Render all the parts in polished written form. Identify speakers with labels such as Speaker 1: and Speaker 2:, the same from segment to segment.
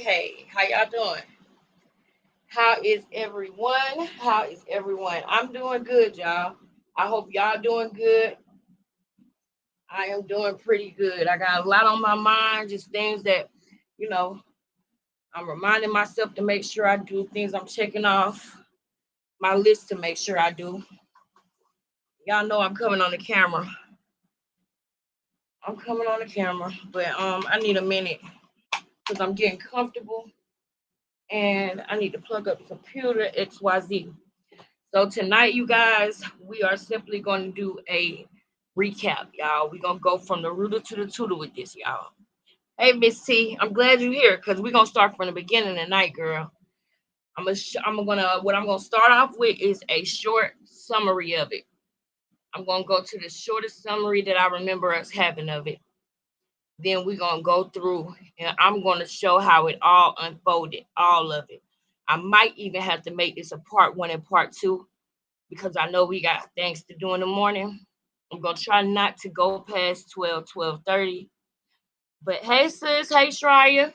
Speaker 1: Hey. How y'all doing? How is everyone? How is everyone? I'm doing good, y'all. I hope y'all doing good. I am doing pretty good. I got a lot on my mind, just things that, you know, I'm reminding myself to make sure I do things I'm checking off my list to make sure I do. Y'all know I'm coming on the camera. I'm coming on the camera, but I need a minute because I'm getting comfortable and I need to plug up the computer XYZ. So tonight, you guys, we are simply going to do a recap, y'all. We're gonna go from the rooter to the tutor with this, y'all. Hey, Miss T, I'm glad you're here because we're gonna start from the beginning tonight, girl. What I'm gonna start off with is a short summary of it. I'm gonna go to the shortest summary that I remember us having of it. Then we're gonna go through and I'm gonna show how it all unfolded, all of it. I might even have to make this a part one and part two because I know we got things to do in the morning. I'm gonna try not to go past 12:30. But hey sis, hey Shreya.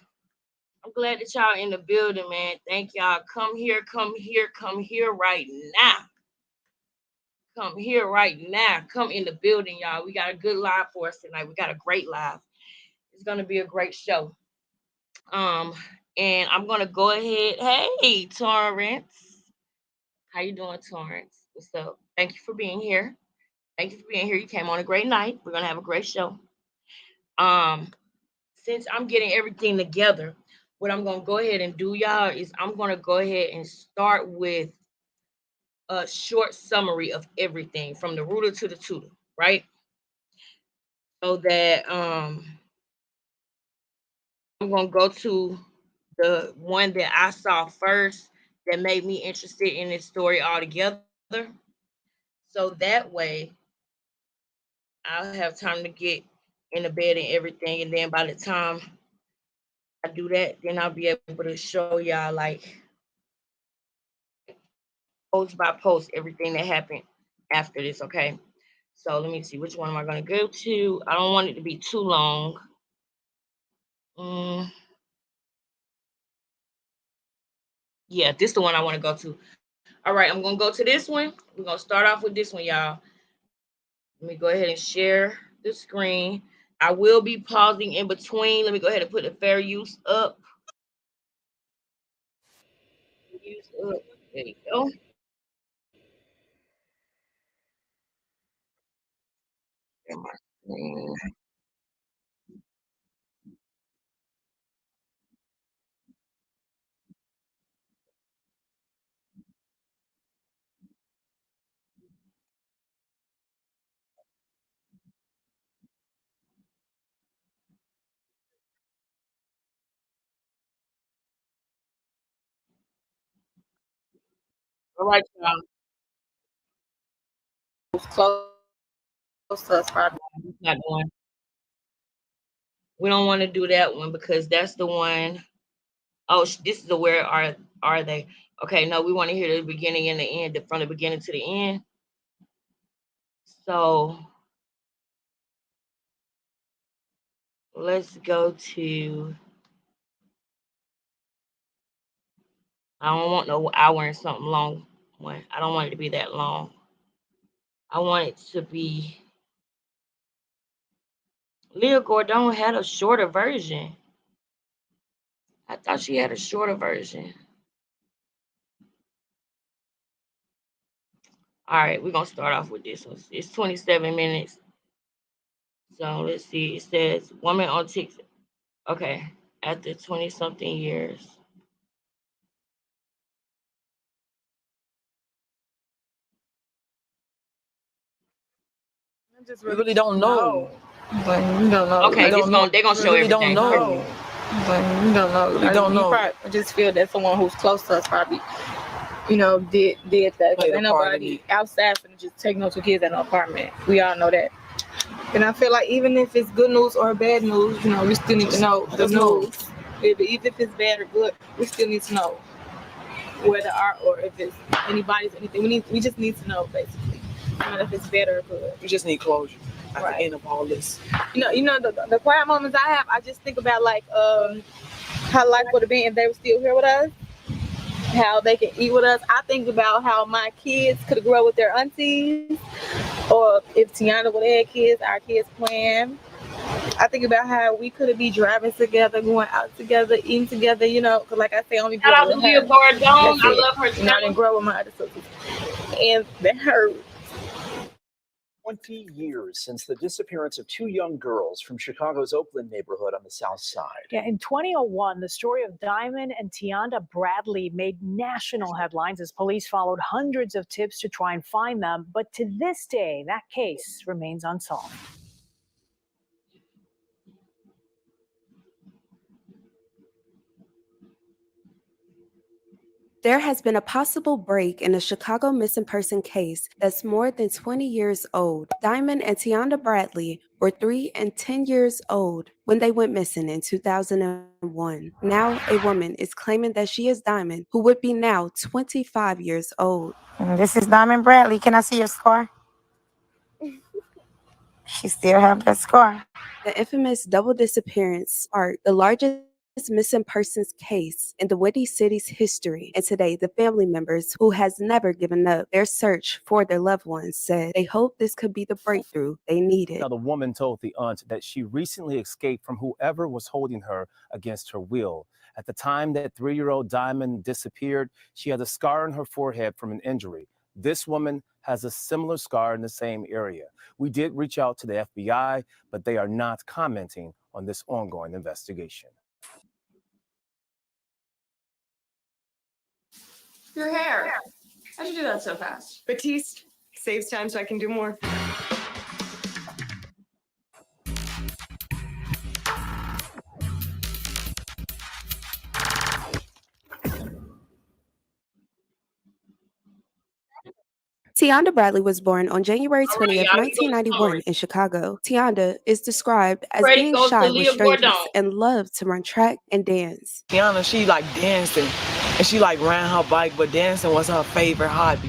Speaker 1: I'm glad that y'all in the building, man. Thank y'all. Come here right now. Come here right now. Come in the building, y'all. We got a good live for us tonight. We got a great live. It's gonna be a great show. Um, and I'm gonna go ahead. Hey, Torrance. How you doing, Torrance? What's up? Thank you for being here. Thank you for being here. You came on a great night. We're gonna have a great show. Um, since I'm getting everything together, what I'm gonna go ahead and do, y'all, is I'm gonna go ahead and start with a short summary of everything from the rooter to the tutor, right? So that I'm gonna go to the one that I saw first that made me interested in this story altogether. So that way I'll have time to get in the bed and everything. And then by the time I do that, then I'll be able to show y'all like post by post everything that happened after this, okay? So let me see which one am I gonna go to. I don't want it to be too long. Mm, yeah, this is the one I want to go to. All right, I'm gonna go to this one. We're gonna start off with this one, y'all. Let me go ahead and share the screen. I will be pausing in between. Let me go ahead and put the fair use up. Use up. There you go. Share my screen. All right, y'all.
Speaker 2: Who's close to us, probably.
Speaker 1: That's not the one. We don't want to do that one because that's the one. Oh, this is the where are they? Okay, no, we want to hear the beginning and the end, from the beginning to the end. So let's go to. I don't want no hour and something long one. I don't want it to be that long. I want it to be. Leah Gordon had a shorter version. I thought she had a shorter version. All right, we're gonna start off with this one. It's 27 minutes. So let's see. It says woman on TikTok. Okay, after 20 something years.
Speaker 2: I just really don't know. But you don't know.
Speaker 1: Okay,
Speaker 2: I don't know.
Speaker 1: they're gonna
Speaker 2: You
Speaker 1: show
Speaker 2: really don't
Speaker 1: everything.
Speaker 2: know. But you don't know.
Speaker 3: We don't know.
Speaker 2: I just feel that someone who's close to us probably, did that.
Speaker 3: Played a
Speaker 2: Ain't
Speaker 3: part in
Speaker 2: nobody
Speaker 3: it.
Speaker 2: outside for just take no two kids at an apartment. We all know that. And I feel like even if it's good news or bad news, we still need to know the
Speaker 3: Just know.
Speaker 2: news. Even if it's bad or good, we still need to know whether our or if it's anybody's anything. We just need to know basically. if it's better or good.
Speaker 3: You just need closure at
Speaker 2: Right.
Speaker 3: the end of all this.
Speaker 2: The quiet moments I have, I just think about like how life would have been if they were still here with us, how they can eat with us. I think about how my kids could have grown up with their aunties, or if Tiana would have had kids, our kids playing. I think about how we could be driving together, going out together, eating together, because like I say, only grew
Speaker 1: Shout
Speaker 2: up
Speaker 1: out to
Speaker 2: with
Speaker 1: Leah
Speaker 2: her.
Speaker 1: Gordon.
Speaker 2: That's
Speaker 1: I
Speaker 2: it.
Speaker 1: love her
Speaker 2: I didn't
Speaker 1: too.
Speaker 2: grow up with my other sisters. And that hurt.
Speaker 4: 20 years since the disappearance of two young girls from Chicago's Oakland neighborhood on the South Side.
Speaker 5: Yeah, in 2001, the story of Diamond and Tianda Bradley made national headlines as police followed hundreds of tips to try and find them. But to this day, that case remains unsolved.
Speaker 6: There has been a possible break in the Chicago missing person case that's more than 20 years old. Diamond and Tianda Bradley were 3 and 10 years old when they went missing in 2001. Now, a woman is claiming that she is Diamond, who would be now 25 years old.
Speaker 7: This is Diamond Bradley. Can I see your score? She still have that score.
Speaker 6: The infamous double disappearance sparked the largest missing persons case in the Windy City's history. And today, the family members who has never given up their search for their loved ones said they hope this could be the breakthrough they needed.
Speaker 8: Now, the woman told the aunt that she recently escaped from whoever was holding her against her will. At the time that 3-year-old Diamond disappeared, she had a scar on her forehead from an injury. This woman has a similar scar in the same area. We did reach out to the FBI, but they are not commenting on this ongoing investigation.
Speaker 9: Your hair. How'd you do that so fast?
Speaker 10: Batiste saves time so I can do more.
Speaker 6: Tianda Bradley was born on January 20th, 1991 in Chicago. Tianda is described as being shy with strangers and loved to run track and dance.
Speaker 3: Tiana, she like dancing, and she like ran her bike, but dancing was her favorite hobby,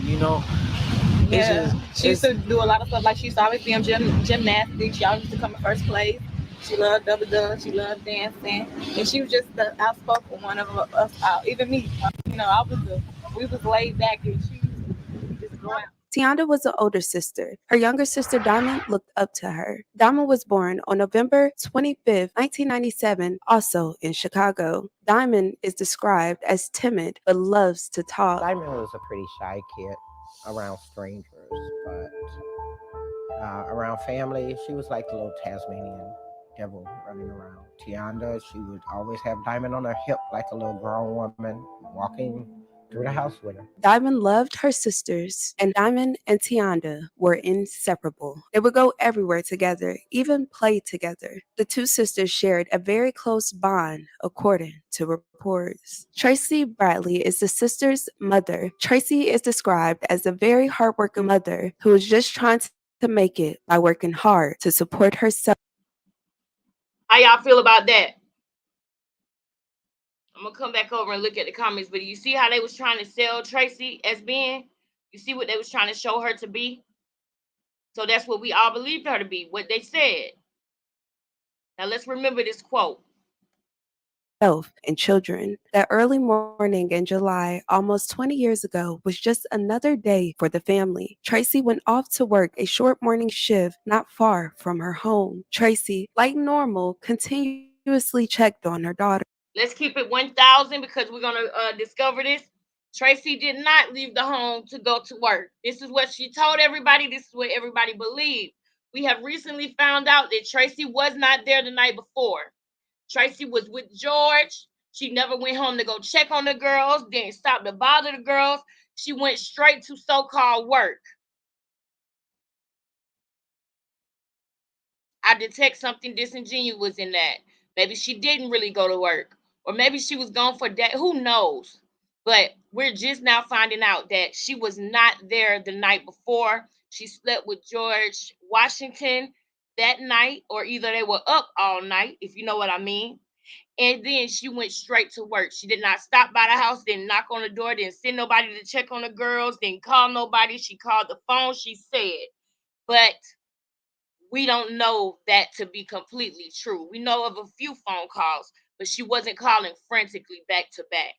Speaker 2: Yeah, she used to do a lot of stuff. Like she used to always be in gymnastics. She always used to come in first place. She loved double dutch. She loved dancing, and she was just the outspoken one of us. Even me, we was laid back, and she used to just go out.
Speaker 6: Tianda was an older sister. Her younger sister, Diamond, looked up to her. Diamond was born on November 25th, 1997, also in Chicago. Diamond is described as timid, but loves to talk.
Speaker 11: Diamond was a pretty shy kid around strangers, but around family, she was like the little Tasmanian devil running around. Tianda, she would always have Diamond on her hip like a little grown woman walking through the house with her.
Speaker 6: Diamond loved her sisters, and Diamond and Tianda were inseparable. They would go everywhere together, even play together. The two sisters shared a very close bond, according to reports. Tracy Bradley is the sister's mother. Tracy is described as a very hardworking mother who is just trying to make it by working hard to support herself.
Speaker 1: How y'all feel about that? I'm gonna come back over and look at the comments, but you see how they was trying to sell Tracy as being? You see what they was trying to show her to be? So that's what we all believed her to be, what they said. Now let's remember this quote.
Speaker 6: And children. That early morning in July, almost 20 years ago, was just another day for the family. Tracy went off to work a short morning shift not far from her home. Tracy, like normal, continuously checked on her daughter.
Speaker 1: Let's keep it 1,000 because we're going to discover this. Tracy did not leave the home to go to work. This is what she told everybody. This is what everybody believed. We have recently found out that Tracy was not there the night before. Tracy was with George. She never went home to go check on the girls, didn't stop to bother the girls. She went straight to so-called work. I detect something disingenuous in that. Maybe she didn't really go to work. Or maybe she was gone for that. Who knows? But we're just now finding out that she was not there the night before. She slept with George Washington that night, or either they were up all night, if you know what I mean. And then she went straight to work. She did not stop by the house, didn't knock on the door, didn't send nobody to check on the girls, didn't call nobody. She called the phone, she said. But we don't know that to be completely true. We know of a few phone calls, but she wasn't calling frantically back to back.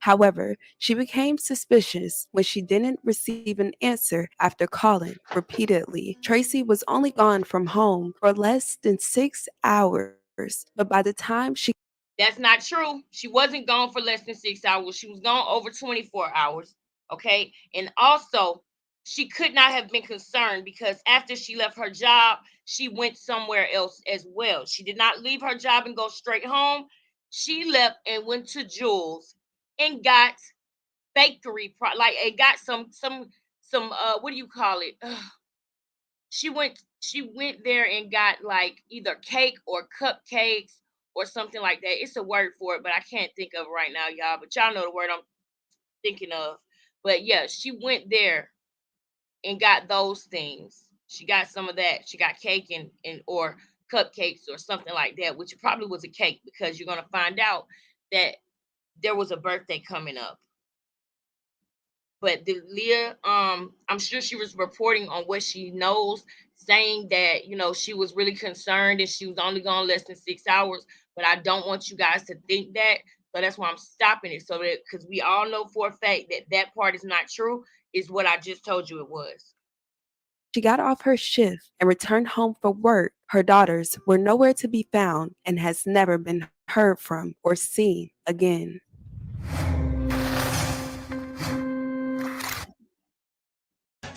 Speaker 6: However, she became suspicious when she didn't receive an answer after calling repeatedly. Tracy was only gone from home for less than 6 hours, but by the time she
Speaker 1: That's not true. She wasn't gone for less than 6 hours. She was gone over 24 hours. Okay. And also, she could not have been concerned because after she left her job, she went somewhere else as well. She did not leave her job and go straight home. She left and went to Jules and got bakery like it got some what do you call it? She went there and got like either cake or cupcakes or something like that. It's a word for it, but I can't think of it right now, y'all. But y'all know the word I'm thinking of. But yeah, she went there and got those things. She got some of that. She got cake and or cupcakes or something like that, which probably was a cake because you're gonna find out that there was a birthday coming up. But the Leah, I'm sure she was reporting on what she knows, saying that, you know, she was really concerned and she was only gone less than 6 hours. But I don't want you guys to think that. So that's why I'm stopping it. So that, because we all know for a fact that that part is not true, is what I just told you it was.
Speaker 6: She got off her shift and returned home for work. Her daughters were nowhere to be found and has never been heard from or seen again.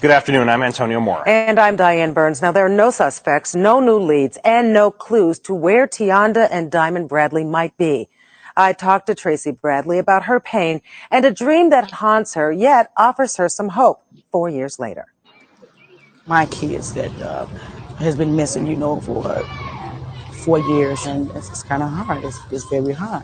Speaker 12: Good afternoon. I'm Antonio Moore.
Speaker 13: And I'm Diane Burns. Now, there are no suspects, no new leads, and no clues to where Tianda and Diamond Bradley might be. I talked to Tracy Bradley about her pain and a dream that haunts her, yet offers her some hope 4 years later.
Speaker 14: My kids that has been missing, for 4 years, and it's kind of hard. It's very hard.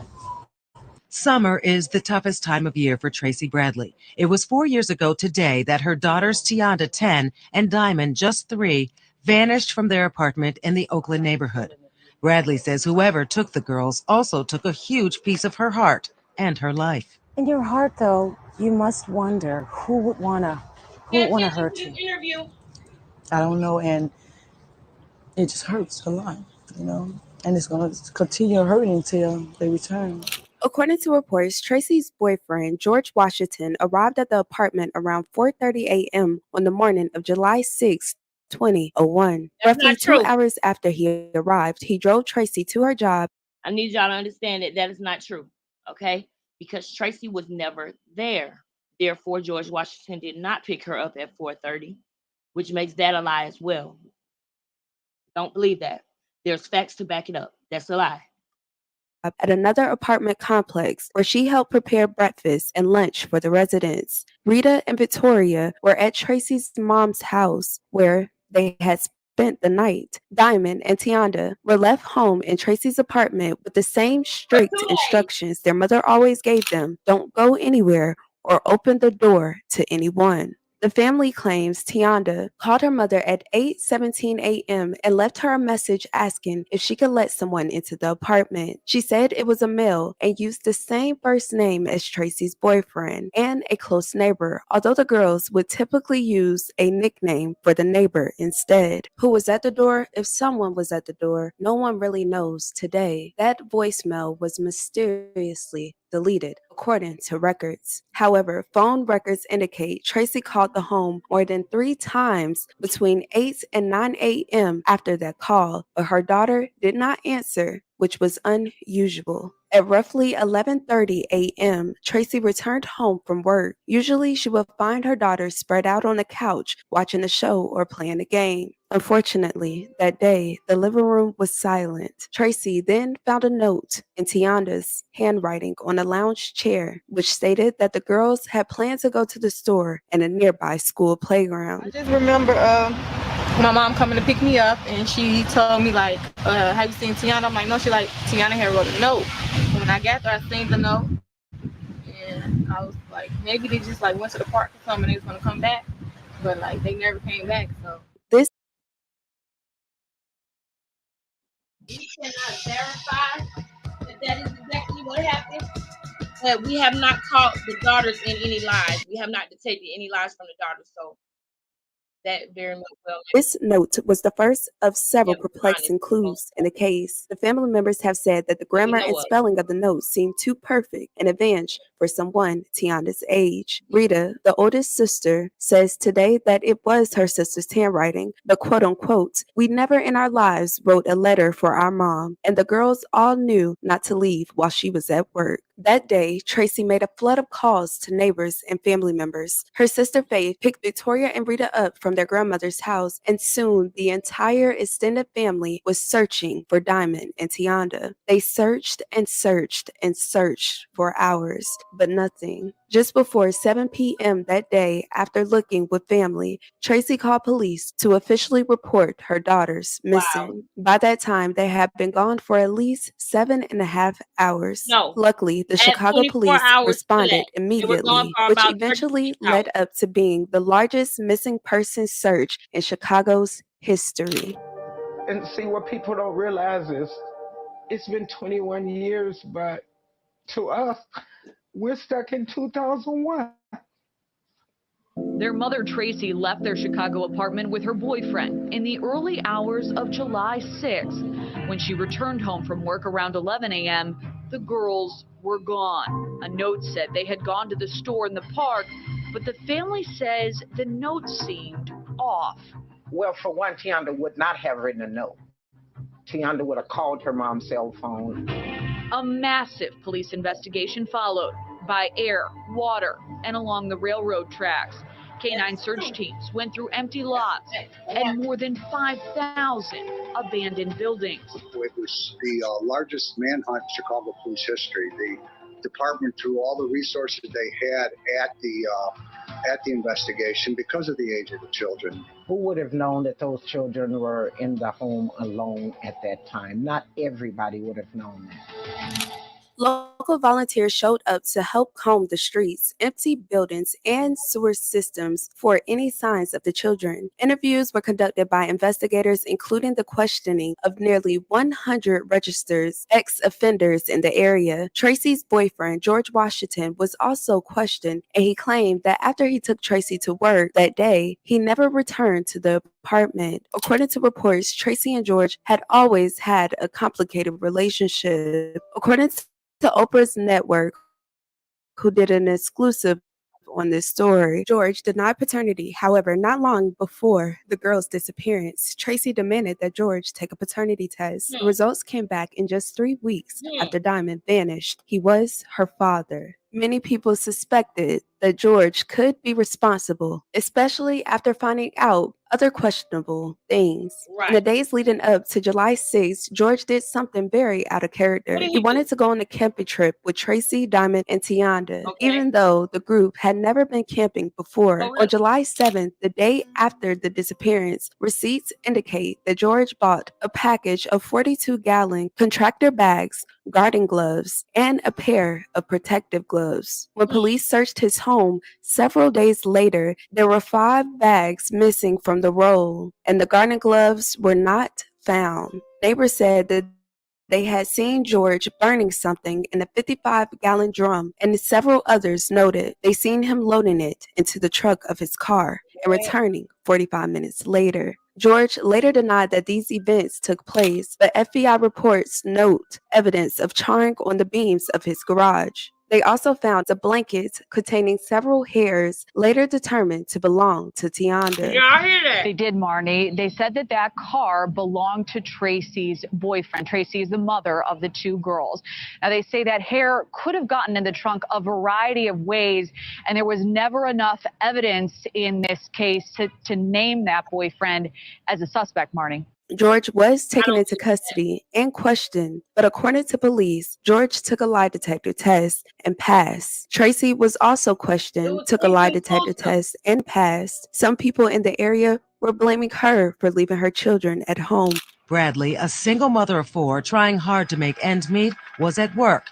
Speaker 15: Summer is the toughest time of year for Tracy Bradley. It was 4 years ago today that her daughters Tianda, 10, and Diamond, just 3, vanished from their apartment in the Oakland neighborhood. Bradley says whoever took the girls also took a huge piece of her heart and her life.
Speaker 13: In your heart, though, you must wonder who would want to hurt you.
Speaker 14: I don't know, and it just hurts a lot, and it's going to continue hurting until they return.
Speaker 6: According to reports, Tracy's boyfriend, George Washington, arrived at the apartment around 4:30 a.m. on the morning of July 6, 2001. Roughly 2 hours after he arrived, he drove Tracy to her job.
Speaker 1: I need y'all to understand that that is not true, okay? Because Tracy was never there. Therefore, George Washington did not pick her up at 4:30, which makes that a lie as well. Don't believe that. There's facts to back it up. That's a lie.
Speaker 6: At another apartment complex where she helped prepare breakfast and lunch for the residents. Rita and Victoria were at Tracy's mom's house where they had spent the night. Diamond and Tianda were left home in Tracy's apartment with the same strict instructions their mother always gave them: don't go anywhere or open the door to anyone. The family claims Tianda called her mother at 8:17 a.m. and left her a message asking if she could let someone into the apartment. She said it was a male and used the same first name as Tracy's boyfriend and a close neighbor, although the girls would typically use a nickname for the neighbor instead. Who was at the door? If someone was at the door, no one really knows today. That voicemail was mysteriously deleted, according to records. However, phone records indicate Tracy called the home more than 3 times between 8 and 9 a.m. after that call, but her daughter did not answer, which was unusual. At roughly 11:30 a.m., Tracy returned home from work. Usually, she would find her daughter spread out on the couch watching a show or playing a game. Unfortunately, that day, the living room was silent. Tracy then found a note in Tianda's handwriting on a lounge chair, which stated that the girls had planned to go to the store and a nearby school playground.
Speaker 2: I just remember my mom coming to pick me up, and she told me, like, have you seen Tianda? I'm like, no. She like, Tianda had wrote a note. So when I got there, I seen the note, and I was like, maybe they just like went to the park or something and they was gonna come back, but like they never came back. So
Speaker 1: We cannot verify that is exactly what happened. But we have not caught the daughters in any lies. We have not detected any lies from the daughters. So that very much well.
Speaker 6: This note was the first of several
Speaker 1: Yeah, we're
Speaker 6: perplexing clues in the case. The family members have said that the grammar and
Speaker 1: know of.
Speaker 6: spelling of the note seemed too perfect and advanced for someone Tianda's age. Rita, the oldest sister, says today that it was her sister's handwriting, but quote unquote, we never in our lives wrote a letter for our mom, and the girls all knew not to leave while she was at work. That day, Tracy made a flood of calls to neighbors and family members. Her sister Faith picked Victoria and Rita up from their grandmother's house, and soon the entire extended family was searching for Diamond and Tianda. They searched and searched and searched for hours, but nothing. Just before 7 p.m. that day, after looking with family, Tracy called police to officially report her daughters missing. By that time, they had been gone for at least 7.5 hours.
Speaker 1: No.
Speaker 6: Luckily, the
Speaker 1: At
Speaker 6: Chicago
Speaker 1: 24
Speaker 6: police
Speaker 1: hours
Speaker 6: responded
Speaker 1: flat. They were gone
Speaker 6: immediately,
Speaker 1: for
Speaker 6: which
Speaker 1: about
Speaker 6: eventually
Speaker 1: 36
Speaker 6: led up to being the largest missing person search in Chicago's history.
Speaker 16: And see, what people don't realize is it's been 21 years, but to us, we're stuck in 2001.
Speaker 17: Their mother, Tracy, left their Chicago apartment with her boyfriend in the early hours of July 6th. When she returned home from work around 11 a.m., the girls were gone. A note said they had gone to the store in the park, but the family says the note seemed off.
Speaker 11: Well, for one, Tianda would not have written a note. Tianda would have called her mom's cell phone.
Speaker 17: A massive police investigation followed by air, water, and along the railroad tracks. K-9 search teams went through empty lots and more than 5,000 abandoned buildings.
Speaker 18: It was the largest manhunt in Chicago police history. The department threw all the resources they had at the investigation because of the age of the children.
Speaker 11: Who would have known that those children were in the home alone at that time? Not everybody would have known that.
Speaker 6: Local volunteers showed up to help comb the streets, empty buildings, and sewer systems for any signs of the children. Interviews were conducted by investigators, including the questioning of nearly 100 registered ex-offenders in the area. Tracy's boyfriend, George Washington, was also questioned, and he claimed that after he took Tracy to work that day, he never returned to the apartment. According to reports, Tracy and George had always had a complicated relationship. According to Oprah's network, who did an exclusive on this story, George denied paternity. However, not long before the girl's disappearance, Tracy demanded that George take a paternity test. The results came back in just 3 weeks after Diamond vanished. He was her father. Many people suspected that George could be responsible, especially after finding out other questionable things. In the days leading up to July 6th, George did something very out of character. He wanted to go on a camping trip with Tracy, Diamond, and Tianda, even though the group had never been camping before. On July 7th, the day after the disappearance, receipts indicate that George bought a package of 42-gallon contractor bags, garden gloves, and a pair of protective gloves. When police searched his home several days later, there were 5 bags missing from the roll, and the garden gloves were not found. Neighbors said that they had seen George burning something in a 55-gallon drum, and several others noted they seen him loading it into the trunk of his car and returning 45 minutes later. George later denied that these events took place, but FBI reports note evidence of charring on the beams of his garage. They also found a blanket containing several hairs, later determined to belong to Tianda.
Speaker 1: Y'all hear that?
Speaker 17: They did, Marnie. They said that that car belonged to Tracy's boyfriend. Tracy is the mother of the 2 girls. Now, they say that hair could have gotten in the trunk a variety of ways, and there was never enough evidence in this case to name that boyfriend as a suspect, Marnie.
Speaker 6: George was taken into custody and questioned, but according to police, George took a lie detector test and passed. Tracy was also questioned, took a lie detector test and passed. Some people in the area were blaming her for leaving her children at home.
Speaker 15: Bradley, a single mother of 4 trying hard to make ends meet, was at work.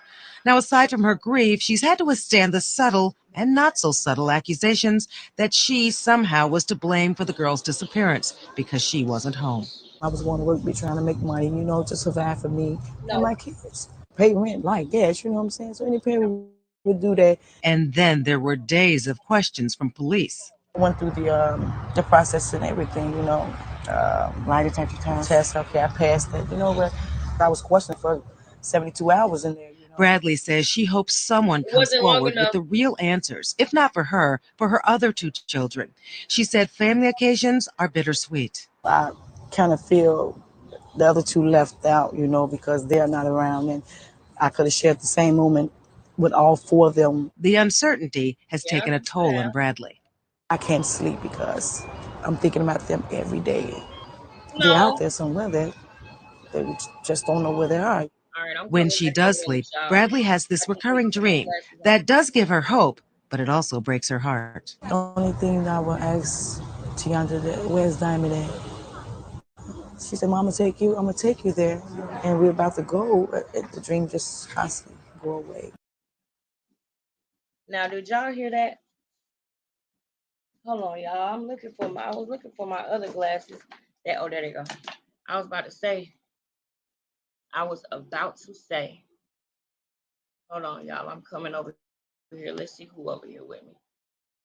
Speaker 15: Now, aside from her grief, she's had to withstand the subtle and not so subtle accusations that she somehow was to blame for the girl's disappearance because she wasn't home.
Speaker 14: I was going to work, be trying to make money, you know, to survive for me and my kids. Pay rent like gas, you know what I'm saying? So any parent would do that.
Speaker 15: And then there were days of questions from police.
Speaker 14: I went through the process and everything, you know.
Speaker 13: Lie detector
Speaker 14: Test, okay, I passed it. You know, but I was questioned for 72 hours in there.
Speaker 15: Bradley says she hopes someone
Speaker 1: It
Speaker 15: comes
Speaker 1: wasn't long
Speaker 15: forward with
Speaker 1: enough.
Speaker 15: the real answers, if not for her other two children. She said family occasions are bittersweet.
Speaker 14: I kind of feel the other two left out, you know, because they're not around, and I could have shared the same moment with all four of them.
Speaker 15: The uncertainty has taken a toll on Bradley.
Speaker 14: I can't sleep because I'm thinking about them every day. They're out there somewhere. They just don't know where they are.
Speaker 15: When she does sleep, Bradley has this recurring dream that does give her hope, but it also breaks her heart.
Speaker 14: The only thing I will ask Tiandra, where's Diamond at? She said, Mama, I'm gonna take you there. And we're about to go. The dream just constantly go away.
Speaker 1: Now, did y'all hear that? Hold on, y'all. I was looking for my other glasses. Oh, there they go. I was about to say. Hold on, y'all. I'm coming over here. Let's see who over here with me.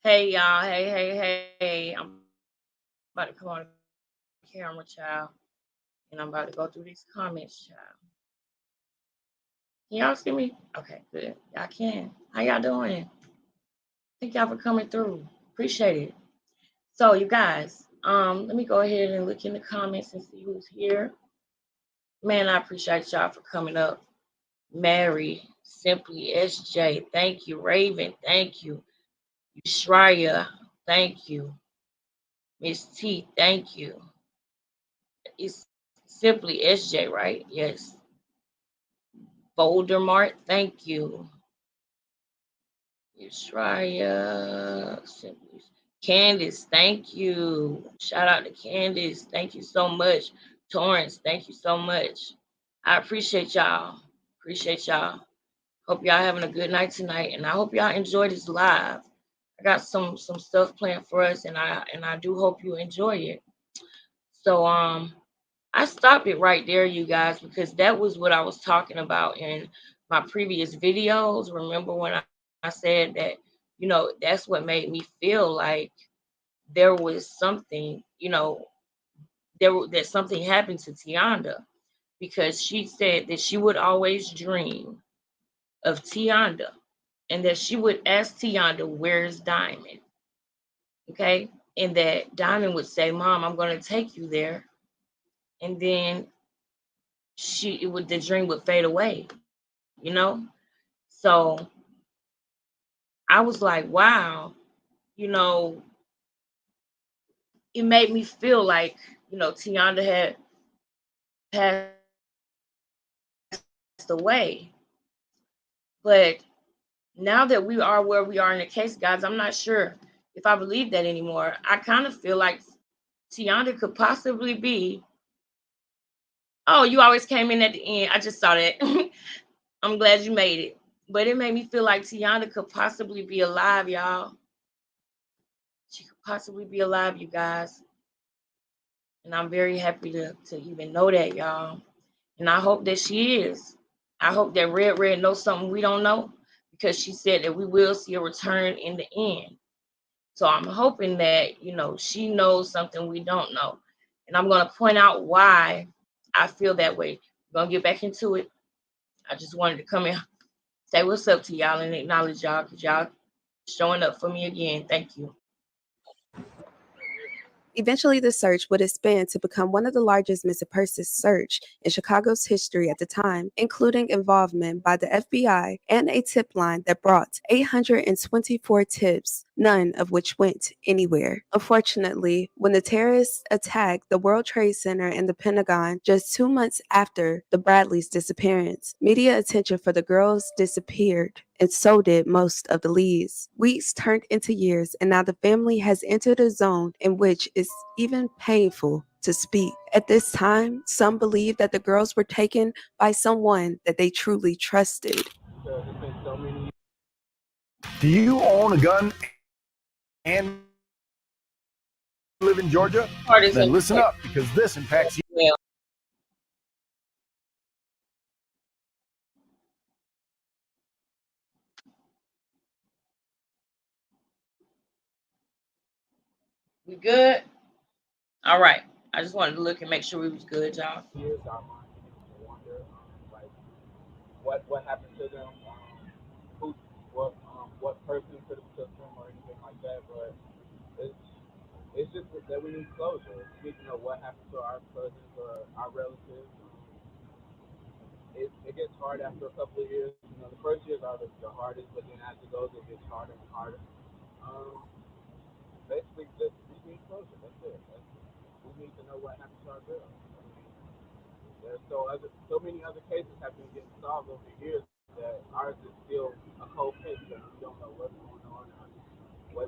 Speaker 1: Hey, y'all. Hey. I'm about to come on the camera, child. And I'm about to go through these comments, child. Can y'all see me? Okay, good. Y'all can. How y'all doing? Thank y'all for coming through. Appreciate it. So, you guys, let me go ahead and look in the comments and see who's here. Man, I appreciate y'all for coming up. Mary, Simply SJ, thank you. Raven, thank you. Shreya, thank you. Miss T, thank you. It's Simply SJ, right? Yes. Voldemort, thank you. Shreya, Simply. Candace, thank you. Shout out to Candace. Thank you so much. Torrance, thank you so much. I appreciate y'all. Hope y'all having a good night tonight, and I hope y'all enjoy this live. I got some stuff planned for us, and I do hope you enjoy it. So I stopped it right there, you guys, because that was what I was talking about in my previous videos. Remember when I said that, you know, that's what made me feel like there was something, you know, that something happened to Tianda, because she said that she would always dream of Tianda, and that she would ask Tianda, where's Diamond? Okay. And that Diamond would say, Mom, I'm going to take you there. And then the dream would fade away, you know? So I was like, wow, you know, it made me feel like, you know, Tianda had passed away. But now that we are where we are in the case, guys, I'm not sure if I believe that anymore. I kind of feel like Tianda could possibly be. Oh, you always came in at the end. I just saw that. I'm glad you made it. But it made me feel like Tianda could possibly be alive, y'all. She could possibly be alive, you guys. And I'm very happy to even know that, y'all. And I hope that she is. I hope that Red knows something we don't know, because she said that we will see a return in the end. So I'm hoping that, you know, she knows something we don't know. And I'm going to point out why I feel that way. We're going to get back into it. I just wanted to come and say what's up to y'all and acknowledge y'all, because y'all showing up for me again. Thank you.
Speaker 6: Eventually, the search would expand to become one of the largest missing persons search in Chicago's history at the time, including involvement by the FBI and a tip line that brought 824 tips, none of which went anywhere. Unfortunately, when the terrorists attacked the World Trade Center and the Pentagon just 2 months after the Bradleys' disappearance, media attention for the girls disappeared, and so did most of the leads. Weeks turned into years, and now the family has entered a zone in which it's even painful to speak. At this time, some believe that the girls were taken by someone that they truly trusted.
Speaker 19: Do you own a gun and live in Georgia? Then listen up, because this impacts you.
Speaker 1: Well, we good? All right. I just wanted to look and make sure we was good, y'all.
Speaker 20: What happened to them, what person could have took them or anything like that, but it's just that we need closure. We need to know what happened to our cousins or our relatives. It gets hard after a couple of years. You know, the first years are the hardest, but then as it goes, it gets harder and harder. Basically, just we need closure. That's it. We need to know what happened to our girls. I mean, there's so many other cases have been getting solved over the years that ours is still a cold case because we don't know what's going on or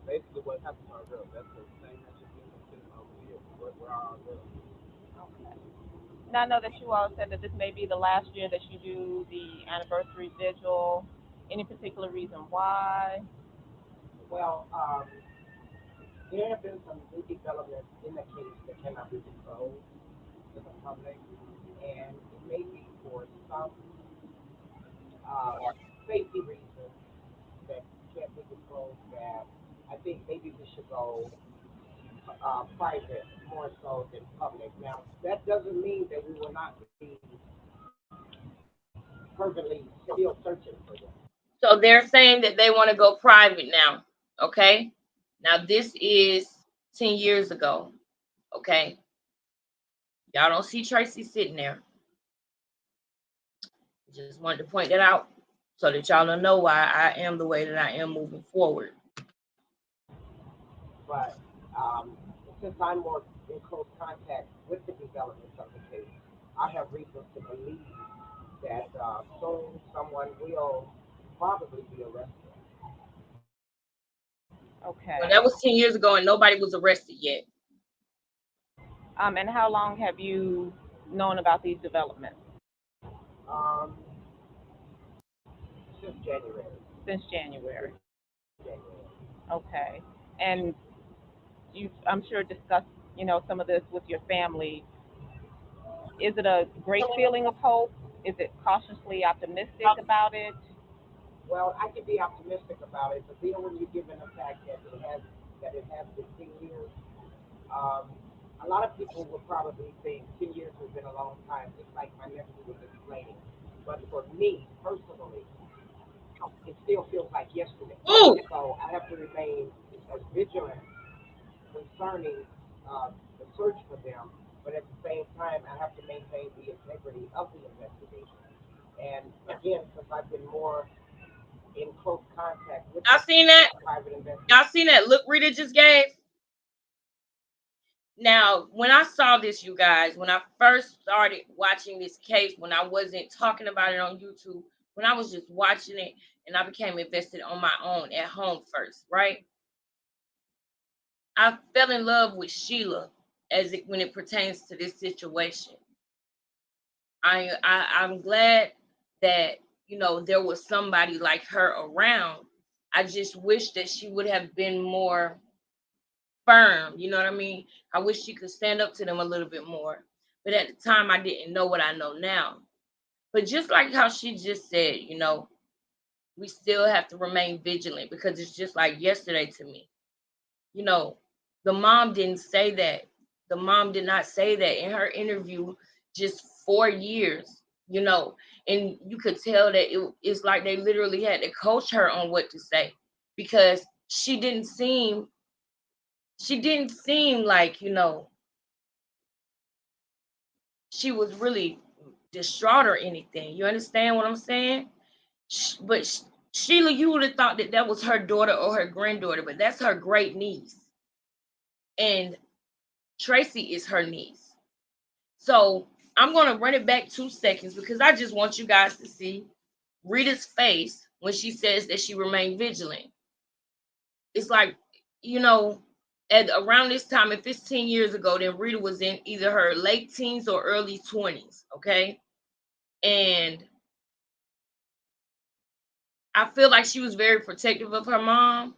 Speaker 20: basically what happened to our girls. That's the same that should be sitting over the years. Where are our girls?
Speaker 2: Okay. Now I know that you all said that this may be the last year that you do the anniversary vigil. Any particular reason why?
Speaker 11: Well, there have been some new developments in the case that cannot be disclosed to the public, and it may be for some safety reasons that can't be disclosed, that I think maybe we should go private more so than public. Now, that doesn't mean that we will not be fervently still searching for them.
Speaker 1: So they're saying that they want to go private now. Okay. Now this is 10 years ago. Okay. Y'all don't see Tracy sitting there. Just wanted to point that out so that y'all don't know why I am the way that I am moving forward.
Speaker 11: But since I'm more in close contact with the developments of the case, I have reasons to believe that soon someone will probably be arrested.
Speaker 2: Okay.
Speaker 1: Well, that was 10 years ago and nobody was arrested yet.
Speaker 2: And how long have you known about these developments?
Speaker 11: Since January.
Speaker 2: Since January. Okay. And you, I'm sure, discussed, some of this with your family. Is it a great feeling of hope? Is it cautiously optimistic about it?
Speaker 11: Well, I can be optimistic about it, but then when you're given the fact that it has been 10 years, a lot of people would probably think 10 years has been a long time, just like my nephew was explaining. But for me, personally, it still feels like yesterday.
Speaker 1: Ooh.
Speaker 11: So I have to remain as vigilant concerning the search for them, but at the same time, I have to maintain the integrity of the investigation. And again, since I've been more in close contact with
Speaker 1: Y'all seen that?
Speaker 11: private investigators.
Speaker 1: Y'all seen that look Rita just gave? Now, when I saw this, you guys, when I first started watching this case, when I wasn't talking about it on YouTube, when I was just watching it and I became invested on my own at home first, right? I fell in love with Sheila when it pertains to this situation. I'm glad that, there was somebody like her around. I just wish that she would have been more firm. You know what I mean? I wish she could stand up to them a little bit more. But at the time, I didn't know what I know now. But just like how she just said, we still have to remain vigilant because it's just like yesterday to me. The mom didn't say that. The mom did not say that in her interview just 4 years, and you could tell that it's like they literally had to coach her on what to say because she didn't seem like, she was really distraught or anything. You understand what I'm saying? But Sheila, you would have thought that was her daughter or her granddaughter, but that's her great niece. And Tracy is her niece. So I'm going to run it back 2 seconds because I just want you guys to see Rita's face when she says that she remained vigilant. It's like, at around this time, if it's 10 years ago, then Rita was in either her late teens or early 20s, okay? And I feel like she was very protective of her mom.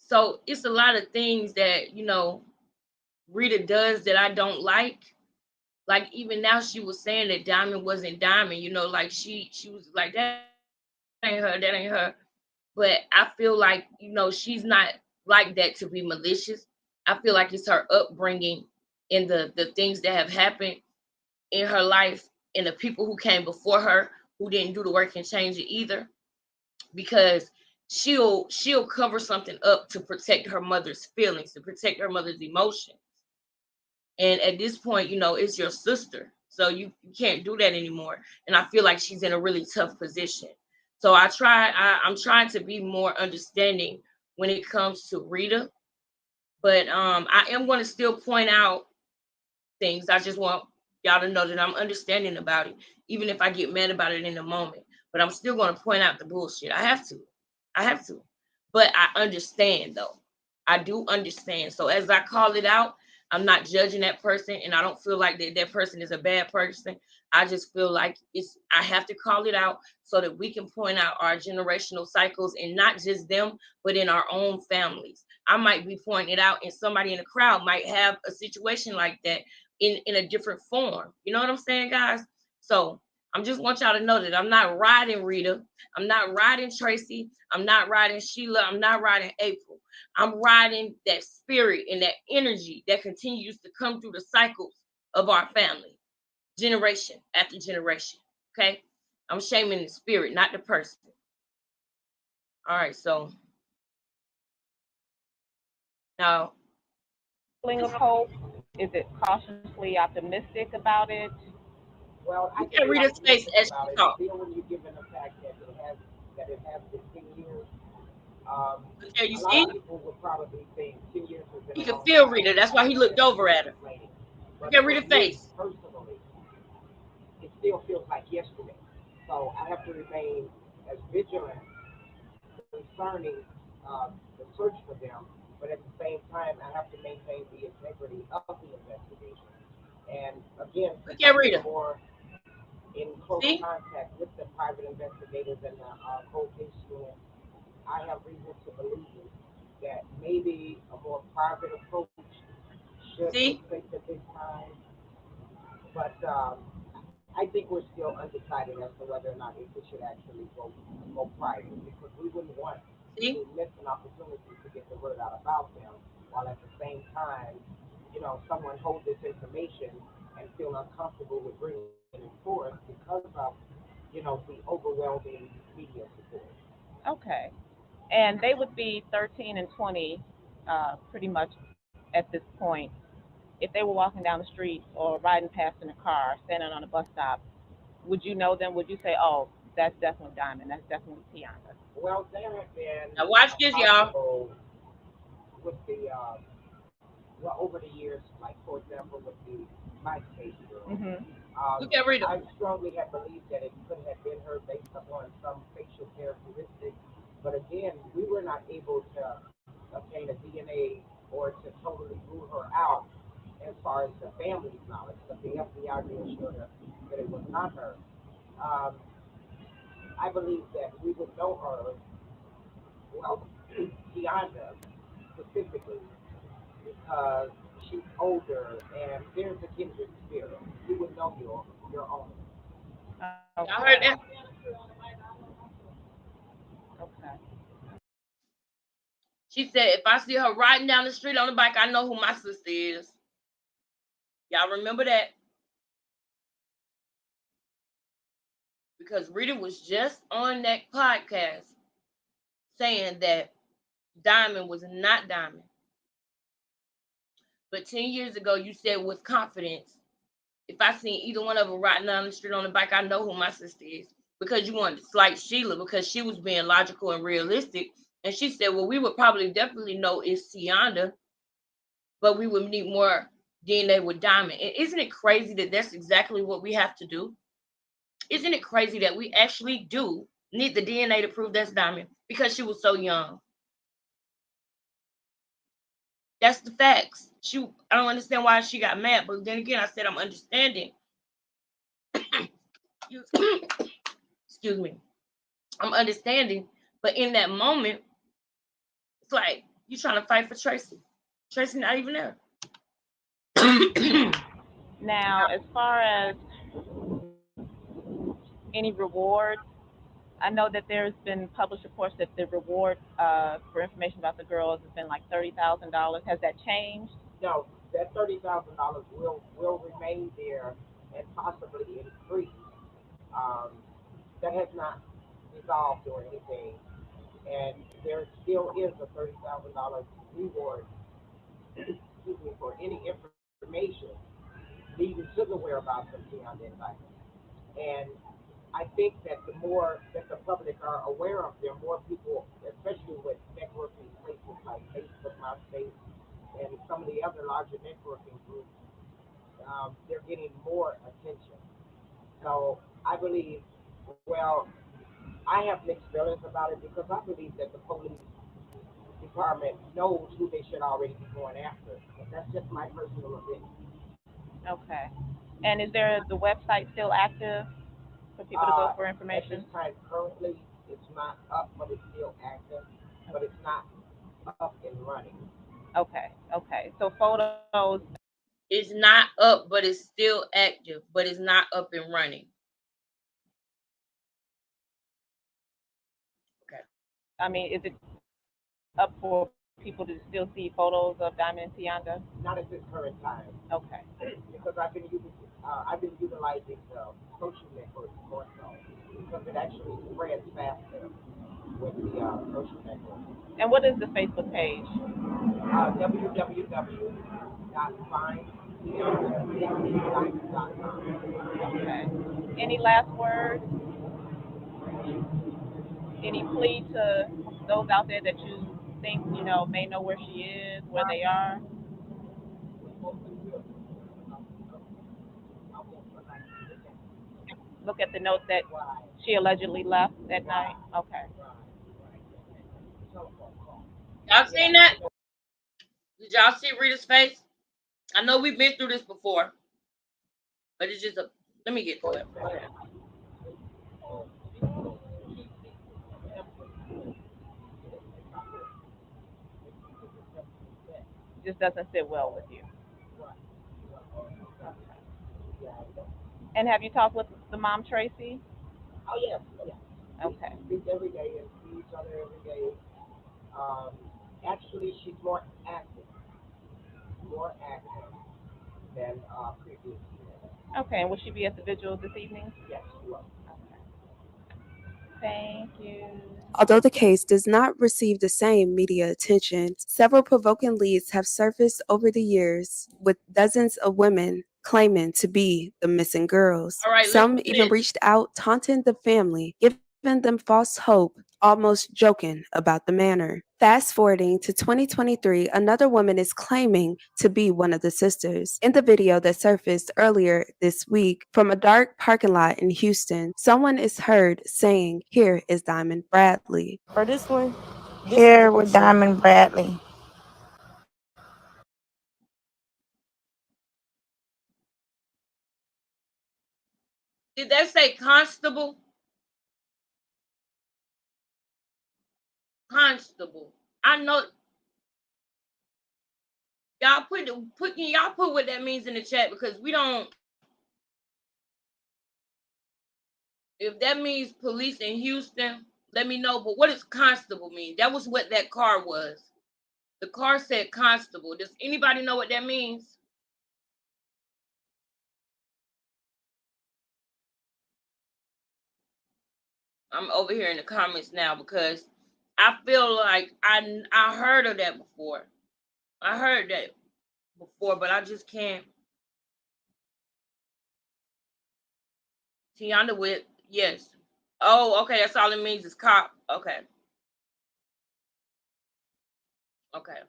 Speaker 1: So it's a lot of things that, you know, Rita does that I don't like. Like even now she was saying that Diamond wasn't Diamond, you know, like she was like, that ain't her, that ain't her. But I feel like, you know, she's not like that to be malicious. I feel like it's her upbringing and the things that have happened in her life and the people who came before her who didn't do the work and change it either. Because she'll cover something up to protect her mother's feelings, to protect her mother's emotions. And at this point, you know, it's your sister. So you can't do that anymore. And I feel like she's in a really tough position. So I'm trying to be more understanding when it comes to Rita. But I am going to still point out things. I just want y'all to know that I'm understanding about it, even if I get mad about it in a moment. But I'm still going to point out the bullshit. I have to. But I understand though. I do understand. So as I call it out, I'm not judging that person, and I don't feel like that person is a bad person. I just feel like I have to call it out so that we can point out our generational cycles, and not just them, but in our own families. I might be pointing it out, and somebody in the crowd might have a situation like that in a different form. You know what I'm saying, guys? So I just want y'all to know that I'm not riding Rita. I'm not riding Tracy. I'm not riding Sheila. I'm not riding April. I'm riding that spirit and that energy that continues to come through the cycles of our family, generation after generation. Okay? I'm shaming the spirit, not the person. All right, so now.
Speaker 21: Of hope? Is it cautiously optimistic about it?
Speaker 11: Well, I
Speaker 1: You can read his face as she talks.
Speaker 11: Still, when you given the fact that it has been 10 years,
Speaker 1: Okay, you
Speaker 11: a lot
Speaker 1: see?
Speaker 11: of people would probably think 10 years has been
Speaker 1: He
Speaker 11: a
Speaker 1: could
Speaker 11: long
Speaker 1: feel
Speaker 11: time.
Speaker 1: Rita. That's why he looked over at her. You can read her face.
Speaker 11: Personally, it still feels like yesterday. So I have to remain as vigilant concerning the search for them, but at the same time, I have to maintain the integrity of the investigation. And again, more in close contact with the private investigators and the cold case unit, I have reason to believe that maybe a more private approach should take place at this time. But I think we're still undecided as to whether or not it should actually go private, because we wouldn't want to miss an opportunity to get the word out about them, while at the same time, you know, someone holds this information and feel uncomfortable with bringing it forth because of, you know, the overwhelming media support.
Speaker 21: Okay. And they would be 13 and 20 pretty much at this point. If they were walking down the street or riding past in a car, standing on a bus stop, would you know them? Would you say, oh, that's definitely Diamond, that's definitely Tiana?
Speaker 11: Well, there have been...
Speaker 1: Now watch this, y'all.
Speaker 11: With the, well, over the years, like, for example, with the MySpace girl, I strongly have believed that it could have been her based upon some facial characteristics. But again, we were not able to obtain a DNA or to totally rule her out as far as the family's knowledge. But the FBI did assure us that it was not her. I believe that we would know her, well, Tiana specifically, because she's older and there's a kindred spirit. You would know your own.
Speaker 1: Y'all heard that?
Speaker 21: Okay.
Speaker 1: She said, if I see her riding down the street on the bike, I know who my sister is. Y'all remember that? Because Rita was just on that podcast saying that Diamond was not Diamond. But 10 years ago, you said with confidence, if I seen either one of them riding down the street on the bike, I know who my sister is. Because you wanted to slight Sheila because she was being logical and realistic. And she said, well, we would probably definitely know it's Tiana, but we would need more DNA with Diamond. And isn't it crazy that that's exactly what we have to do? Isn't it crazy that we actually do need the DNA to prove that's Diamond because she was so young? That's the facts. I don't understand why she got mad, but then again, I said I'm understanding. Excuse me. I'm understanding, but in that moment, it's like You trying to fight for Tracy? Tracy not even there.
Speaker 21: Now, as far as any rewards, I know that there's been published reports that the reward for information about the girls has been like $30,000. Has that changed?
Speaker 11: No, that $30,000 will remain there and possibly increase. That has not dissolved or anything, and there still is a $30,000 reward. Excuse me, for any information leading to the whereabouts of Tianda and Diamond. And I think that the more that the public are aware of them, more people, especially with networking places like Facebook, MySpace, and some of the other larger networking groups, they're getting more attention. So I believe, well, I have mixed feelings about it because I believe that the police department knows who they should already be going after. But that's just my personal opinion.
Speaker 21: Okay. And is there the website still active for people to go for information?
Speaker 11: At this time, currently, it's not up, but it's still active, but it's not up and running.
Speaker 21: Okay. Okay. So photos.
Speaker 1: It's not up, but it's still active, but it's not up and running. Okay.
Speaker 21: I mean, is it up for people to still see photos of Diamond and Tianda?
Speaker 11: Not at this current time.
Speaker 21: Okay.
Speaker 11: Because I've been utilizing the social networks more so because it actually spreads faster with the social network.
Speaker 21: And what is the Facebook page?
Speaker 11: www.findtianda.com.
Speaker 21: Okay. Any last words? Any plea to those out there that you think, may know where she is, where they are? Look at the note that she allegedly left that night? Okay.
Speaker 1: Y'all seen that? Did y'all see Rita's face? I know we've been through this before, but it's just let me get to it.
Speaker 21: Just doesn't sit well with you. And have you talked with the mom, Tracy?
Speaker 11: Oh, yes.
Speaker 21: Okay.
Speaker 11: We speak every day and see each other every day. Actually, she's more active than previous years.
Speaker 21: Okay, and will she be at the vigil this evening?
Speaker 11: Yes, she will.
Speaker 21: Okay. Thank you.
Speaker 6: Although the case does not receive the same media attention, several provoking leads have surfaced over the years, with dozens of women claiming to be the missing girls.
Speaker 1: All right,
Speaker 6: Some even reached out, taunting the family, giving them false hope, almost joking about the manner. Fast forwarding to 2023, another woman is claiming to be one of the sisters. In the video that surfaced earlier this week from a dark parking lot in Houston, someone is heard saying, "Here is Diamond Bradley."
Speaker 14: For this one,
Speaker 7: Here with Diamond Bradley.
Speaker 1: Did that say constable? Constable. I know. Y'all put what that means in the chat because we don't. If that means police in Houston, let me know. But what does constable mean? That was what that car was. The car said constable. Does anybody know what that means? I'm over here in the comments now because I feel like I heard of that before. I heard that before, but I just can't. Tianda with, yes. Oh, okay. That's all it means is cop. Okay. Okay.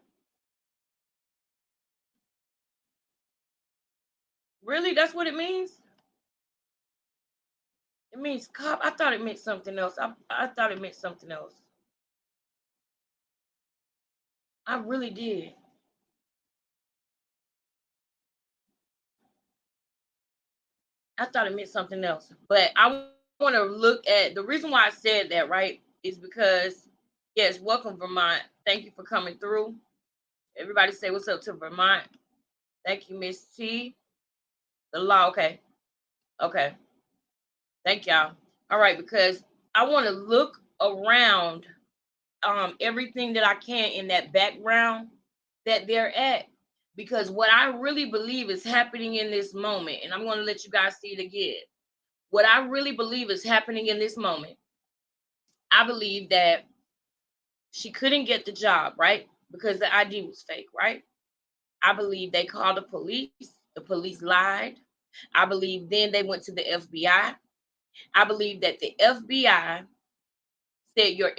Speaker 1: Really? That's what it means? It means cop. I thought it meant something else. I thought it meant something else. I really did. I thought it meant something else. But I want to look at the reason why I said that, right, is because, yes, welcome Vermont. Thank you for coming through. Everybody say what's up to Vermont. Thank you, Miss T. The law, okay. Okay. Thank y'all. All right, because I want to look around everything that I can in that background that they're at. Because what I really believe is happening in this moment, and I'm going to let you guys see it again. What I really believe is happening in this moment, I believe that she couldn't get the job, right? Because the ID was fake, right? I believe they called the police. The police lied. I believe then they went to the FBI. I believe that the FBI said your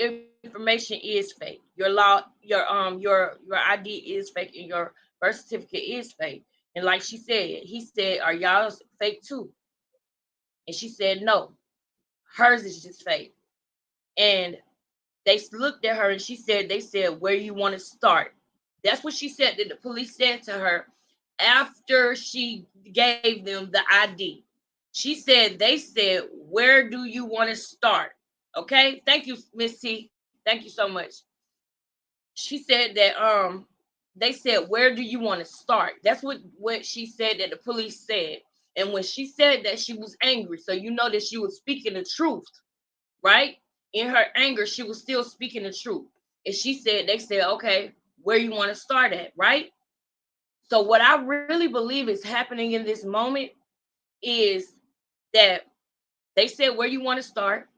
Speaker 1: information is fake. Your ID is fake, and your birth certificate is fake. And like she said, he said, "Are y'all fake too?" And she said, "No, hers is just fake." And they looked at her and they said, "Where you want to start?" That's what she said that the police said to her after she gave them the ID. She said, they said, "Where do you want to start?" Okay. Thank you, Miss T. Thank you so much. She said that they said, "Where do you want to start?" That's what she said that the police said. And when she said that, she was angry. So you know that she was speaking the truth, right? In her anger, she was still speaking the truth. And they said, "Okay, where you want to start at," right? So what I really believe is happening in this moment is that they said, "Where you want to start?"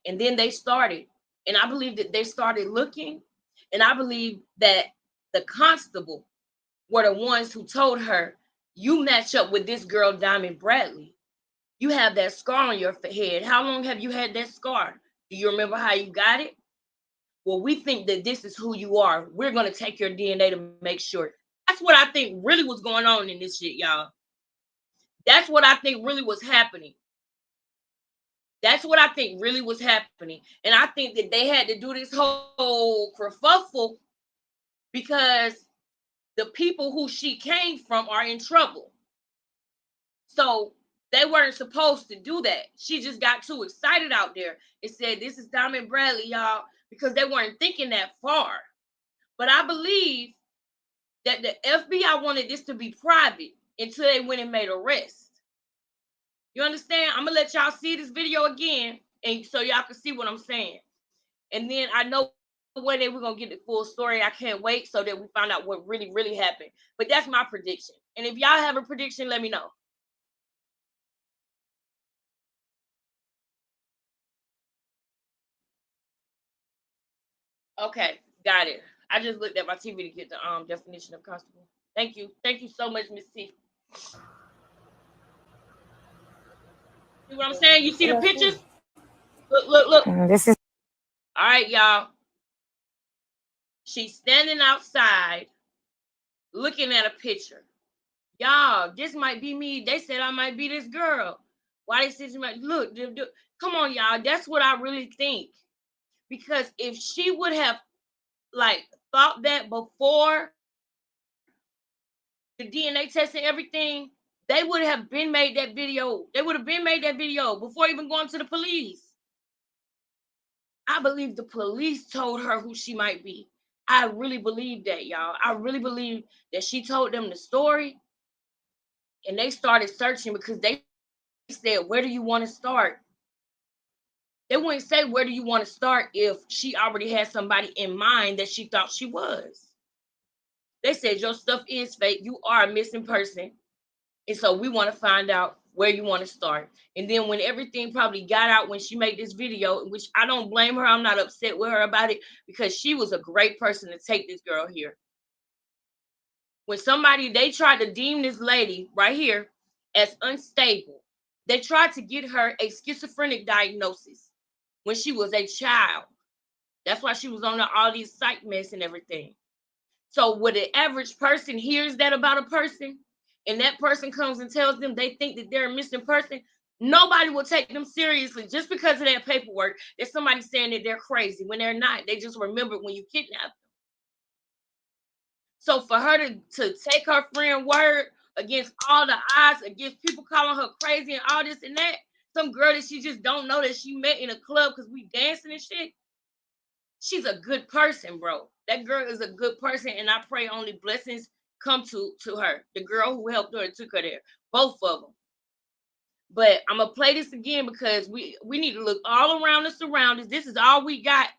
Speaker 1: And then they started. And I believe that they started looking. And I believe that the constable were the ones who told her, "You match up with this girl, Diamond Bradley. You have that scar on your head. How long have you had that scar? Do you remember how you got it? Well, we think that this is who you are. We're going to take your DNA to make sure." That's what I think really was going on in this shit, y'all. That's what I think really was happening. That's what I think really was happening. And I think that they had to do this whole kerfuffle because the people who she came from are in trouble. So they weren't supposed to do that. She just got too excited out there and said, "This is Diamond Bradley, y'all," because they weren't thinking that far. But I believe that the FBI wanted this to be private until they went and made arrests. You understand? I'm gonna let y'all see this video again, and so y'all can see what I'm saying. And then I know one day we're gonna get the full story. I can't wait so that we find out what really, really happened. But that's my prediction. And if y'all have a prediction, let me know. Okay, got it. I just looked at my TV to get the definition of constable. Thank you. Thank you so much, Miss T. See what I'm saying? You see the pictures? Look.
Speaker 7: This is
Speaker 1: all right, y'all. She's standing outside looking at a picture. Y'all, this might be me. They said I might be this girl. Why they said you might look? Come on, y'all. That's what I really think. Because if she would have thought that before the DNA test and everything, they would have been made that video. They would have been made that video before even going to the police. I believe the police told her who she might be. I really believe that, y'all. I really believe that she told them the story and they started searching because they said, "Where do you want to start?" They wouldn't say, "Where do you want to start?" if she already had somebody in mind that she thought she was. They said, "Your stuff is fake. You are a missing person. And so we want to find out where you want to start." And then when everything probably got out when she made this video, which I don't blame her, I'm not upset with her about it because she was a great person to take this girl here. When they tried to deem this lady right here as unstable. They tried to get her a schizophrenic diagnosis when she was a child. That's why she was on all these psych meds and everything. So when the average person hears that about a person, and that person comes and tells them they think that they're a missing person, nobody will take them seriously just because of that paperwork. There's somebody saying that they're crazy when they're not. They just remembered when you kidnapped them. So for her to take her friend word against all the odds, against people calling her crazy and all this and that, some girl that she just don't know that she met in a club because we dancing and shit, she's a good person, bro. That girl is a good person, and I pray only blessings come to her. The girl who helped her and took her there, both of them. But I'm gonna play this again because we need to look all around the surroundings. This is all we got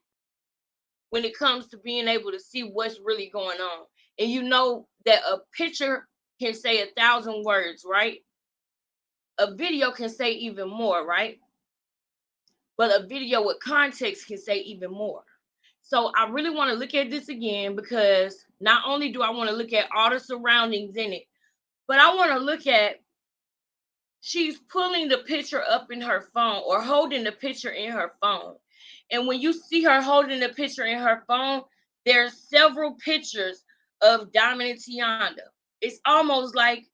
Speaker 1: when it comes to being able to see what's really going on. And you know that a picture can say 1,000 words, right? A video can say even more, right? But a video with context can say even more. So I really want to look at this again because not only do I want to look at all the surroundings in it, but I want to look at she's pulling the picture up in her phone or holding the picture in her phone. And when you see her holding the picture in her phone, there's several pictures of Diamond and Tianda. It's almost like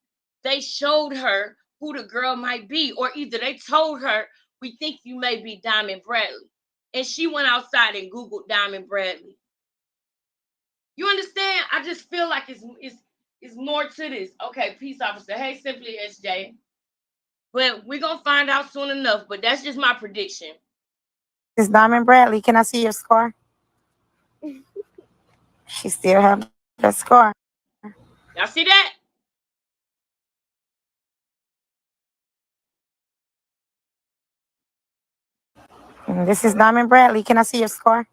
Speaker 1: they showed her who the girl might be, or either they told her, we think you may be Diamond Bradley. And she went outside and Googled Diamond Bradley. You understand? I just feel like it's more to this. Okay, peace officer. Hey, Simply SJ. But we're going to find out soon enough. But that's just my prediction.
Speaker 7: This is Diamond Bradley. Can I see your scar? She still have that scar.
Speaker 1: Y'all see that?
Speaker 7: This is Diamond Bradley. Can I see your scar?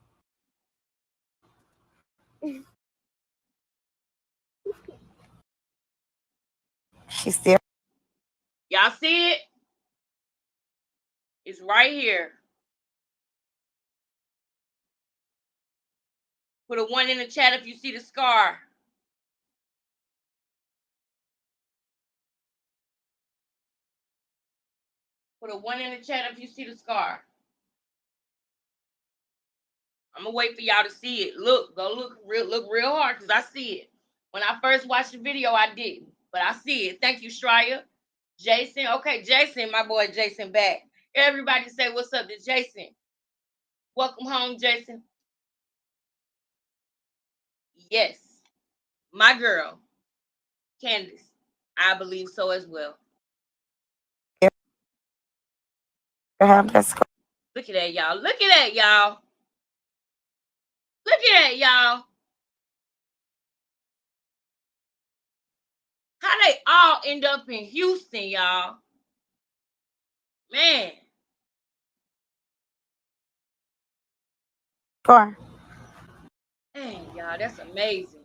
Speaker 7: She still.
Speaker 1: Y'all see it? It's right here. Put a 1 in the chat if you see the scar. Put a 1 in the chat if you see the scar. I'm gonna wait for y'all to see it. Look real hard because I see it. When I first watched the video, I didn't, but I see it. Thank you, Straya. Jason. Okay, Jason, my boy Jason back. Everybody say what's up to Jason. Welcome home, Jason. Yes, my girl, Candace. I believe so as well. Look at that, y'all. Look at that, y'all. Look at that, y'all. How they all end up in Houston, y'all. Man.
Speaker 7: Scar.
Speaker 1: Hey, y'all, that's amazing.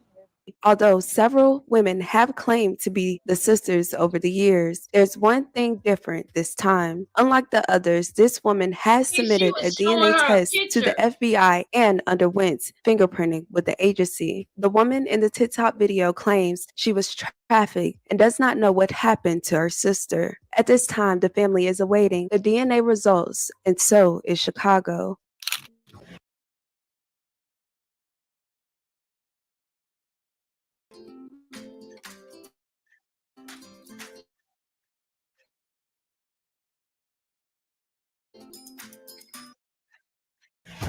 Speaker 6: Although several women have claimed to be the sisters over the years, there's one thing different this time. Unlike the others, this woman has submitted a DNA test to the FBI and underwent fingerprinting with the agency. The woman in the TikTok video claims she was trafficked and does not know what happened to her sister. At this time, the family is awaiting the DNA results, and so is Chicago.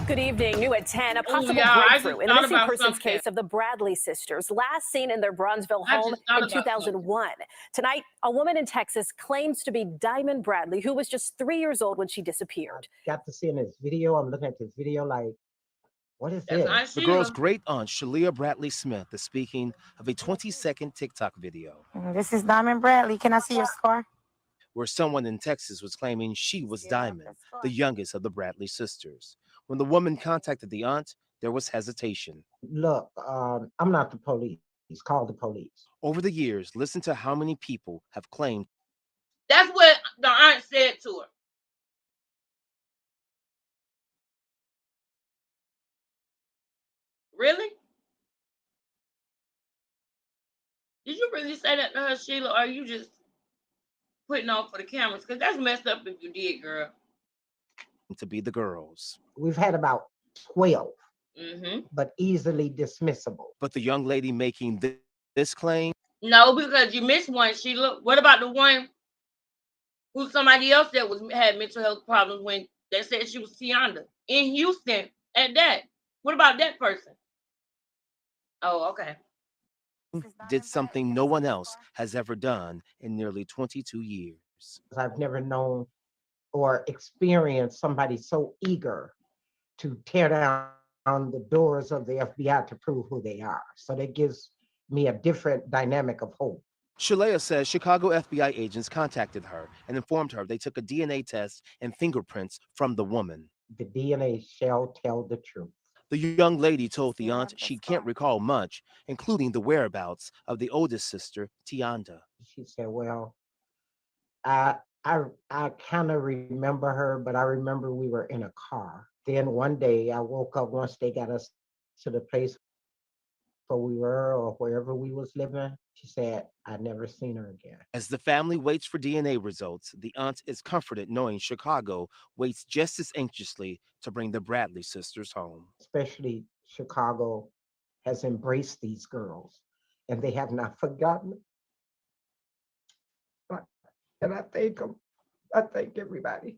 Speaker 4: Good evening. New at 10, a possible breakthrough in the missing persons case of the Bradley sisters, last seen in their Bronzeville home in 2001. Tonight, a woman in Texas claims to be Diamond Bradley, who was just 3 years old when she disappeared.
Speaker 11: Got to see in this video. I'm looking at this video like, what is this?
Speaker 8: The girl's great aunt, Shalia Bradley Smith, is speaking of a 20-second TikTok video
Speaker 7: This is Diamond Bradley. Can I see your scar?
Speaker 8: where someone in Texas was claiming she was Diamond, the youngest of the Bradley sisters. When the woman contacted the aunt, there was hesitation.
Speaker 11: Look, I'm not the police. Call the police.
Speaker 8: Over the years, listen to how many people have claimed.
Speaker 1: That's what the aunt said to her. Really? Did you really say that to her, Sheila, or are you just putting on for the cameras? Because that's messed up if you did, girl.
Speaker 8: To be the girls.
Speaker 11: We've had about 12,
Speaker 1: Mm-hmm.
Speaker 11: but easily dismissible.
Speaker 8: But the young lady making this claim?
Speaker 1: No, because you missed one, Sheila. What about the one who somebody else that had mental health problems when they said she was Tianda in Houston at that? What about that person? Oh, okay.
Speaker 8: Did something no one else has ever done in nearly 22 years.
Speaker 11: I've never known or experienced somebody so eager to tear down on the doors of the FBI to prove who they are. So that gives me a different dynamic of hope.
Speaker 8: Shalea says Chicago FBI agents contacted her and informed her they took a DNA test and fingerprints from the woman.
Speaker 11: The DNA shall tell the truth.
Speaker 8: The young lady told the aunt she can't recall much, including the whereabouts of the oldest sister, Tianda.
Speaker 11: She said, well, I kind of remember her, but I remember we were in a car. Then one day I woke up once they got us to the place where we were or wherever we was living. She said, I'd never seen her again.
Speaker 8: As the family waits for DNA results, the aunt is comforted knowing Chicago waits just as anxiously to bring the Bradley sisters home.
Speaker 11: Especially Chicago has embraced these girls and they have not forgotten. And I thank them. I thank everybody.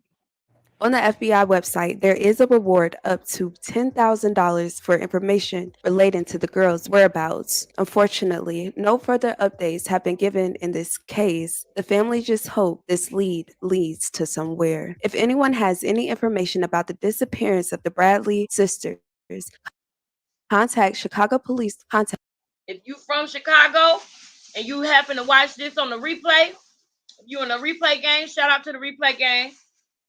Speaker 6: On the FBI website, there is a reward up to $10,000 for information relating to the girls' whereabouts. Unfortunately, no further updates have been given in this case. The family just hope this lead leads to somewhere. If anyone has any information about the disappearance of the Bradley sisters, contact Chicago Police.
Speaker 1: If you from Chicago and you happen to watch this on the replay, if you in the replay game, shout out to the replay game.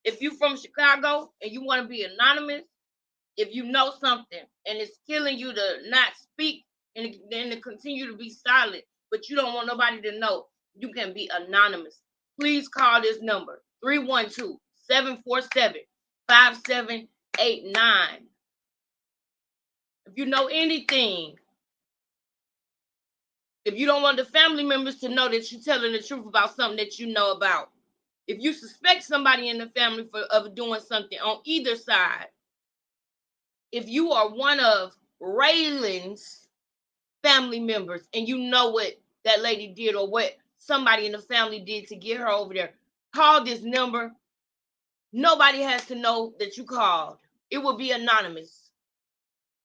Speaker 1: If you from Chicago and you want to be anonymous, if you know something and it's killing you to not speak and then to continue to be silent, but you don't want nobody to know, you can be anonymous. Please call this number, 312-747-5789. If you know anything, if you don't want the family members to know that you're telling the truth about something that you know about, if you suspect somebody in the family of doing something on either side, if you are one of Raylan's family members and you know what that lady did or what somebody in the family did to get her over there, call this number. Nobody has to know that you called. It will be anonymous.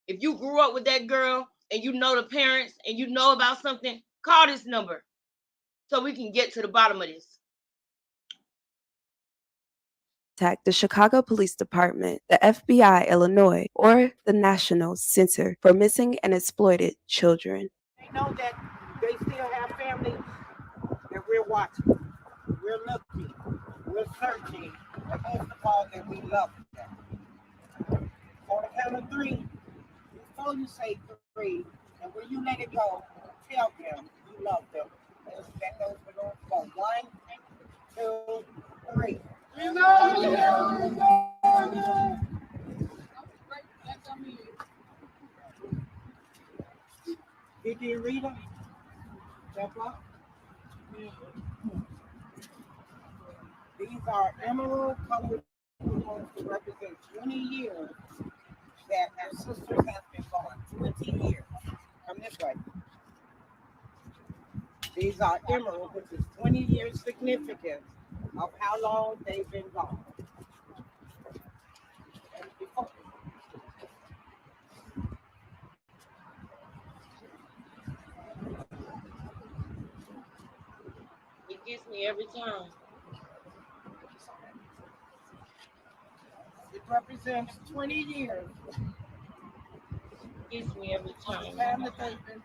Speaker 1: If you grew up with that girl and you know the parents and you know about something, call this number so we can get to the bottom of this.
Speaker 6: Contact the Chicago Police Department, the FBI Illinois, or the National Center for Missing and Exploited Children.
Speaker 5: They know that they still have families that we're watching. We're looking. We're searching. And most of all, that we love them. On the count of three, before you say three, and when you let it go, tell them you love them. That goes for 1, 2, 3. We love you. Did you read them? These are emerald colored balloons to represent 20 years that our sisters have been gone. 20 years. Come this way. These are emerald, which is 20 years significance of how long they've been gone.
Speaker 1: It gets me every time.
Speaker 5: It represents 20 years.
Speaker 1: It gets me every time.
Speaker 5: The time that they've been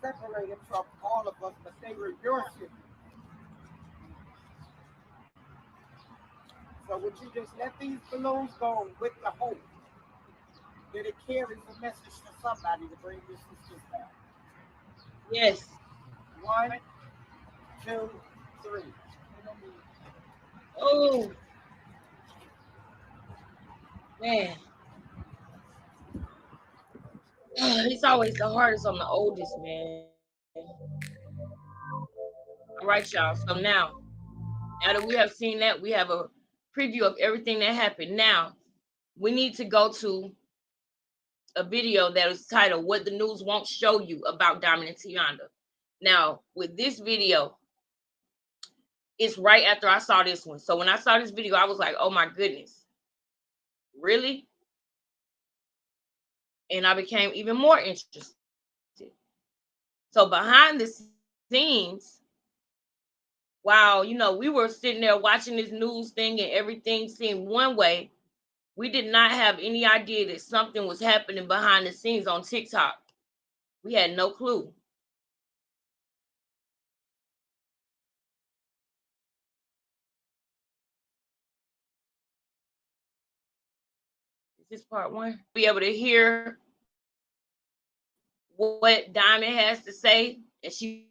Speaker 5: separated from all of us, but they were your sisters. So would you just let these balloons go with the hope that it carries a message to somebody to bring your sisters back?
Speaker 1: Yes.
Speaker 5: 1, 2, 3.
Speaker 1: Oh, man. It's always the hardest on the oldest, man. All right, y'all. So now that we have seen that, we have a preview of everything that happened. Now, we need to go to a video that is titled "What the News Won't Show You About Diamond and Tianda." Now, with this video, it's right after I saw this one. So when I saw this video, I was like, oh my goodness, really? And I became even more interested. So behind the scenes, while, we were sitting there watching this news thing and everything seemed one way, We did not have any idea that something was happening behind the scenes on TikTok. We had no clue. Is this part one? Be able to hear what Diamond has to say, and she's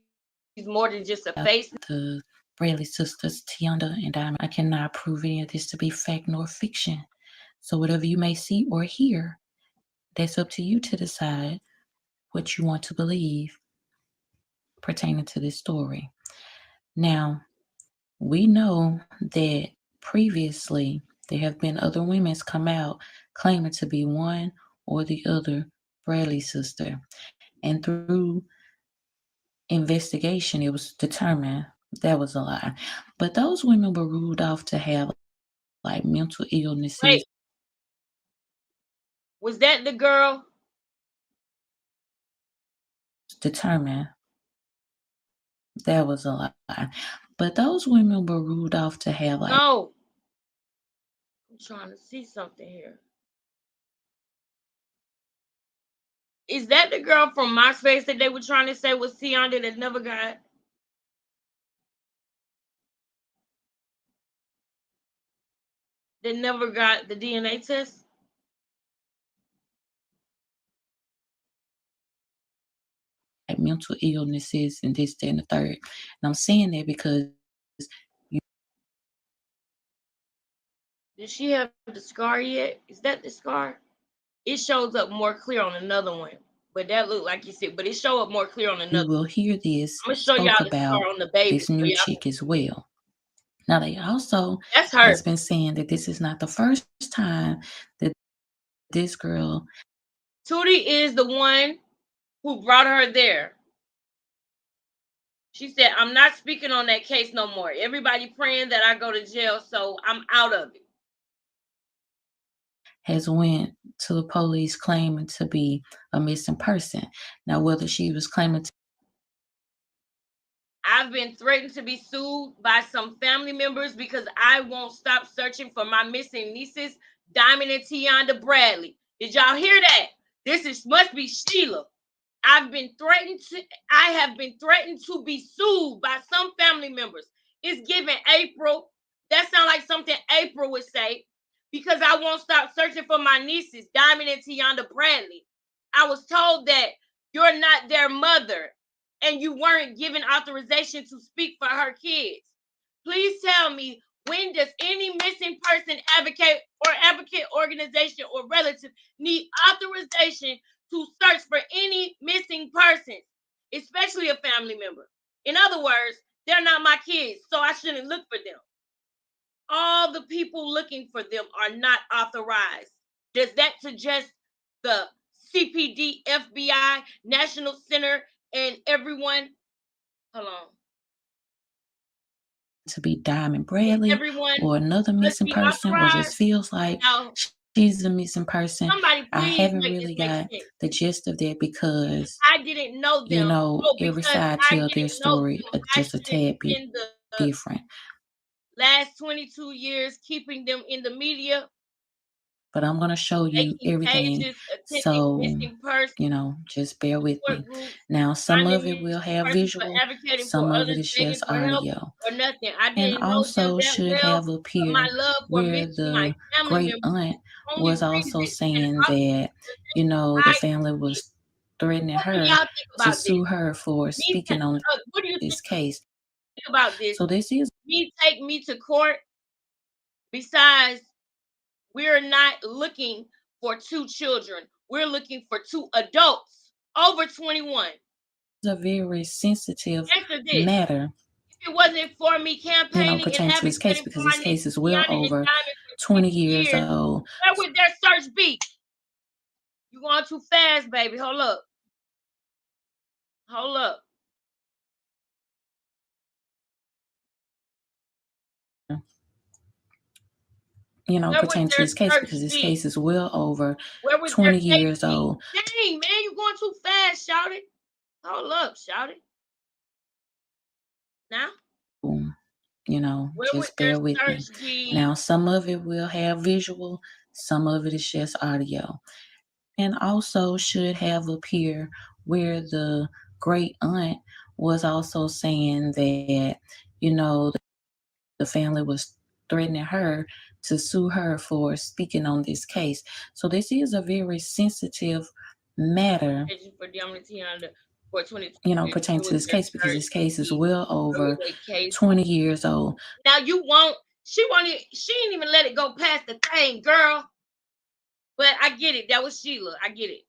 Speaker 1: more than just a face.
Speaker 9: The Bradley sisters, Tianda and Diamond. I cannot prove any of this to be fact nor fiction. So whatever you may see or hear, that's up to you to decide what you want to believe pertaining to this story. Now, we know that previously there have been other women come out claiming to be one or the other Bradley sister. And through investigation, it was determined that was a lie. But those women were ruled off to have like mental illnesses.
Speaker 1: Wait. Was that the girl?
Speaker 9: Determined that was a lie. But those women were ruled off to have like.
Speaker 1: No. I'm trying to see something here. Is that the girl from MySpace that they were trying to say was Tianda that never got? That never got the DNA test?
Speaker 9: Like mental illnesses and this, that, and the third. And I'm saying that because
Speaker 1: Did she have the scar yet? Is that the scar? It shows up more clear on another one. But that looked like you said, but it showed up more clear on another.
Speaker 9: you will hear this
Speaker 1: I'm gonna show
Speaker 9: spoke
Speaker 1: y'all the
Speaker 9: about
Speaker 1: scar on the baby.
Speaker 9: this new chick as well. Now they also
Speaker 1: That's her.
Speaker 9: has been saying that this is not the first time that this girl.
Speaker 1: Tootie is the one who brought her there. She said, I'm not speaking on that case no more. Everybody praying that I go to jail, so I'm out of it.
Speaker 9: Has went to the police claiming to be a missing person. Now, whether she was claiming to.
Speaker 1: I've been threatened to be sued by some family members because I won't stop searching for my missing nieces, Diamond and Tianda Bradley. Did y'all hear that? Must be Sheila. I have been threatened to be sued by some family members. It's given April. That sounds like something April would say, because I won't stop searching for my nieces, Diamond and Tianda Bradley. I was told that you're not their mother and you weren't given authorization to speak for her kids. Please tell me, when does any missing person advocate organization or relative need authorization to search for any missing persons, especially a family member? In other words, they're not my kids, so I shouldn't look for them. All the people looking for them are not authorized. Does that suggest the CPD, FBI, National Center, and everyone? Hold on.
Speaker 9: To be Diamond Bradley or another missing person, or just feels like she's a missing person. I haven't really got the gist of that because
Speaker 1: I didn't know them.
Speaker 9: You know, every side tells their story just a tad bit different.
Speaker 1: Last 22 years, keeping them in the media.
Speaker 9: But I'm going to show you everything. So, you know, just bear with me. Now, some of it will have visual, some of it is just audio. And also should have appeared where the great aunt was also saying that, you know, the family was threatening her to sue her for speaking on this case.
Speaker 1: Think about this.
Speaker 9: So this is
Speaker 1: take me to court. Besides, we're not looking for 2 children. We're looking for 2 adults over 21.
Speaker 9: It's a very sensitive matter.
Speaker 1: If it wasn't for me campaigning,
Speaker 9: pertaining to this case, because this case is well over 20 years old.
Speaker 1: Where would their search be? You going too fast, baby. Hold up. Hold up.
Speaker 9: You know, pertaining to this case, because this case is well over 20 years old.
Speaker 1: Dang, man, you going too fast, shout it. Hold up, shout it. Now?
Speaker 9: You know, just bear with me. Now, some of it will have visual, Some of it is just audio. And also should have appeared where the great aunt was also saying that, you know, the family was threatening her to sue her for speaking on this case. So this is a very sensitive matter,
Speaker 1: For Diamond Tiana for 20.
Speaker 9: you know, pertaining to this case, because this case is well over 20 years old.
Speaker 1: Now she didn't even let it go past the thing, girl. But I get it. That was Sheila. I get it.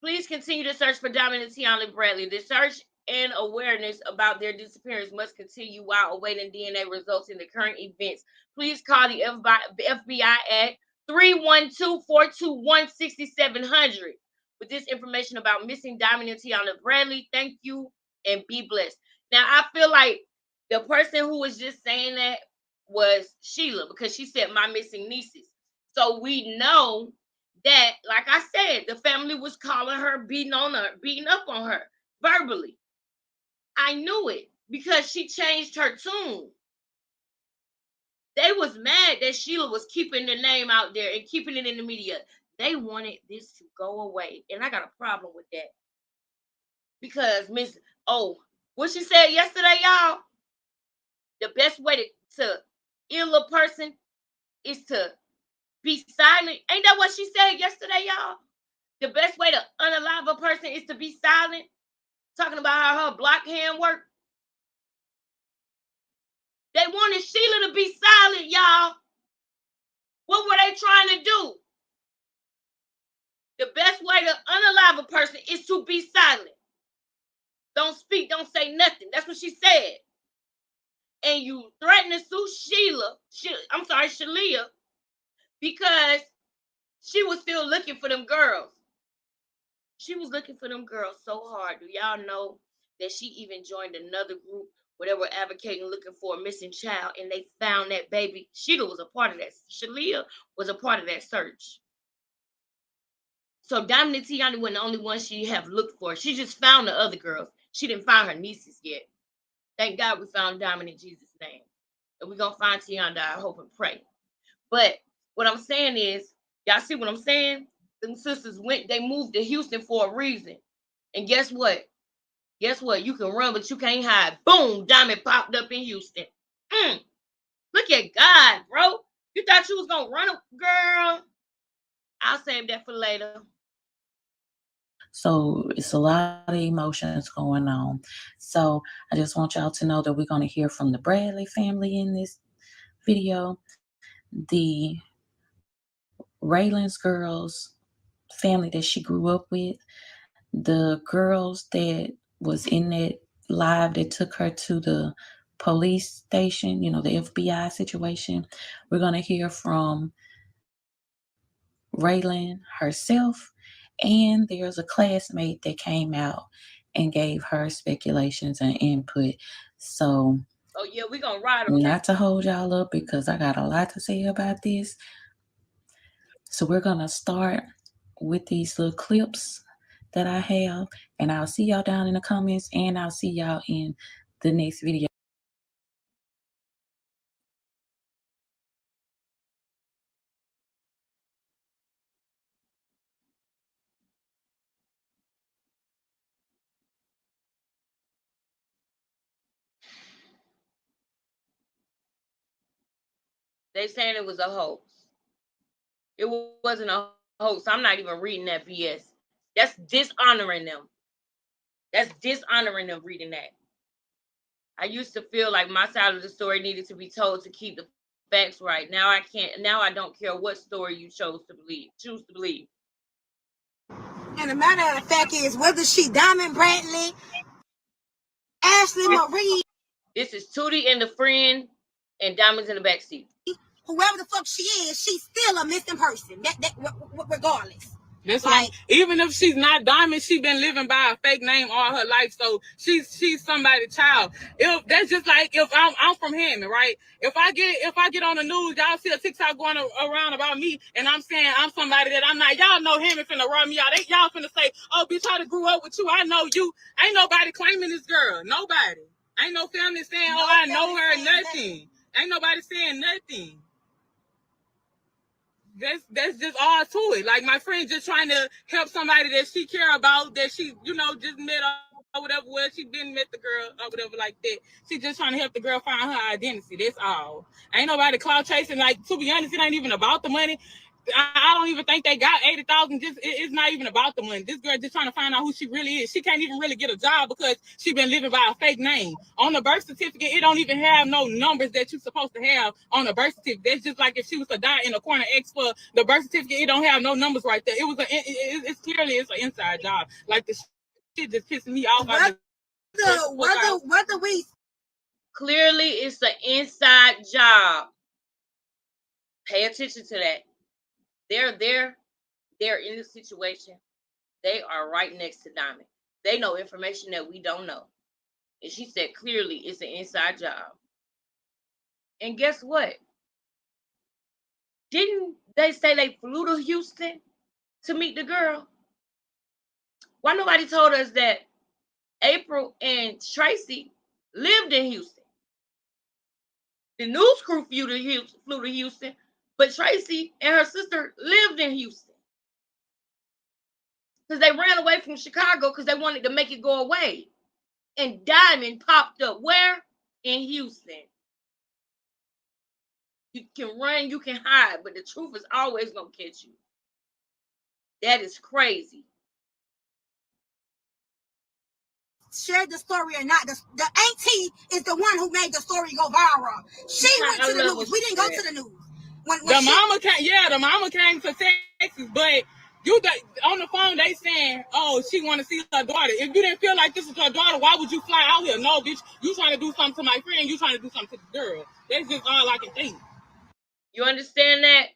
Speaker 1: Please continue to search for Diamond and Tiana Bradley. The search and awareness about their disappearance must continue while awaiting DNA results in the current events. Please call the FBI at 312-421-6700 with this information about missing Diamond and Tiana Bradley. Thank you and be blessed. Now, I feel like the person who was just saying that was Sheila, because she said my missing nieces. So we know that, like I said, the family was calling her, beating up on her verbally. I knew it because she changed her tune. They was mad that Sheila was keeping the name out there and keeping it in the media. They wanted this to go away. And I got a problem with that. Because what she said yesterday, y'all, the best way to ill a person is to be silent. Ain't that what she said yesterday, y'all? The best way to unalive a person is to be silent. Talking about how her block hand work. They wanted Sheila to be silent, y'all. What were they trying to do? The best way to unalive a person is to be silent. Don't speak, don't say nothing. That's what she said. And you threaten to sue Sheila, because she was still looking for them girls. She was looking for them girls so hard. Do y'all know that she even joined another group where they were advocating, looking for a missing child, and they found that baby? Sheila was a part of that. Shalia was a part of that search. So Diamond and Tiana weren't the only ones she have looked for. She just found the other girls. She didn't find her nieces yet. Thank God we found Diamond in Jesus' name. And we're going to find Tiana, I hope and pray. But what I'm saying is, y'all see what I'm saying? Them sisters they moved to Houston for a reason. And guess what? You can run, but you can't hide. Boom, Diamond popped up in Houston. Look at God, bro. You thought you was going to run, girl? I'll save that for later.
Speaker 9: So it's a lot of emotions going on. So I just want y'all to know that we're going to hear from the Bradley family in this video. The Raylan's girls family that she grew up with, the girls that was in that live that took her to the police station, you know, the FBI situation. We're going to hear from Raylan herself, and there's a classmate that came out and gave her speculations and input. So
Speaker 1: we're going to ride on
Speaker 9: not to hold y'all up, because I got a lot to say about this. So we're going to start with these little clips that I have, and I'll see y'all down in the comments, and I'll see y'all in the next video.
Speaker 1: They saying it was a hoax. It wasn't a hoax. I'm not even reading that BS. That's dishonoring them. That's dishonoring them reading that. I used to feel like my side of the story needed to be told to keep the facts right. Now I can't. Now I don't care what story you choose to believe.
Speaker 10: And the matter of the fact is, whether she Diamond Bradley, Ashley Marie,
Speaker 1: this is Tootie and the friend, and Diamond's in the backseat.
Speaker 10: Whoever the fuck she is, she's still a missing person. That regardless.
Speaker 22: That's like, even if she's not Diamond, she's been living by a fake name all her life, so she's somebody's child. If that's just like, if I'm from Hammond, right? If I get on the news, y'all see a TikTok going around about me, and I'm saying I'm somebody that I'm not. Y'all know Hammond finna run me out. Y'all finna say, "Oh, bitch, I grew up with you. I know you." Ain't nobody claiming this girl. Nobody. Ain't no family saying, "Oh, I know her." Nothing. Ain't nobody saying nothing. that's just all to it. Like my friend just trying to help somebody that she care about, that she, you know, just met or whatever. Well, she didn't met the girl or whatever like that. She just trying to help the girl find her identity. That's all. Ain't nobody clout chasing. Like, to be honest, it ain't even about the money. I don't even think they got 80,000. Just it's not even about the money. This girl just trying to find out who she really is. She can't even really get a job because she been living by a fake name. On the birth certificate, it don't even have no numbers that you're supposed to have on the birth certificate. That's just like if she was to die in a corner X for the birth certificate, it don't have no numbers right there. It was it's clearly it's an inside job. Like the shit just pissing me off.
Speaker 10: Whether we
Speaker 1: Clearly, it's an inside job. Pay attention to that. They're in the situation. They are right next to Diamond. They know information that we don't know. And she said clearly it's an inside job. And guess what? Didn't they say they flew to Houston to meet the girl? Why nobody told us that April and Tracy lived in Houston? The news crew flew to Houston, but Tracy and her sister lived in Houston. Because they ran away from Chicago because they wanted to make it go away. And Diamond popped up where? In Houston. You can run, you can hide, but the truth is always going to catch you. That is crazy.
Speaker 10: shared the story or not, the auntie is the one who made the story go viral. She went to the news. We didn't go to the news.
Speaker 22: The mama came to Texas, but you on the phone they saying, oh, she want to see her daughter. If you didn't feel like this is her daughter, why would you fly out here? No, bitch, you trying to do something to my friend, you trying to do something to the girl. That's just all I can think.
Speaker 1: You understand that?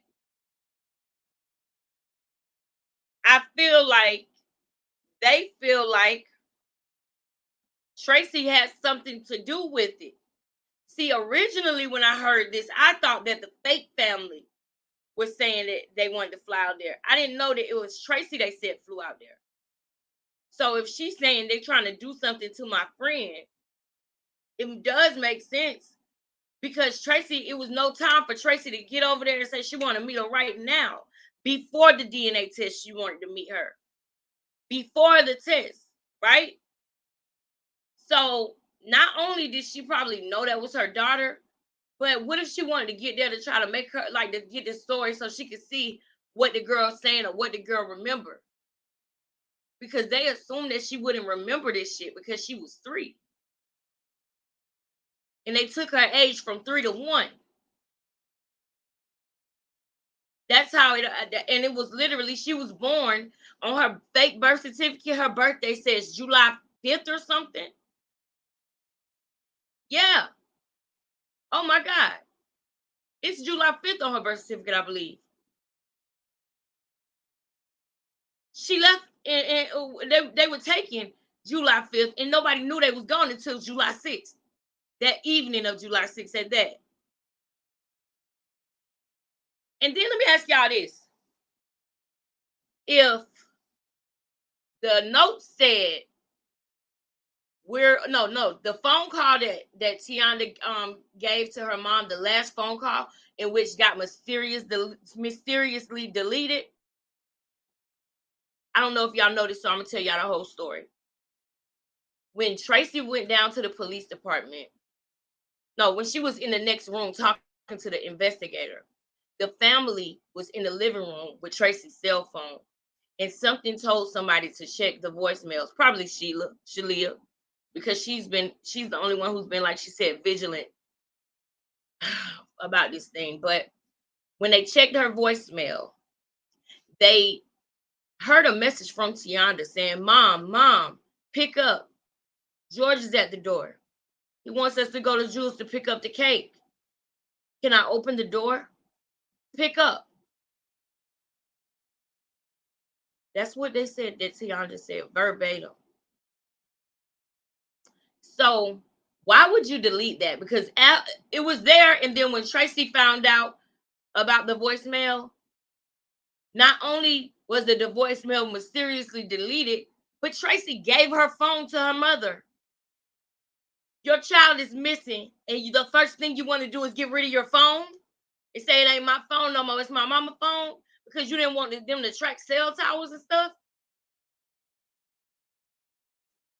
Speaker 1: I feel like they feel like Tracy had something to do with it. See, originally when I heard this, I thought that the fake family was saying that they wanted to fly out there. I didn't know that it was Tracy they said flew out there. So if she's saying they're trying to do something to my friend, it does make sense. Because Tracy, it was no time for Tracy to get over there and say she wanted to meet her right now. Before the DNA test, she wanted to meet her. Before the test, right? So not only did she probably know that was her daughter, but what if she wanted to get there to try to make her, like, to get the story so she could see what the girl's saying or what the girl remembered? Because they assumed that she wouldn't remember this shit because she was 3. And they took her age from 3 to 1. That's how it, and it was literally, she was born on her fake birth certificate. Her birthday says July 5th or something. Yeah. Oh my God. It's July 5th on her birth certificate, I believe. She left and they were taking July 5th and nobody knew they was gone until July 6th. That evening of July 6th at that. And then let me ask y'all this. If the note said the phone call that Tianda gave to her mom, the last phone call in which got mysteriously deleted. I don't know if y'all noticed, so I'm gonna tell y'all the whole story. When Tracy went down to the police department, when she was in the next room talking to the investigator, the family was in the living room with Tracy's cell phone, and something told somebody to check the voicemails. Probably Shalia, because she's the only one who's been, like she said, vigilant about this thing. But when they checked her voicemail, they heard a message from Tianda saying, Mom, pick up. George is at the door. He wants us to go to Jules to pick up the cake. Can I open the door? Pick up. That's what they said, that Tianda said, verbatim. So why would you delete that? Because it was there, and then when Tracy found out about the voicemail, not only was the voicemail mysteriously deleted, but Tracy gave her phone to her mother. Your child is missing, and the first thing you want to do is get rid of your phone? and say it ain't my phone no more, it's my mama's phone, because you didn't want them to track cell towers and stuff.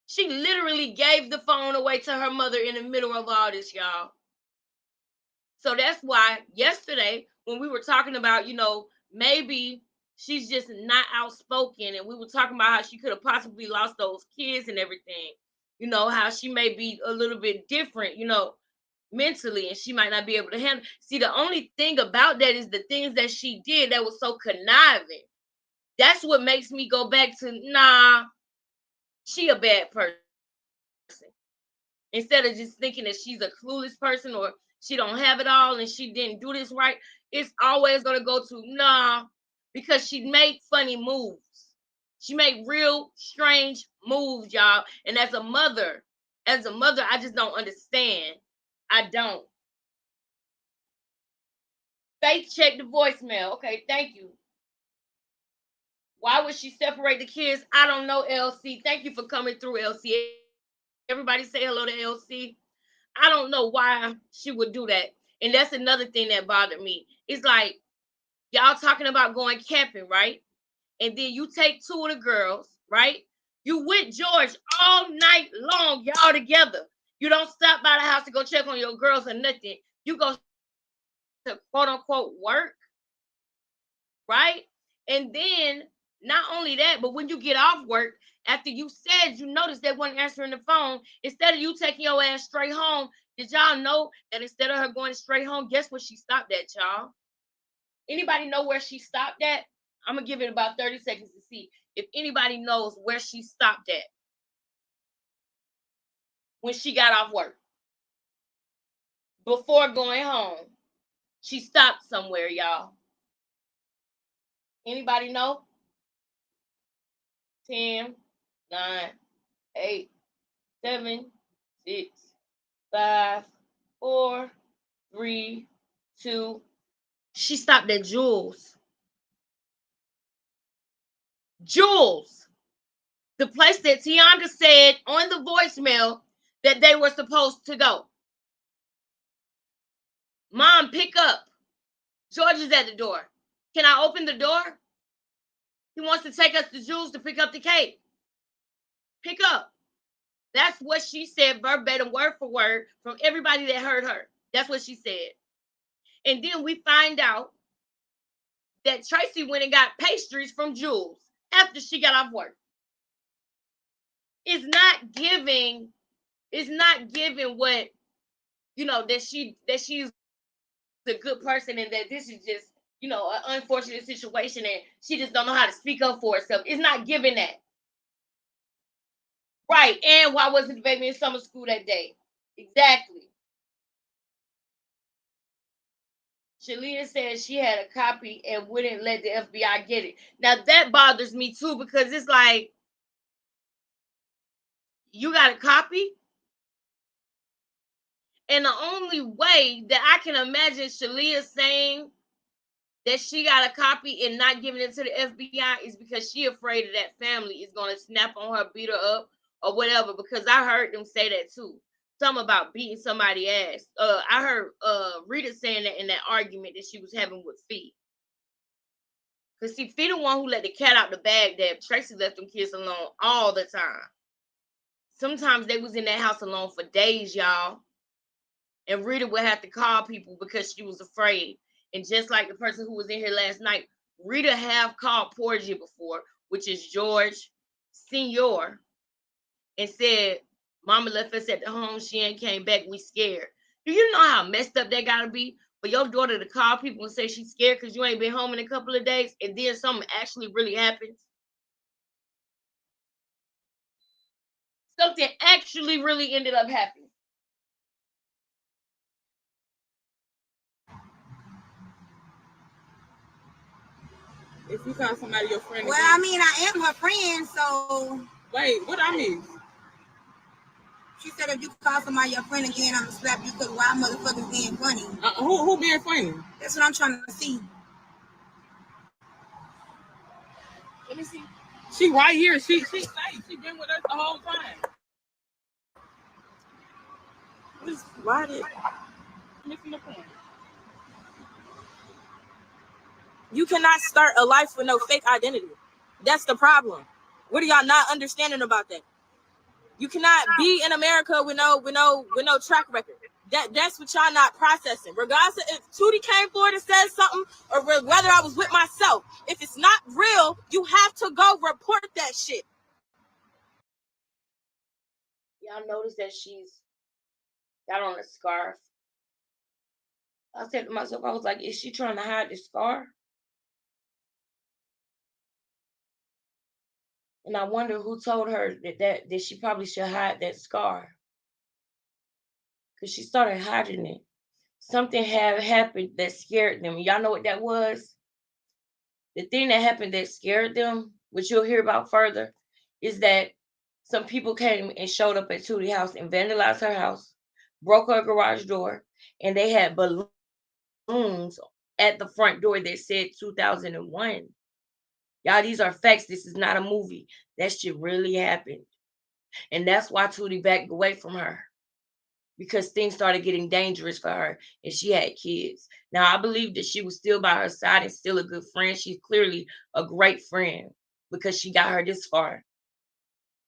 Speaker 1: She literally gave the phone away to her mother in the middle of all this, y'all. So that's why yesterday, when we were talking about, maybe she's just not outspoken, and we were talking about how she could have possibly lost those kids and everything, how she may be a little bit different, mentally, and she might not be able to handle. See, the only thing about that is the things that she did that was so conniving. That's what makes me go back to, nah, she a bad person. Instead of just thinking that she's a clueless person or she don't have it all and she didn't do this right, it's always going to go to, nah, because she made funny moves. She made real strange moves, y'all. And as a mother, I just don't understand. I don't. Faith, check the voicemail. Okay, thank you. Why would she separate the kids? I don't know, LC. Thank you for coming through, LC. Everybody say hello to LC. I don't know why she would do that. And that's another thing that bothered me. It's like, y'all talking about going camping, right? And then you take two of the girls, right? You with George all night long, y'all together. You don't stop by the house to go check on your girls or nothing. You go to quote unquote work, right? And then not only that, but when you get off work, after you said you noticed they weren't answering the phone, instead of you taking your ass straight home, did y'all know that instead of her going straight home, guess what she stopped at, y'all? Anybody know where she stopped at? I'm going to give it about 30 seconds to see if anybody knows where she stopped at when she got off work. Before going home, she stopped somewhere, y'all. Anybody know? 10, 9, 8, 7, 6, 5, 4, 3, 2. She stopped at Jules. Jules, the place that Tianda said on the voicemail that they were supposed to go. Mom, pick up. George is at the door. Can I open the door? He wants to take us to Jules to pick up the cake. Pick up. That's what she said verbatim, word for word, from everybody that heard her. That's what she said. And then we find out that Tracy went and got pastries from Jules after she got off work. It's not giving what, that she's a good person and that this is just, an unfortunate situation and she just don't know how to speak up for herself. It's not giving that. Right. And why wasn't the baby in summer school that day? Exactly. Shalia said she had a copy and wouldn't let the FBI get it. Now that bothers me too, because it's like, you got a copy? And the only way that I can imagine Shalia saying that she got a copy and not giving it to the FBI is because she afraid of that family is going to snap on her, beat her up, or whatever. Because I heard them say that too. Something about beating somebody's ass. I heard Rita saying that in that argument that she was having with Fee. Because see, Fee the one who let the cat out the bag that Tracy left them kids alone all the time. Sometimes they was in that house alone for days, y'all. And Rita would have to call people because she was afraid. And just like the person who was in here last night, Rita have called Porgy before, which is George Senior, and said, Mama left us at the home. She ain't came back. We scared. Do you know how messed up that got to be for your daughter to call people and say she's scared because you ain't been home in a couple of days and then something actually really happens? Something actually really ended up happening.
Speaker 22: If you call somebody your friend.
Speaker 10: Well, again, I mean, I am her friend, so.
Speaker 22: Wait, what I mean?
Speaker 10: She said if you call somebody your friend again, I'm gonna slap you because why motherfuckers being funny?
Speaker 22: Who being funny?
Speaker 10: That's what I'm trying to see.
Speaker 22: Let me see. She right here. She been with us the whole time. Why did? Missing the point.
Speaker 2: You cannot start a life with no fake identity. That's the problem. What are y'all not understanding about that? You cannot be in America with no track record. That's what y'all not processing. Regardless if Tootie came forward and said something, or whether I was with myself, if it's not real, you have to go report that shit.
Speaker 1: Y'all notice that she's got on a scarf. I said to myself, I was like, is she trying to hide the scar? And I wonder who told her that she probably should hide that scar. Because she started hiding it. Something had happened that scared them. Y'all know what that was? The thing that happened that scared them, which you'll hear about further, is that some people came and showed up at Tootie's house and vandalized her house, broke her garage door, and they had balloons at the front door that said 2001. Y'all, these are facts. This is not a movie. That shit really happened. And that's why Tootie backed away from her. Because things started getting dangerous for her and she had kids. Now, I believe that she was still by her side and still a good friend. She's clearly a great friend because she got her this far.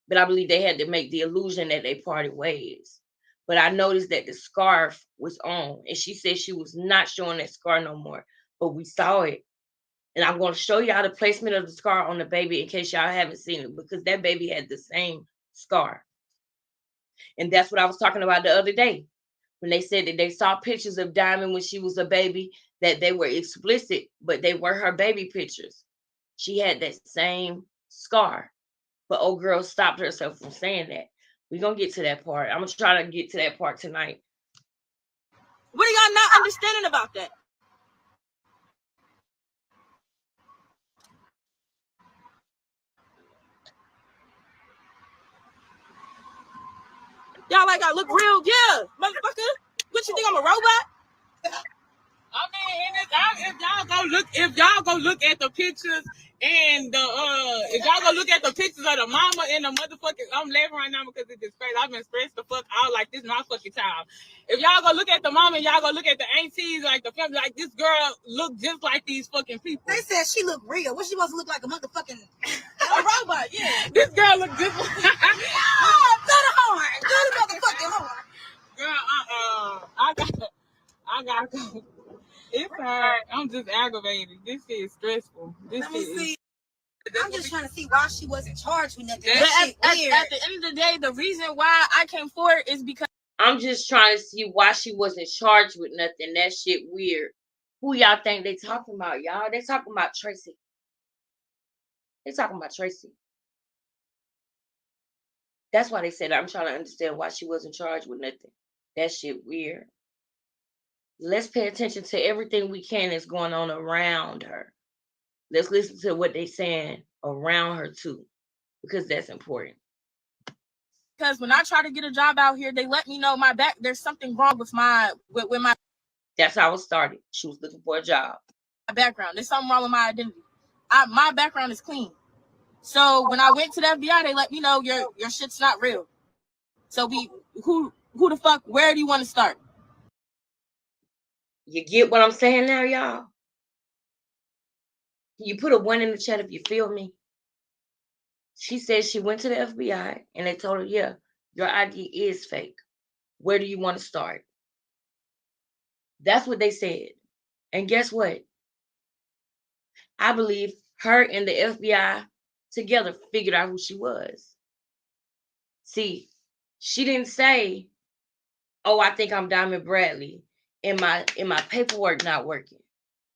Speaker 1: But I believe they had to make the illusion that they parted ways. But I noticed that the scarf was on, and she said she was not showing that scar no more, but we saw it. And I'm going to show y'all the placement of the scar on the baby in case y'all haven't seen it, because that baby had the same scar. And that's what I was talking about the other day when they said that they saw pictures of Diamond when she was a baby, that they were explicit, but they were her baby pictures. She had that same scar, but old girl stopped herself from saying that. We're going to get to that part. I'm going to try to get to that part tonight.
Speaker 2: What are y'all not understanding about that? Y'all like I look real? Yeah, motherfucker. What you think, I'm a robot?
Speaker 22: I mean, if y'all go look at the pictures and if y'all go look at the pictures of the mama and the motherfucking, I'm laughing right now because it's just crazy. I've been stressed the fuck out like this my fucking child. If y'all go look at the mama and y'all go look at the aunties, like the family, like this girl look just like these fucking people.
Speaker 10: They said she looked real. What she supposed to look like, a motherfucking a robot? Yeah.
Speaker 22: This girl look just like.
Speaker 10: Oh, do the horn. Do the motherfucking horn.
Speaker 22: Girl, I gotta go. It's hard. I'm just aggravated. This shit is stressful.
Speaker 10: Let me see. I'm just trying to see why she wasn't charged with nothing.
Speaker 2: At the end of the day, the reason why I came forward is because
Speaker 1: I'm just trying to see why she wasn't charged with nothing. That shit weird. Who y'all think they talking about, y'all? They talking about Tracy. They talking about Tracy. That's why they said I'm trying to understand why she wasn't charged with nothing. That shit weird. Let's pay attention to everything we can that's going on around her. Let's listen to what they're saying around her too, because that's important.
Speaker 2: Because when I try to get a job out here, they let me know my back. There's something wrong with my.
Speaker 1: That's how it started. She was looking for a job.
Speaker 2: My background. There's something wrong with my identity. My background is clean. So when I went to the FBI, they let me know your shit's not real. So who the fuck? Where do you want to start?
Speaker 1: You get what I'm saying now, y'all? Can you put a 1 in the chat if you feel me? She said she went to the FBI and they told her, yeah, your ID is fake. Where do you want to start? That's what they said. And guess what? I believe her and the FBI together figured out who she was. See, she didn't say, oh, I think I'm Diamond Bradley. And my paperwork not working.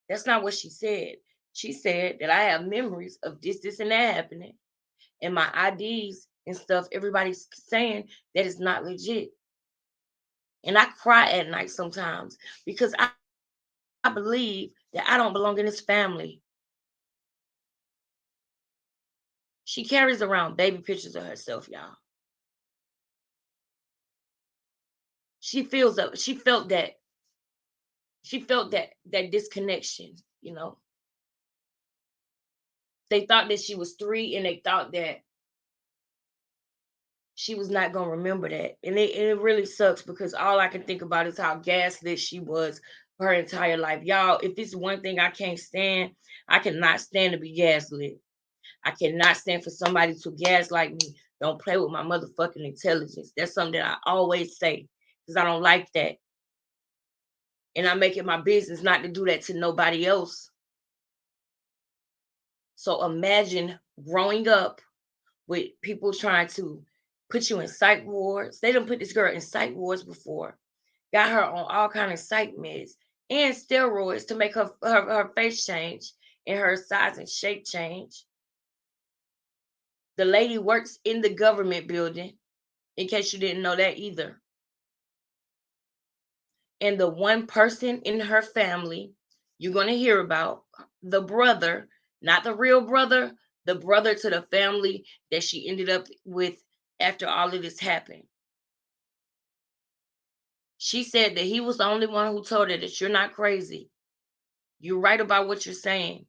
Speaker 1: That's not what she said. She said that I have memories of this, and that happening. And my IDs and stuff, everybody's saying that it's not legit. And I cry at night sometimes because I believe that I don't belong in this family. She carries around baby pictures of herself, y'all. She felt that disconnection, you know. They thought that she was 3 and they thought that she was not going to remember that. And it really sucks because all I can think about is how gaslit she was her entire life. Y'all, if this is one thing I can't stand, I cannot stand to be gaslit. I cannot stand for somebody to gaslight me. Don't play with my motherfucking intelligence. That's something that I always say because I don't like that. And I make it my business not to do that to nobody else. So imagine growing up with people trying to put you in psych wards. They done put this girl in psych wards before. Got her on all kind of psych meds and steroids to make her face change and her size and shape change. The lady works in the government building, in case you didn't know that either. And the one person in her family you're going to hear about, the brother, not the real brother, the brother to the family that she ended up with after all of this happened. She said that he was the only one who told her that you're not crazy. You're right about what you're saying,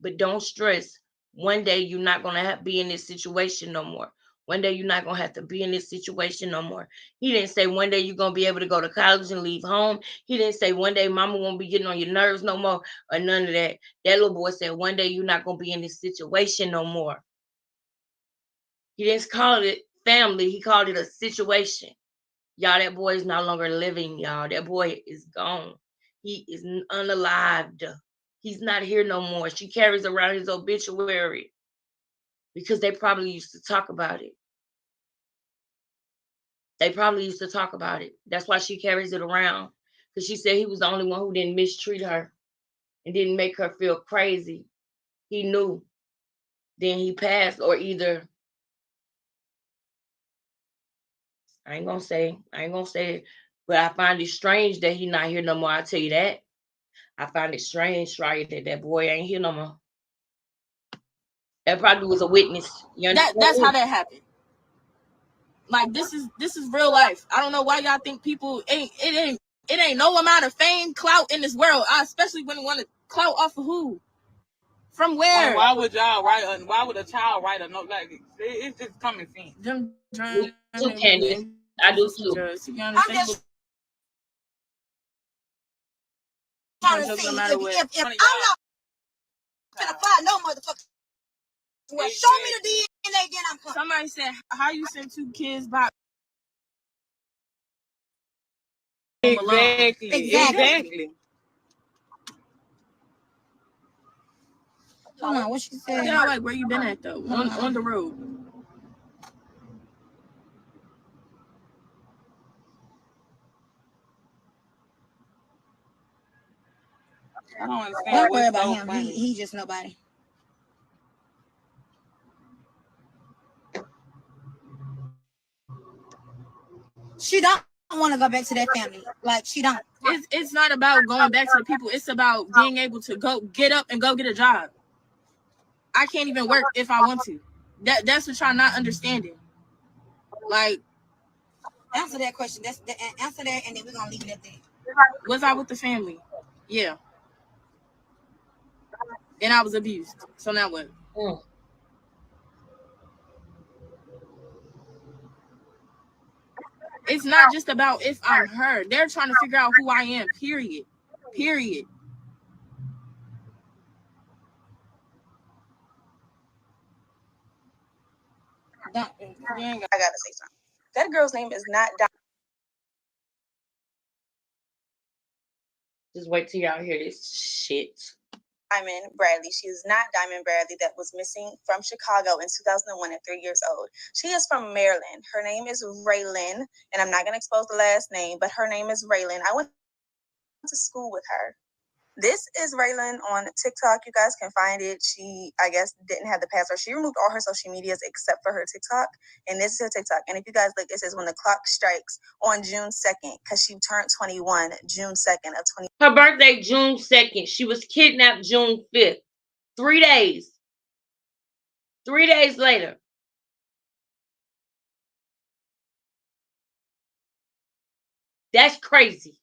Speaker 1: but don't stress. One day you're not going to be in this situation no more. One day you're not going to have to be in this situation no more. He didn't say one day you're going to be able to go to college and leave home. He didn't say one day mama won't be getting on your nerves no more or none of that. That little boy said one day you're not going to be in this situation no more. He didn't call it family. He called it a situation. Y'all, that boy is no longer living, y'all. That boy is gone. He is unalived. He's not here no more. She carries around his obituary because they probably used to talk about it. They probably used to talk about it. That's why she carries it around, because she said he was the only one who didn't mistreat her and didn't make her feel crazy. He knew. Then he passed, or either, I ain't gonna say it, but I find it strange that he's not here no more. I'll tell you that. I find it strange, right, that boy ain't here no more. That probably was a witness.
Speaker 2: That's how that happened. Like this is real life. I don't know why y'all think people it ain't no amount of fame, clout in this world. Especially when you want to clout off of who? From where?
Speaker 22: Why would y'all write? Why would a child write a note like it's just common sense?
Speaker 1: Me too, Candace. I do too.
Speaker 10: I'm just trying to see if I'm not gonna fly no motherfucker. Well, show me the DNA, then I'm coming.
Speaker 2: Somebody said, "How you send 2 kids by?"
Speaker 10: Exactly. Hold on, what she said?
Speaker 2: Yeah, like where you been at though? On the road.
Speaker 22: I don't understand.
Speaker 10: Don't worry about him. He just nobody. She don't want to go back to that family. Like she don't.
Speaker 2: It's not about going back to the people. It's about being able to go get up and go get a job. I can't even work if I want to. That's what y'all not understanding. Like,
Speaker 10: answer that question. Answer that, and then we're gonna leave it at that.
Speaker 2: Was I with the family? Yeah. And I was abused. So now what? It's not just about if I'm her. They're trying to figure out who I am. Period.
Speaker 3: I gotta say something. That girl's name is not
Speaker 1: Just wait till y'all hear this shit.
Speaker 3: Diamond Bradley. She is not Diamond Bradley that was missing from Chicago in 2001 at 3 years old. She is from Maryland. Her name is Raylan, and I'm not going to expose the last name, but her name is Raylan. I went to school with her. This is Raylan on TikTok. You guys can find it. She, I guess, didn't have the password. She removed all her social medias except for her TikTok. And this is her TikTok. And if you guys look, it says when the clock strikes on June 2nd, because she turned 21 June 2nd of 20.
Speaker 1: Her birthday, June 2nd. She was kidnapped June 5th. 3 days. 3 days later. That's crazy.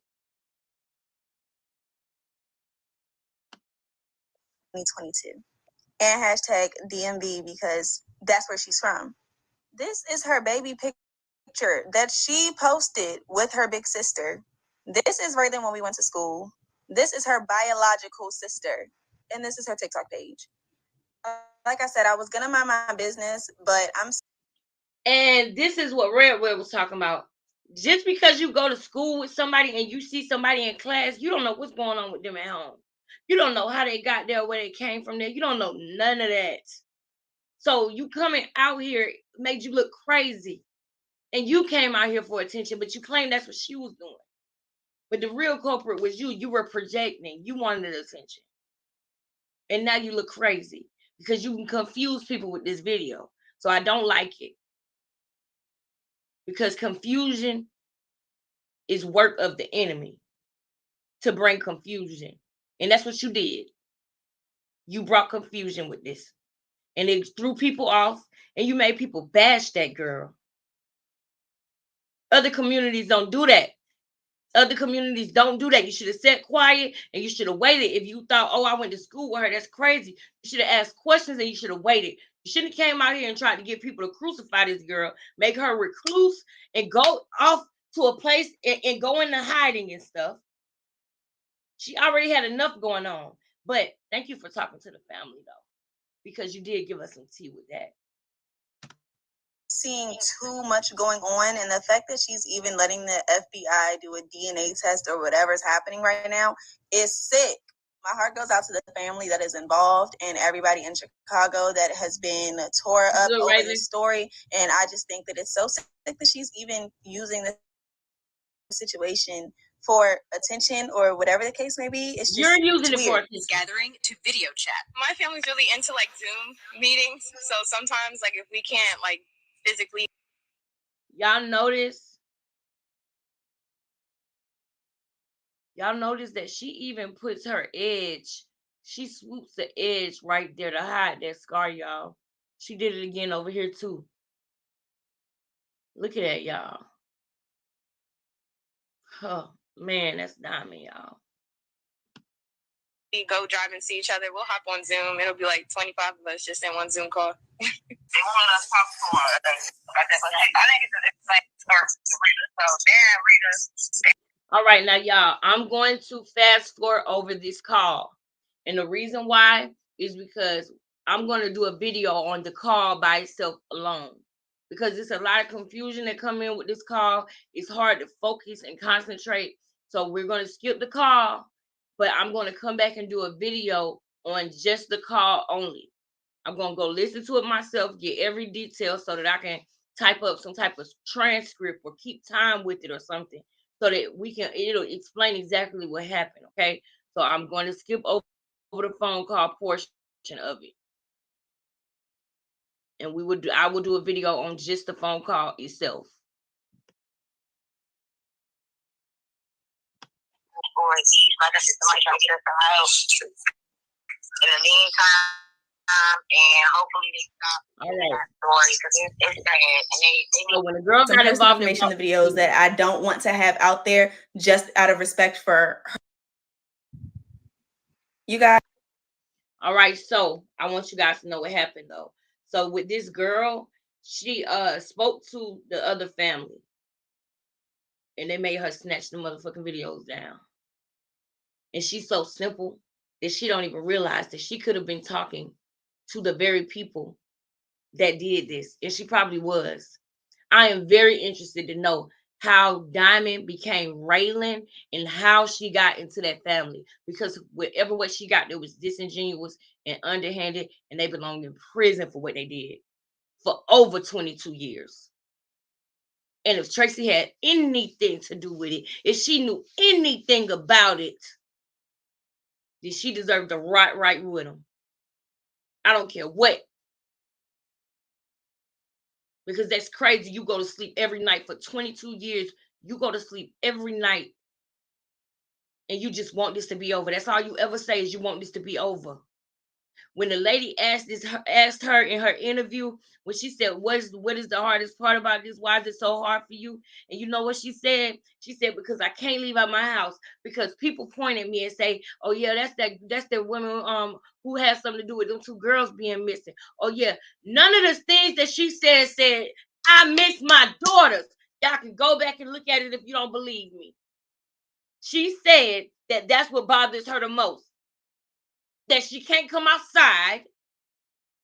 Speaker 3: 2022. And hashtag DMV because that's where she's from. This is her baby picture that she posted with her big sister. This is Raylan when we went to school. This is her biological sister, and this is her TikTok page. Like I said, I was gonna mind my business, but
Speaker 1: And this is what Redwood was talking about. Just because you go to school with somebody and you see somebody in class, you don't know what's going on with them at home. You don't know how they got there, where they came from there. You don't know none of that. So you coming out here made you look crazy. And you came out here for attention, but you claim that's what she was doing. But the real culprit was you. You were projecting. You wanted attention. And now you look crazy because you can confuse people with this video. So I don't like it. Because confusion is work of the enemy to bring confusion. And that's what you did. You brought confusion with this. And it threw people off, and you made people bash that girl. Other communities don't do that. Other communities don't do that. You should have sat quiet and you should have waited. If you thought, oh, I went to school with her, that's crazy. You should have asked questions and you should have waited. You shouldn't have came out here and tried to get people to crucify this girl, make her recluse and go off to a place and go into hiding and stuff. She already had enough going on. But thank you for talking to the family, though, because you did give us some tea with that.
Speaker 3: Seeing too much going on, and the fact that she's even letting the FBI do a DNA test or whatever's happening right now is sick. My heart goes out to the family that is involved and everybody in Chicago that has been tore up over this story. And I just think that it's so sick that she's even using this situation for attention or whatever the case may be. It's just,
Speaker 1: you're using it for attention.
Speaker 12: Gathering to video chat. My family's really into like Zoom meetings, so sometimes like if we can't like physically.
Speaker 1: Y'all notice that she even puts her edge. She swoops the edge right there to hide that scar, y'all. She did it again over here too. Look at that, y'all. Oh man, that's Diamond, y'all.
Speaker 12: We go drive and see each other. We'll hop on Zoom. It'll be like 25 of us just in one Zoom call.
Speaker 1: All right, now y'all, I'm going to fast forward over this call. And the reason why is because I'm going to do a video on the call by itself alone. Because there's a lot of confusion that come in with this call. It's hard to focus and concentrate. So we're going to skip the call, but I'm going to come back and do a video on just the call only. I'm going to go listen to it myself, get every detail so that I can type up some type of transcript or keep time with it or something so that it'll explain exactly what happened, okay? So I'm going to skip over the phone call portion of it. And I will do a video on just the phone call itself.
Speaker 12: Like I said, somebody trying to get us the house. In the meantime, and hopefully they stop that story because it's bad.
Speaker 1: So when the girl got involved in
Speaker 3: the videos that I don't want to have out there just out of respect for her. You guys.
Speaker 1: All right, so I want you guys to know what happened though. So with this girl, she spoke to the other family and they made her snatch the motherfucking videos down. And she's so simple that she don't even realize that she could have been talking to the very people that did this. And she probably was. I am very interested to know how Diamond became Raylan and how she got into that family. Because whatever way she got there was disingenuous and underhanded, and they belonged in prison for what they did for over 22 years. And if Tracy had anything to do with it, if she knew anything about it, then she deserved to rot right with him. I don't care what. Because that's crazy. You go to sleep every night for 22 years. You go to sleep every night. And you just want this to be over. That's all you ever say is you want this to be over. When the lady asked her in her interview, when she said, what is the hardest part about this? Why is it so hard for you? And you know what she said? She said, because I can't leave out my house because people point at me and say, oh yeah, that's that woman who has something to do with them two girls being missing. Oh yeah, none of the things that she said, I miss my daughters. Y'all can go back and look at it if you don't believe me. She said That's what bothers her the most. That she can't come outside,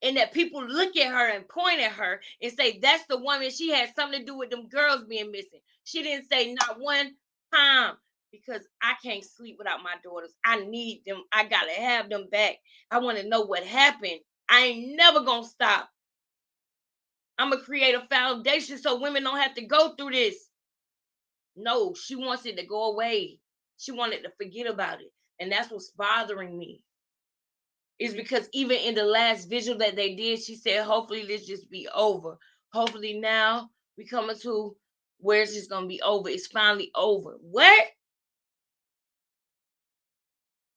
Speaker 1: and that people look at her and point at her and say, that's the woman. She had something to do with them girls being missing. She didn't say not one time, because I can't sleep without my daughters. I need them. I got to have them back. I want to know what happened. I ain't never going to stop. I'm going to create a foundation so women don't have to go through this. No, she wants it to go away. She wanted to forget about it. And that's what's bothering me. Is because even in the last visual that they did, she said, hopefully this just be over. Hopefully now we coming to where it's just going to be over. It's finally over. What?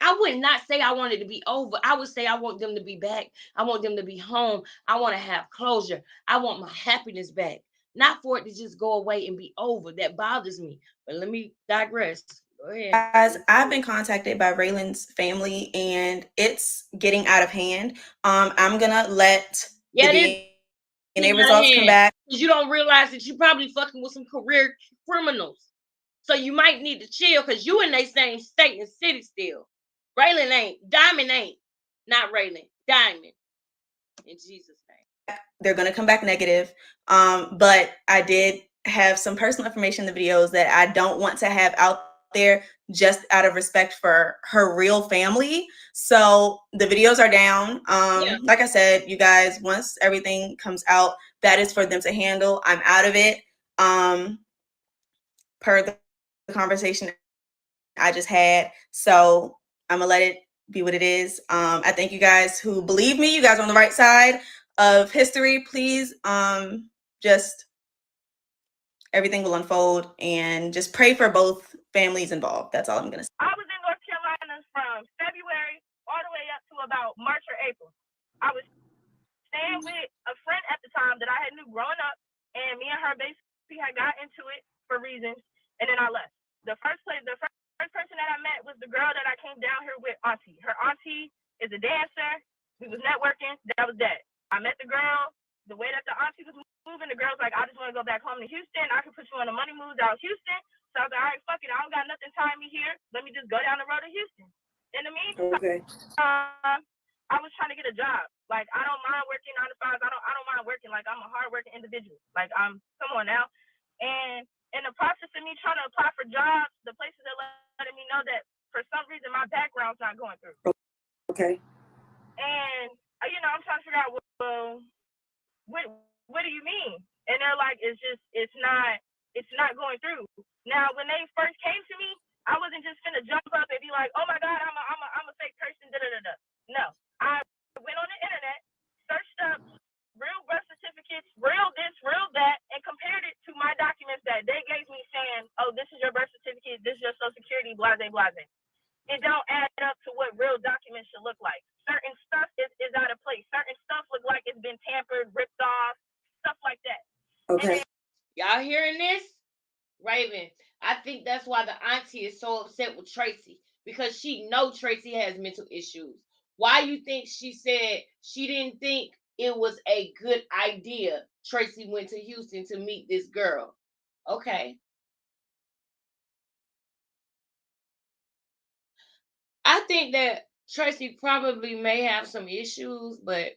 Speaker 1: I would not say I want it to be over. I would say I want them to be back. I want them to be home. I want to have closure. I want my happiness back. Not for it to just go away and be over. That bothers me. But let me digress. Go ahead.
Speaker 3: Guys, I've been contacted by Raylan's family, and it's getting out of hand. I'm gonna let the DNA results come back.
Speaker 1: Because you don't realize that you probably fucking with some career criminals. So you might need to chill, because you in the same state and city still. Raylan ain't. Diamond ain't. Not Raylan. Diamond. In Jesus' name.
Speaker 3: They're gonna come back negative. But I did have some personal information in the videos that I don't want to have out there, just out of respect for her real family. So the videos are down. Like I said, you guys, once everything comes out, that is for them to handle. I'm out of it. Per the conversation I just had. So I'm gonna let it be what it is. I thank you guys who believe me. You guys are on the right side of history. Please, just everything will unfold, and just pray for both families involved. That's all I'm gonna say.
Speaker 10: I was in North Carolina from February all the way up to about March or April. I was staying with a friend at the time that I had knew growing up, and me and her basically had got into it for reasons, and then I left. The first person that I met was the girl that I came down here with, Auntie. Her auntie is a dancer. We was networking. That was that. I met the girl. The way that the auntie was moving, the girl's like, I just want to go back home to Houston. I can put you on a money move out of Houston. So I was like, all right, fuck it. I don't got nothing tying me here. Let me just go down the road to Houston. In the meantime, I was trying to get a job. Like, I don't mind working 9 to 5. I don't mind working. Like, I'm a hardworking individual. Like, come on now. And in the process of me trying to apply for jobs, the places are letting me know that for some reason my background's not going through.
Speaker 16: Okay.
Speaker 10: And I'm trying to figure out, well, what do you mean? And they're like, it's not going through. Now, when they first came to me, I wasn't just finna jump up and be like, oh my God, I'm a fake person, da-da-da-da. No, I went on the internet, searched up real birth certificates, real this, real that, and compared it to my documents that they gave me saying, oh, this is your birth certificate, this is your social security, blase, blase. It don't add up to what real documents should look like. Certain stuff is out of place. Certain stuff look like it's been tampered, ripped off, stuff like that.
Speaker 16: Okay.
Speaker 1: Y'all hearing this? Raven, I think that's why the auntie is so upset with Tracy, because she knows Tracy has mental issues. Why you think she said she didn't think it was a good idea Tracy went to Houston to meet this girl? Okay. I think that Tracy probably may have some issues, but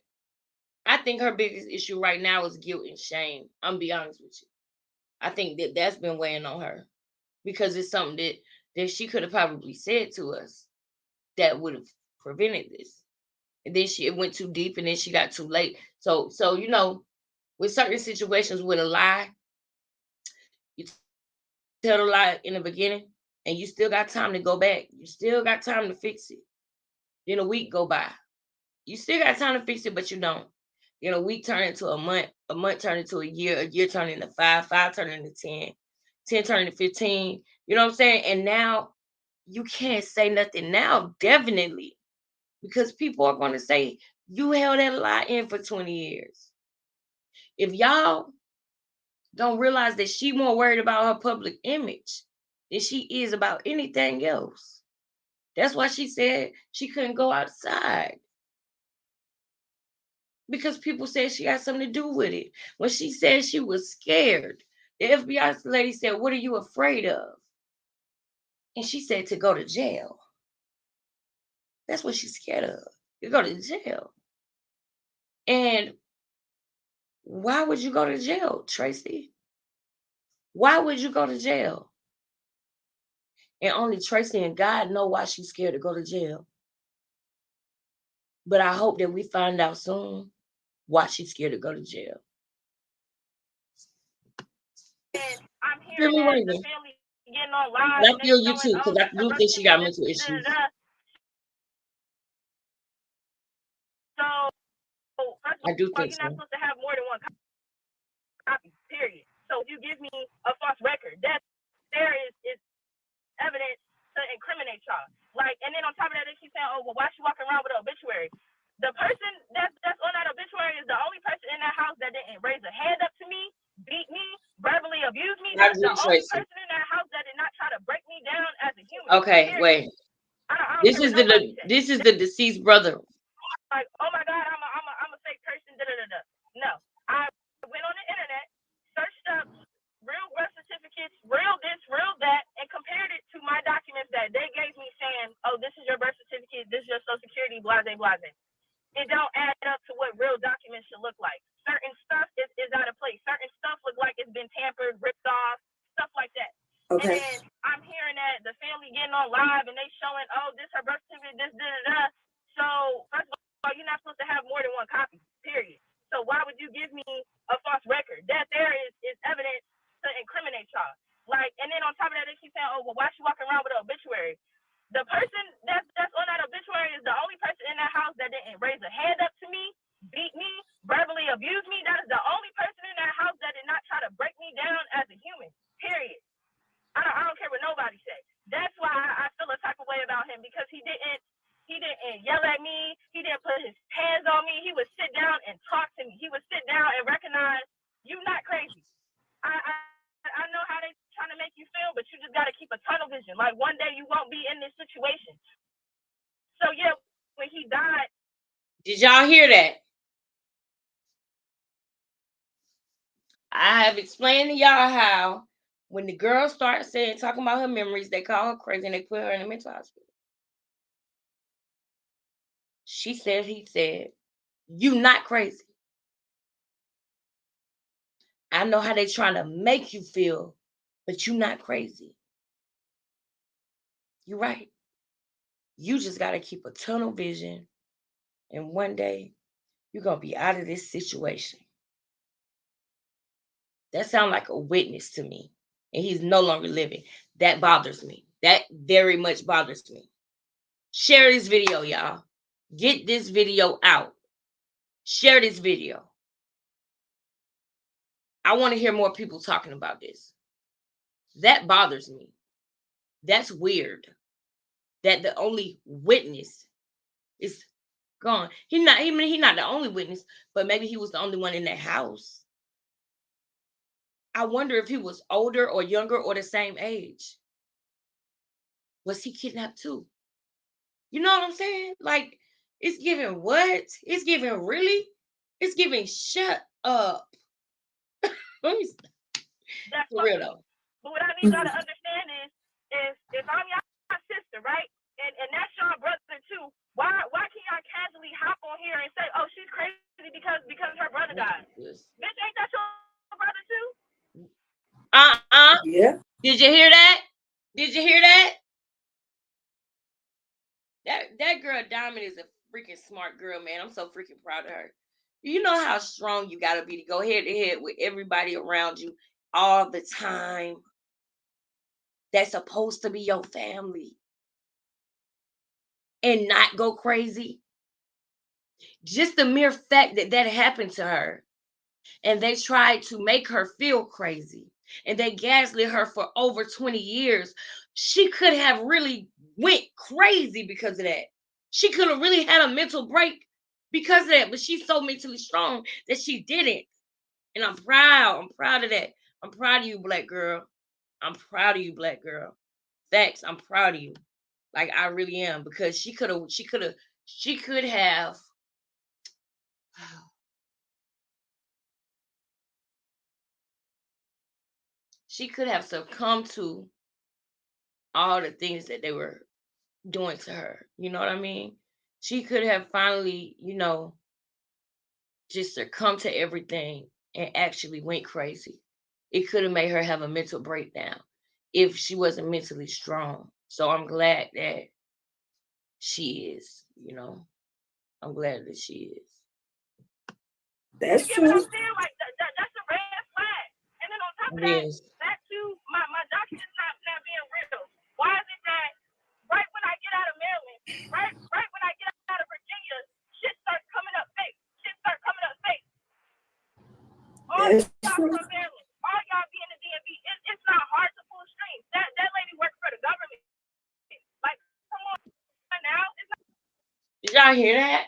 Speaker 1: I think her biggest issue right now is guilt and shame. I'm gonna be honest with you. I think that's been weighing on her, because it's something that she could have probably said to us that would have prevented this. And then it went too deep, and then she got too late. So with certain situations with a lie, you tell the lie in the beginning, and you still got time to go back. You still got time to fix it. Then a week go by. You still got time to fix it, but you don't. A week turn into a month turn into a year turn into 5 turn into 10 turn into 15. You know what I'm saying? And now you can't say nothing now, definitely, because people are going to say you held that lie in for 20 years. If y'all don't realize that she more worried about her public image than she is about anything else. That's why she said she couldn't go outside, because people said she had something to do with it. When she said she was scared, the FBI lady said, what are you afraid of? And she said to go to jail. That's what she's scared of. You go to jail. And why would you go to jail, Tracy? Why would you go to jail? And only Tracy and God know why she's scared to go to jail. But I hope that we find out soon why she's scared to go to jail.
Speaker 10: And I'm hearing that the family getting on live.
Speaker 1: And I feel you too, because I do think she got mental issues.
Speaker 10: So, first of
Speaker 1: I do
Speaker 10: all,
Speaker 1: think
Speaker 10: you're not
Speaker 1: so.
Speaker 10: supposed to have more than one copy, period. So if you give me a false record, that there is evidence to incriminate y'all. Like, and then on top of that, they keep saying, oh, well, why she walking around with an obituary? The person that's on that obituary is the only person in that house that didn't raise a hand up to me, beat me, verbally abuse me. That's the only person in that house that did not try to break me down as a human.
Speaker 1: Okay,
Speaker 10: period.
Speaker 1: wait.
Speaker 10: I don't
Speaker 1: This
Speaker 10: care
Speaker 1: is
Speaker 10: what nobody says.
Speaker 1: this is the deceased brother.
Speaker 10: Like, oh my God, I'm a fake person. No, I went on the internet, searched up real birth certificates, real this, real that, and compared it to my documents that they gave me, saying, "Oh, this is your birth certificate. This is your Social Security, blase, blase." It don't add up to what real documents should look like. Certain stuff is out of place. Certain stuff look like it's been tampered, ripped off, stuff like that.
Speaker 1: Okay.
Speaker 10: And then I'm hearing that the family getting on live and they showing, oh, this her birth certificate, this, So first of all, you're not supposed to have more than one copy, period. So why would you give me a false record? That there is evidence to incriminate y'all. Like, and then on top of that, they keep saying, oh, well, why she walking around with an obituary? The person that's on that obituary is the only person in that house that didn't raise a hand up to me, beat me, verbally abuse me. That is the only person in that house that did not try to break me down as a human, period. I don't care what nobody says. That's why I feel a type of way about him, because he didn't yell at me. He didn't put his hands on me. He would sit down and talk to me. He would sit down and recognize you not crazy. I know how they trying to make you feel, but you just got to keep a tunnel vision. Like, one day you won't be in this situation. So yeah, when he died.
Speaker 1: Did y'all hear that? I have explained to y'all how when the girl starts talking about her memories, they call her crazy and they put her in a mental hospital. She said, he said, you not crazy. I know how they trying to make you feel, but you not crazy. You're right. You just got to keep a tunnel vision, and one day you're going to be out of this situation. That sounds like a witness to me, and he's no longer living. That bothers me. That very much bothers me. Share this video, y'all. Get this video out. Share this video. I want to hear more people talking about this. That bothers me. That's weird. That the only witness is gone. He's not the only witness, but maybe he was the only one in that house. I wonder if he was older or younger or the same age. Was he kidnapped too? You know what I'm saying? Like, it's giving what? It's giving really? It's giving shut up. Let me stop.
Speaker 10: That's
Speaker 1: For real though.
Speaker 10: But what I need y'all to understand is if I'm y'all sister, right? And that's y'all brother too, why can't y'all casually hop on here and say, oh, she's crazy because her brother died? Bitch, ain't that your brother too?
Speaker 1: Yeah. Did you hear that? Did you hear that? That girl Diamond is a freaking smart girl, man. I'm so freaking proud of her. You know how strong you gotta be to go head to head with everybody around you all the time. That's supposed to be your family. And not go crazy. Just the mere fact that happened to her. And they tried to make her feel crazy. And they gaslit her for over 20 years. She could have really went crazy because of that. She could have really had a mental break because of that. But she's so mentally strong that she didn't. And I'm proud. I'm proud of that. I'm proud of you, black girl. I'm proud of you, black girl. Thanks. I'm proud of you. Like, I really am. Because she could have succumbed to all the things that they were doing to her. You know what I mean? She could have finally, just succumbed to everything and actually went crazy. It could have made her have a mental breakdown if she wasn't mentally strong. So I'm glad that she is, I'm glad that she is.
Speaker 10: That's true. What I'm saying? Like, that's a red flag. And then on top of that, back to my documents not being real. Why is it that right when I get out of Maryland, right when I get out of Virginia, shit starts coming up fake. All y'all from Maryland, all y'all be in the DMV. It's not hard to pull strings. That lady works for the government. Like, come on now.
Speaker 1: Did y'all hear that?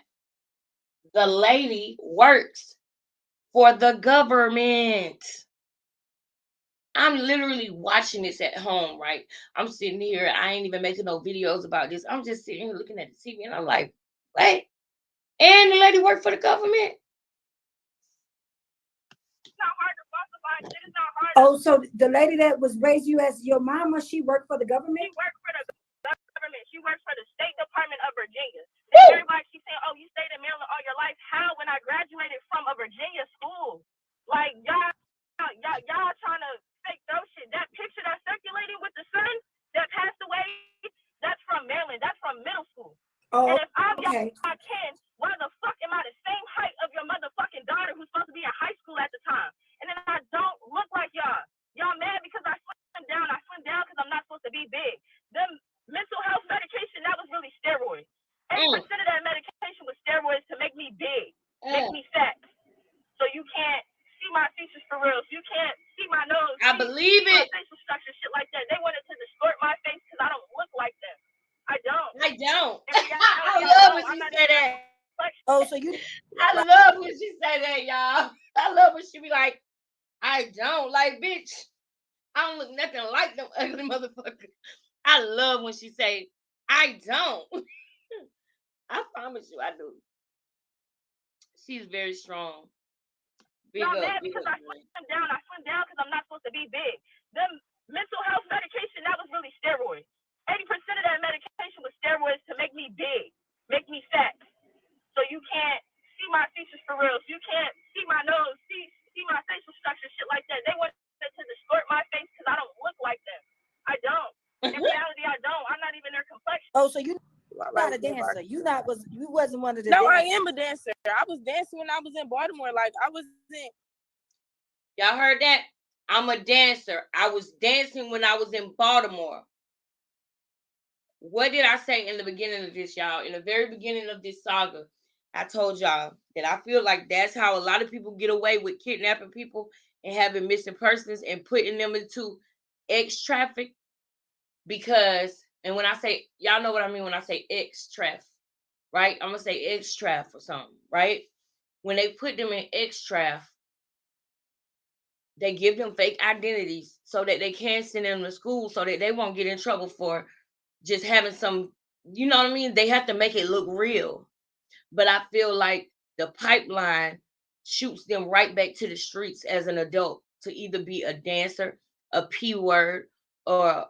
Speaker 1: The lady works for the government. I'm literally watching this at home, right? I'm sitting here. I ain't even making no videos about this. I'm just sitting here looking at the TV, and I'm like, wait. And the lady worked for the government.
Speaker 10: It's not hard to falsify shit. It's not hard.
Speaker 16: Oh, so the lady that was raised you as your mama, she worked for the government?
Speaker 10: She worked for the government. She works for the State Department of Virginia. And everybody keeps saying, oh, you stayed in Maryland all your life. How? When I graduated from a Virginia school. Like, y'all trying to fake throw shit. That picture that's circulating with the son that passed away, that's from Maryland. That's from middle school.
Speaker 16: Oh,
Speaker 10: and if I'm
Speaker 16: okay.
Speaker 10: y'all 10, why the fuck am I the same height of your motherfucking daughter who's supposed to be in high school at the time? And then I don't look like y'all. Y'all mad because I slimmed down. I slimmed down because I'm not supposed to be big. Them mental health medication, that was really steroids. 80% of that medication was steroids to make me big, make me fat. So you can't see my features for real. So you can't see my nose.
Speaker 1: I believe it.
Speaker 10: My facial structure, shit like that. They wanted to distort my face because I don't look like them. I don't.
Speaker 1: I love when she say that.
Speaker 16: Oh, so you.
Speaker 1: I love when she say that, y'all. I love when she be like, I don't. Like, bitch, I don't look nothing like them ugly motherfuckers. I love when she say, I don't. I promise you, I do. She's very strong.
Speaker 10: Y'all mad because I slimmed down. I slimmed down because I'm not supposed to be big. Them mental health medication, that was really steroids. 80% of that medication was steroids to make me big, make me fat. So you can't see my features for real. So you can't see my nose, see my facial structure, shit like that. They wanted to distort my face because I don't look like them. I don't. In reality, I don't. I'm not even their complexion.
Speaker 16: Oh, so you not a dancer. You wasn't one of the.
Speaker 18: No,
Speaker 16: dancers.
Speaker 18: I am a dancer. I was dancing when I was in Baltimore. Like I wasn't.
Speaker 1: Y'all heard that? I'm a dancer. I was dancing when I was in Baltimore. What did I say in the beginning of this, y'all? In the very beginning of this saga, I told y'all that I feel like that's how a lot of people get away with kidnapping people and having missing persons and putting them into ex-traffic. Because, and when I say, y'all know what I mean when I say ex-traffic, right? I'm going to say ex-traffic or something, right? When they put them in ex-traffic, they give them fake identities so that they can send them to school so that they won't get in trouble for just having some, you know what I mean? They have to make it look real. But I feel like the pipeline shoots them right back to the streets as an adult to either be a dancer, a P word, or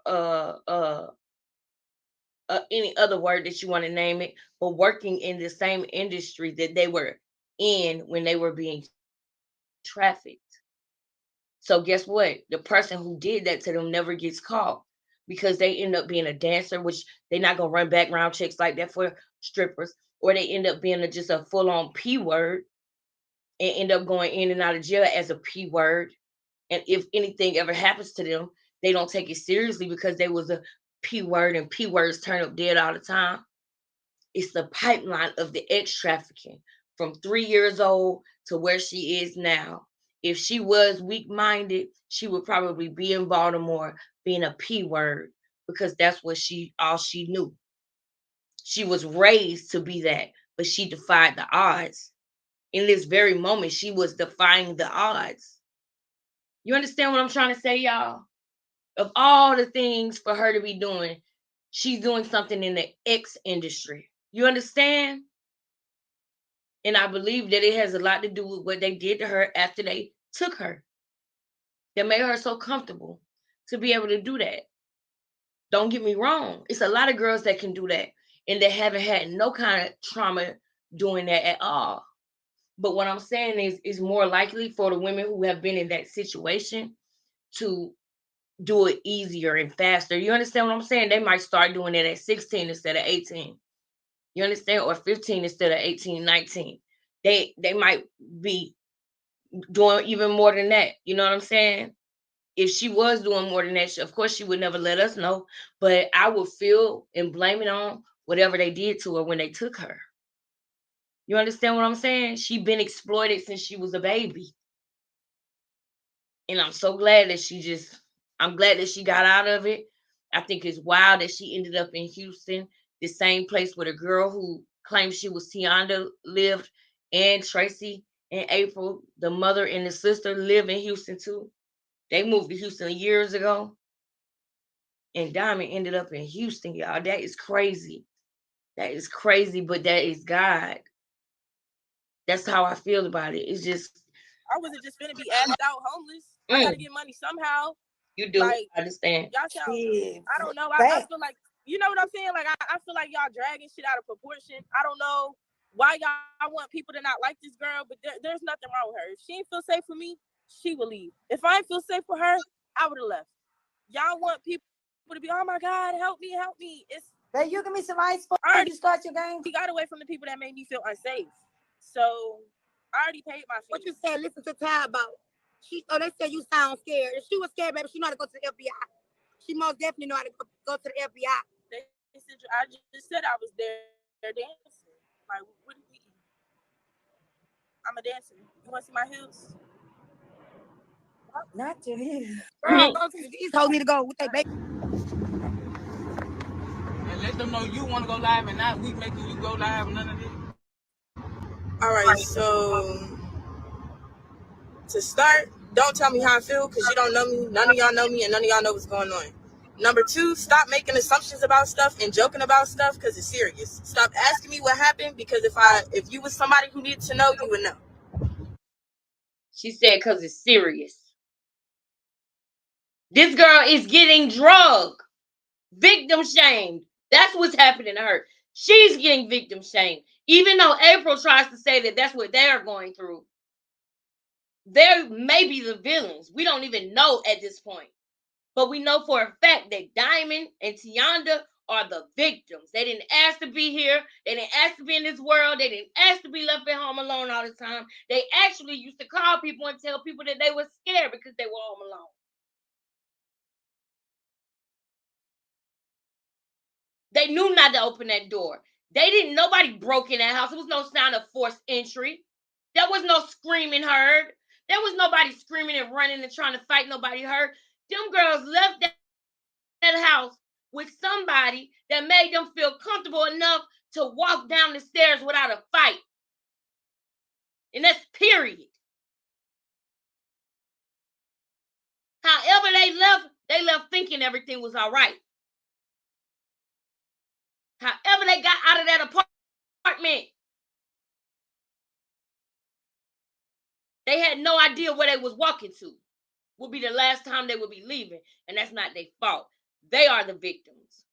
Speaker 1: any other word that you want to name it, but working in the same industry that they were in when they were being trafficked. So guess what? The person who did that to them never gets caught because they end up being a dancer, which they're not going to run background checks like that for strippers, or they end up being just a full-on P word and end up going in and out of jail as a P word. And if anything ever happens to them, they don't take it seriously because they was a P word, and P words turn up dead all the time. It's the pipeline of the ex-trafficking from 3 years old to where she is now. If she was weak-minded, she would probably be in Baltimore being a P word because that's what all she knew. She was raised to be that, but she defied the odds. In this very moment, she was defying the odds. You understand what I'm trying to say, y'all? Of all the things for her to be doing, she's doing something in the X industry. You understand? And I believe that it has a lot to do with what they did to her after they took her. That made her so comfortable to be able to do that. Don't get me wrong. It's a lot of girls that can do that and they haven't had no kind of trauma doing that at all. But what I'm saying is more likely for the women who have been in that situation to do it easier and faster. You understand what I'm saying? They might start doing it at 16 instead of 18. You understand? Or 15 instead of 18, 19. They might be doing even more than that. You know what I'm saying? If she was doing more than that, of course she would never let us know. But I would feel and blame it on whatever they did to her when they took her. You understand what I'm saying? She been exploited since she was a baby. And I'm so glad that I'm glad that she got out of it. I think it's wild that she ended up in Houston, the same place where the girl who claimed she was Tianda lived, and Tracy and April, the mother and the sister, live in Houston too. They moved to Houston years ago. And Diamond ended up in Houston, y'all. That is crazy. That is crazy, but that is God. That's how I feel about it. It's just
Speaker 18: I wasn't just finna be asked out homeless. I gotta get money somehow.
Speaker 1: You do.
Speaker 18: Like,
Speaker 1: I understand.
Speaker 18: y'all sound, I don't know. I feel like, you know what I'm saying? Like, I feel like y'all dragging shit out of proportion. I don't know why y'all want people to not like this girl, but there's nothing wrong with her. If she ain't feel safe for me, she will leave. If I ain't feel safe for her, I would have left. Y'all want people to be, oh my God, help me, help me. It's,
Speaker 16: Hey, you give me some ice for you start your game.
Speaker 18: She got away from the people that made me feel unsafe. So I already paid my fees.
Speaker 16: What you said? Listen to Ty about. They said you sound scared. If she was scared, baby, she know how to go to the FBI. She most definitely know how to go to the FBI.
Speaker 18: They said, I just said I was there dancing. Like, what do we? I'm a dancer. You want to see my heels?
Speaker 16: Not your heels. Girl, these hoes need to go with their baby.
Speaker 22: And let them know you want to go live and not we making you go live. None of this.
Speaker 18: All right, so to start, don't tell me how I feel because you don't know me. None of y'all know me, and none of y'all know what's going on. Number two, stop making assumptions about stuff and joking about stuff because it's serious. Stop asking me what happened because if you was somebody who needed to know, you would know.
Speaker 1: She said because it's serious. This girl is getting drugged, victim shamed. That's what's happening to her. She's getting victim shamed. Even though April tries to say that that's what they're going through. They may be the villains. We don't even know at this point. But we know for a fact that Diamond and Tianda are the victims. They didn't ask to be here. They didn't ask to be in this world. They didn't ask to be left at home alone all the time. They actually used to call people and tell people that they were scared because they were home alone. They knew not to open that door. Nobody broke in that house. There was no sign of forced entry. There was no screaming heard. There was nobody screaming and running and trying to fight. Nobody heard. Them girls left that house with somebody that made them feel comfortable enough to walk down the stairs without a fight. And that's period. However they left thinking everything was all right. However they got out of that apartment, they had no idea where they was walking to. Would be the last time they would be leaving, and that's not their fault. They are the victims.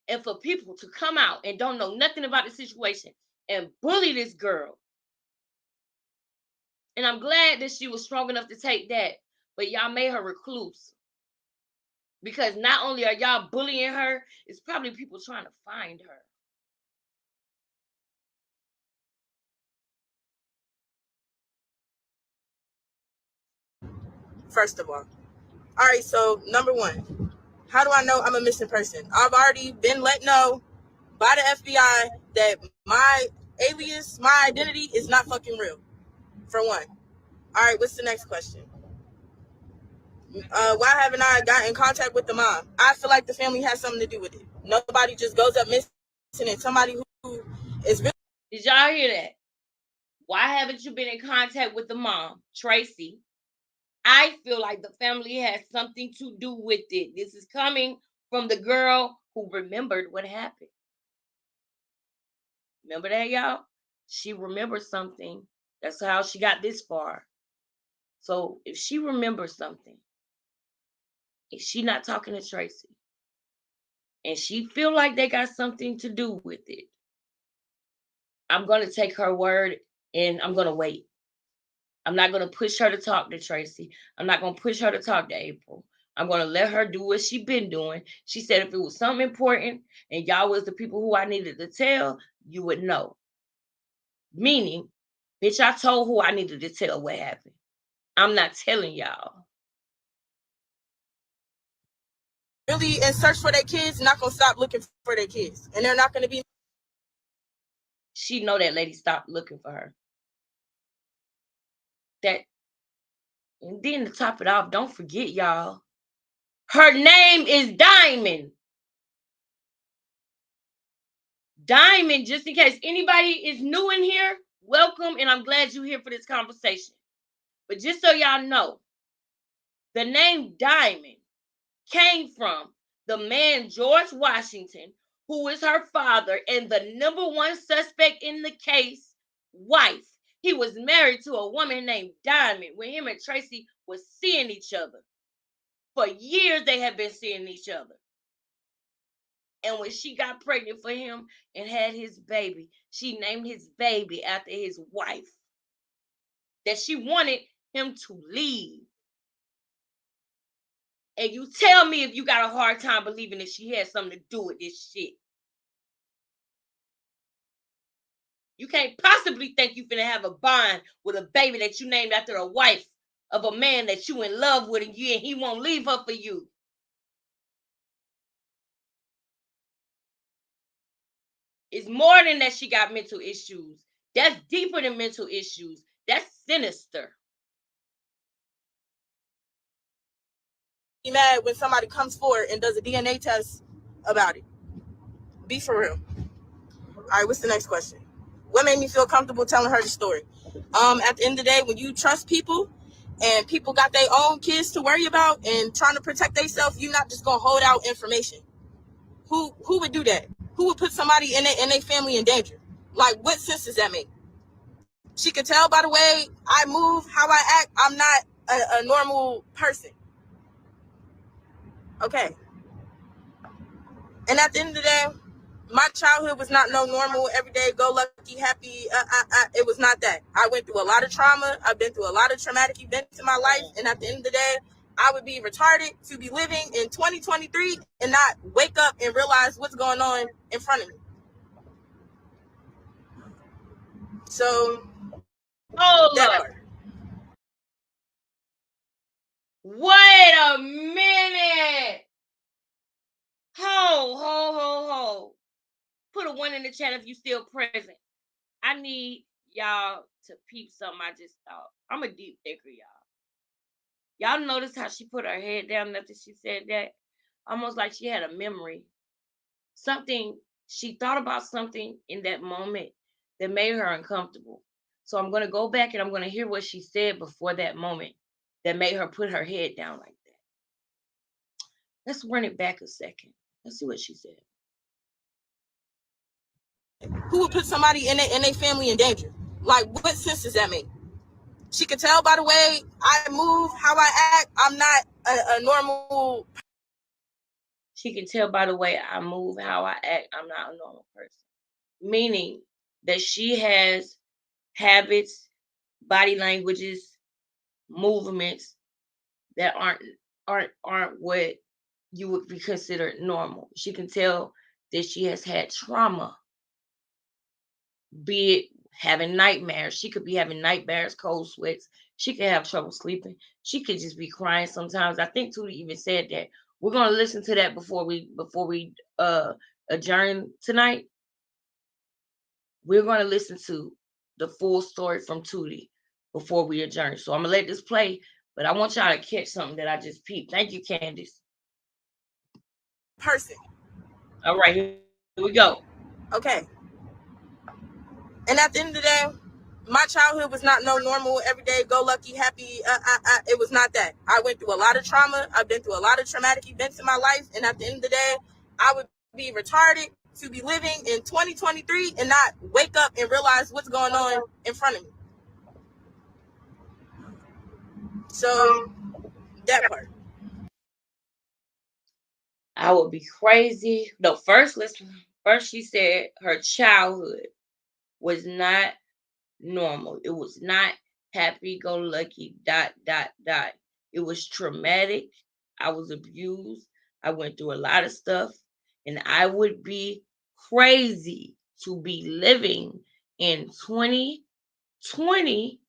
Speaker 1: And for people to come out and don't know nothing about the situation and bully this girl, and I'm glad that she was strong enough to take that, but y'all made her recluse. Because not only are y'all bullying her, it's probably people trying to find her.
Speaker 18: First of all right, so number one, how do I know I'm a missing person? I've already been let know by the FBI that my alias, my identity is not fucking real, for one. All right, what's the next question? Why haven't I gotten in contact with the mom? I feel like the family has something to do with it. Nobody just goes up missing, and somebody who is really...
Speaker 1: Did y'all hear that? Why haven't you been in contact with the mom, Tracy? I feel like the family has something to do with it. This is coming from the girl who remembered what happened. Remember that, y'all? She remembers something. That's how she got this far. So if she remembers something, is she not talking to Tracy? and she feel like they got something to do with it, I'm going to take her word and I'm going to wait. I'm not going to push her to talk to Tracy. I'm not going to push her to talk to April. I'm going to let her do what she been doing. She said if it was something important and y'all was the people who I needed to tell, you would know. Meaning, bitch, I told who I needed to tell what happened. I'm not telling y'all.
Speaker 18: Really and search for their kids, not going to stop looking for their kids. And they're not going to be.
Speaker 1: She know that lady stopped looking for her. That, and then to top it off, don't forget, y'all, her name is Diamond. Diamond, just in case anybody is new in here, welcome, and I'm glad you're here for this conversation. But just so y'all know, the name Diamond came from the man George Washington, who is her father and the number one suspect in the case, wife. He was married to a woman named Diamond when him and Tracy was seeing each other. For years, they had been seeing each other. And when she got pregnant for him and had his baby, she named his baby after his wife. That she wanted him to leave. And you tell me if you got a hard time believing that she had something to do with this shit. You can't possibly think you finna have a bond with a baby that you named after a wife of a man that you in love with and he won't leave her for you. It's more than that she got mental issues. That's deeper than mental issues. That's sinister.
Speaker 18: Be mad when somebody comes forward and does a DNA test about it. Be for real. All right, what's the next question? What made me feel comfortable telling her the story? At the end of the day, when you trust people and people got their own kids to worry about and trying to protect themselves, you're not just gonna hold out information. Who would do that? Who would put somebody in their family in danger? Like, what sense does that make? She could tell by the way I move, how I act, I'm not a normal person. Okay. And at the end of the day, my childhood was not no normal, everyday, go lucky, happy. It was not that. I went through a lot of trauma. I've been through a lot of traumatic events in my life. And at the end of the day, I would be retarded to be living in 2023 and not wake up and realize what's going on in front of me. So,
Speaker 1: hold up. Wait a minute. Ho. Put a 1 in the chat if you still present. I need y'all to peep something I just thought. I'm a deep thinker, y'all. Y'all notice how she put her head down after she said that? Almost like she had a memory. Something, she thought about something in that moment that made her uncomfortable. So I'm going to go back and I'm going to hear what she said before that moment that made her put her head down like that. Let's run it back a second. Let's see what she said.
Speaker 18: Who would put somebody in their family in danger? Like, what sense does that make? She could tell by the way I move, how I act, I'm not a normal.
Speaker 1: She can tell by the way I move, how I act, I'm not a normal person. Meaning that she has habits, body languages, movements that aren't what you would be considered normal. She can tell that she has had trauma, be it having nightmares. She could be having nightmares, cold sweats. She could have trouble sleeping. She could just be crying sometimes. I think Tootie even said that. We're gonna listen to that before we adjourn tonight. We're gonna listen to the full story from Tootie before we adjourn. So I'm gonna let this play, but I want y'all to catch something that I just peeped. Thank you, Candace.
Speaker 18: Person.
Speaker 1: All right, here we go.
Speaker 18: Okay. And at the end of the day, my childhood was not no normal, everyday, go lucky, happy. It was not that. I went through a lot of trauma. I've been through a lot of traumatic events in my life. And at the end of the day, I would be retarded to be living in 2023 and not wake up and realize what's going on in front of me. So, that part.
Speaker 1: I would be crazy. No, first she said her childhood was not normal. It was not happy-go-lucky, ... It was traumatic. I was abused. I went through a lot of stuff. And I would be crazy to be living in 2020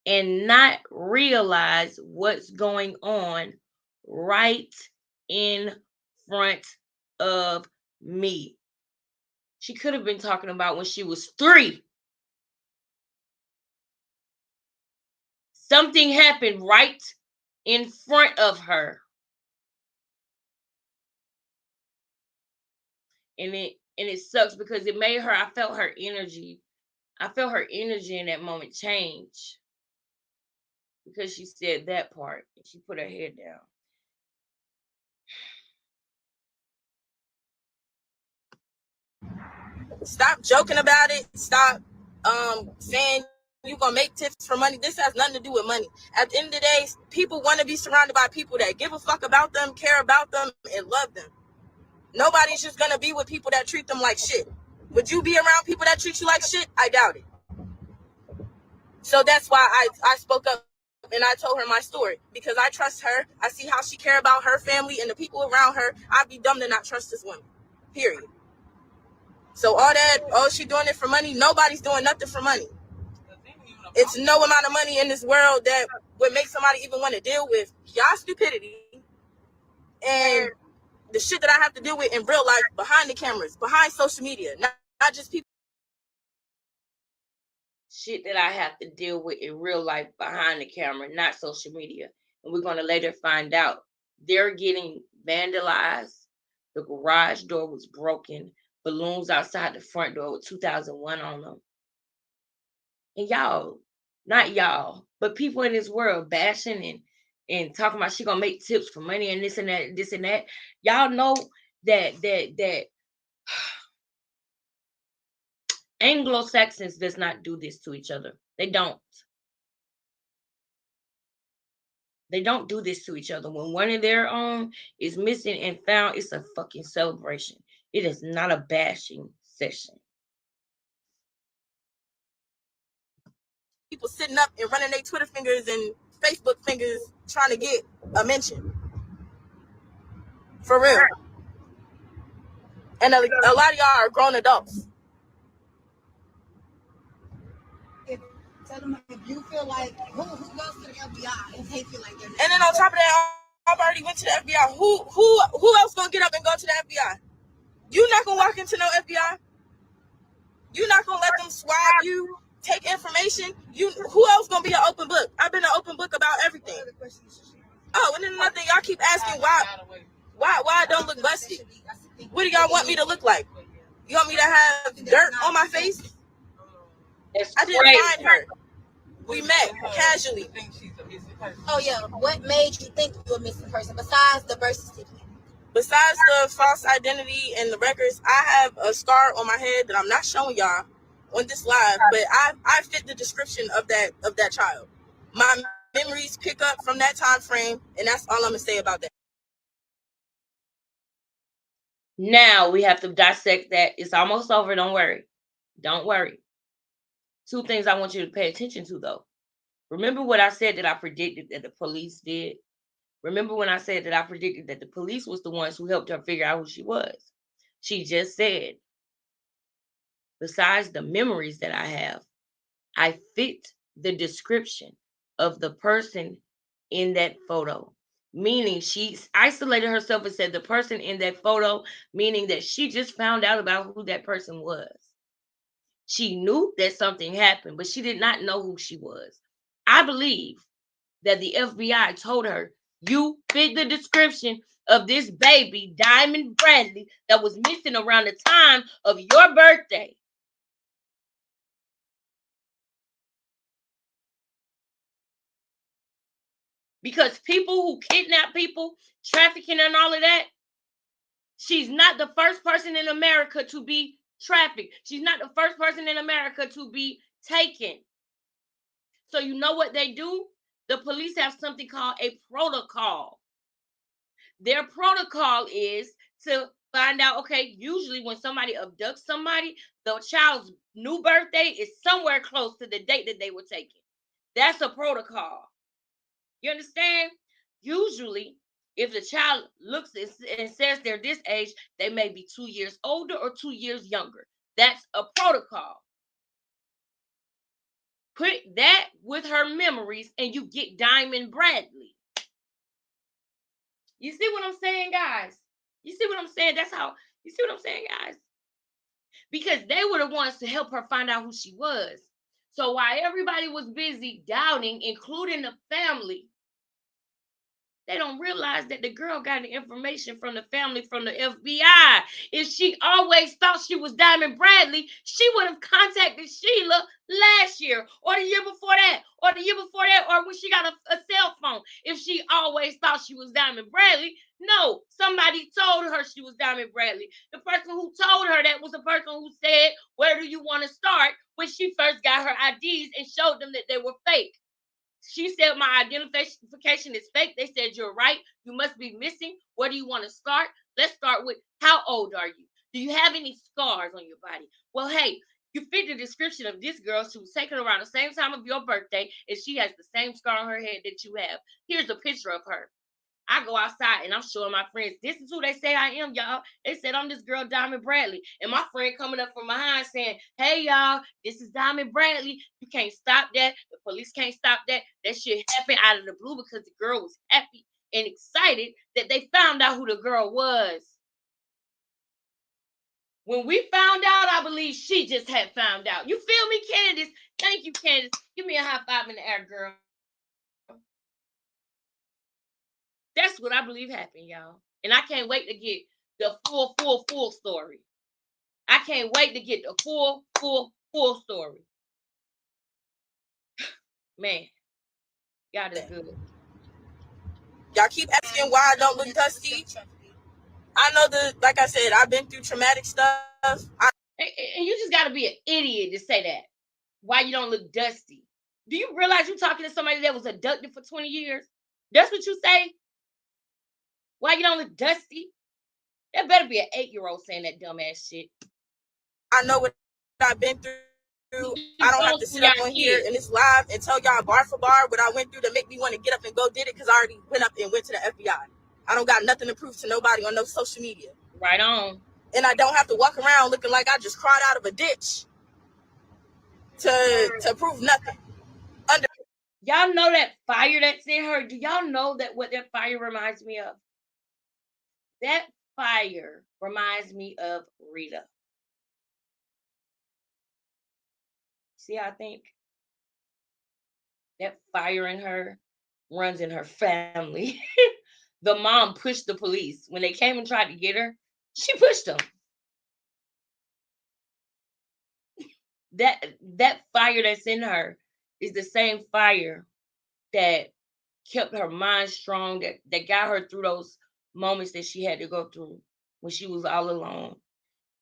Speaker 1: and not realize what's going on right in front of me. She could have been talking about when she was 3. Something happened right in front of her. And it sucks because it made her, I felt her energy in that moment change. Because she said that part. She put her head down.
Speaker 18: Stop joking about it. Stop saying you gonna make tips for money. This has nothing to do with money. At the end of the day, people want to be surrounded by people that give a fuck about them, care about them, and love them. Nobody's just gonna be with people that treat them like shit. Would you be around people that treat you like shit? I doubt it. So that's why I spoke up and I told her my story, because I trust her. I see how she care about her family and the people around her. I'd be dumb to not trust this woman. Period. So all that, she doing it for money. Nobody's doing nothing for money. It's no amount of money in this world that would make somebody even want to deal with y'all stupidity and the shit that I have to deal with in real life, behind the cameras, behind social media, not just people.
Speaker 1: Shit that I have to deal with in real life behind the camera, not social media. And we're going to later find out they're getting vandalized. The garage door was broken. Balloons outside the front door with 2001 on them. And y'all, not y'all, but people in this world bashing and talking about she gonna make tips for money and this and that. Y'all know that Anglo-Saxons does not do this to each other. They don't. They don't do this to each other. When one of their own is missing and found, it's a fucking celebration. It is not a bashing session.
Speaker 18: People sitting up and running their Twitter fingers and Facebook fingers trying to get a mention. For real. And a lot of y'all are grown adults.
Speaker 16: Tell them if you feel like who goes to the FBI and they feel like they're.
Speaker 18: And then on top of that, I've already went to the FBI. Who else gonna get up and go to the FBI? You not gonna walk into no FBI. You not gonna let them swab you, take information. Who else gonna be an open book? I've been an open book about everything. Oh, and then another thing, y'all keep asking why I don't look busted. What do y'all want me to look like? You want me to have dirt on my face? I didn't find her. We met casually.
Speaker 16: Oh yeah. What made you think you were a missing person besides the birth certificate?
Speaker 18: Besides the false identity and the records, I have a scar on my head that I'm not showing y'all on this live, but I fit the description of that child. My memories pick up from that time frame, and that's all I'm gonna say about that.
Speaker 1: Now we have to dissect that. It's almost over. Don't worry. Don't worry. 2 things I want you to pay attention to, though. Remember what I said that I predicted that the police did? Remember when I said that I predicted that the police was the ones who helped her figure out who she was? She just said, besides the memories that I have, I fit the description of the person in that photo. Meaning she isolated herself and said the person in that photo, meaning that she just found out about who that person was. She knew that something happened, but she did not know who she was. I believe that the FBI told her, you fit the description of this baby, Diamond Bradley, that was missing around the time of your birthday. Because people who kidnap people, trafficking and all of that, she's not the first person in America to be trafficked. She's not the first person in America to be taken. So you know what they do? The police have something called a protocol. their protocol is to find out, okay, usually when somebody abducts somebody, the child's new birthday is somewhere close to the date that they were taken. That's a protocol. You understand? Usually, if the child looks and says they're this age, they may be 2 years older or 2 years younger. That's a protocol. Put that with her memories and you get Diamond Bradley. You see what I'm saying, guys? You see what I'm saying? That's how, you see what I'm saying, guys? Because they were the ones to help her find out who she was. So while everybody was busy doubting, including the family, they don't realize that the girl got the information from the family, from the FBI. If she always thought she was Diamond Bradley, she would have contacted Sheila last year or the year before that or the year before that or when she got a cell phone. If she always thought she was Diamond Bradley, no, somebody told her she was Diamond Bradley. The person who told her that was the person who said, where do you want to start, when she first got her IDs and showed them that they were fake. She said, my identification is fake. They said, you're right. You must be missing. Where do you want to start? Let's start with, how old are you? Do you have any scars on your body? Well, hey, you fit the description of this girl. She was taken around the same time of your birthday, and she has the same scar on her head that you have. Here's a picture of her. I go outside and I'm showing my friends, this is who they say I am, y'all. They said I'm this girl, Diamond Bradley. And my friend coming up from behind saying, hey, y'all, this is Diamond Bradley. You can't stop that. The police can't stop that. That shit happened out of the blue because the girl was happy and excited that they found out who the girl was. When we found out, I believe she just had found out. You feel me, Candace? Thank you, Candace. Give me a high five in the air, girl. That's what I believe happened, y'all. And I can't wait to get the full story. I can't wait to get the full story. Man, y'all is good.
Speaker 18: Y'all keep asking why I don't look dusty. I know like I said, I've been through traumatic stuff.
Speaker 1: And you just got to be an idiot to say that. Why you don't look dusty? Do you realize you're talking to somebody that was abducted for 20 years? That's what you say? Why you don't look dusty? That better be an 8-year-old saying that dumbass shit.
Speaker 18: I know what I've been through. I don't have to sit up on here and it's live and tell y'all bar for bar what I went through to make me want to get up and go did it, because I already went up and went to the FBI. I don't got nothing to prove to nobody on no social media.
Speaker 1: Right on.
Speaker 18: And I don't have to walk around looking like I just crawled out of a ditch to prove nothing.
Speaker 1: Y'all know that fire that's in her? Do y'all know that what that fire reminds me of? That fire reminds me of Rita. See how I think? That fire in her runs in her family. The mom pushed the police. When they came and tried to get her, she pushed them. That fire that's in her is the same fire that kept her mind strong, that got her through those moments that she had to go through when she was all alone.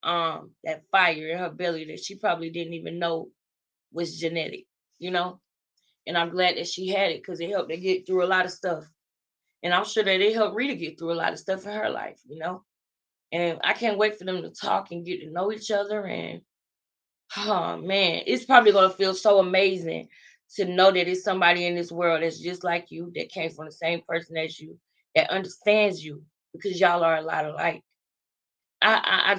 Speaker 1: That fire in her belly that she probably didn't even know was genetic, you know? And I'm glad that she had it, because it helped her get through a lot of stuff. And I'm sure that it helped Rita get through a lot of stuff in her life, you know? And I can't wait for them to talk and get to know each other. And, oh, man, it's probably going to feel so amazing to know that it's somebody in this world that's just like you, that came from the same person as you, that understands you, because y'all are a lot alike. I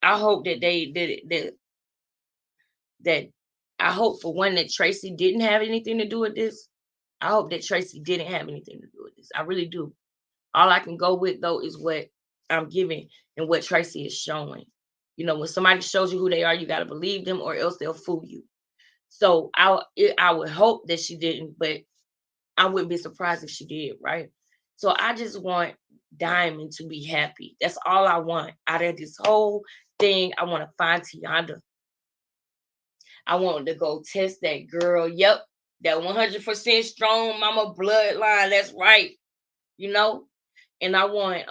Speaker 1: hope that I hope, for one, that Tracy didn't have anything to do with this. I hope that Tracy didn't have anything to do with this. I really do. All I can go with, though, is what I'm giving and what Tracy is showing. You know, when somebody shows you who they are, you got to believe them, or else they'll fool you. So I would hope that she didn't, but I wouldn't be surprised if she did, right? So I just want Diamond to be happy. That's all I want out of this whole thing. I want to find Tianda. I want to go test that girl. Yep, that 100% strong mama bloodline. That's right. You know, and I want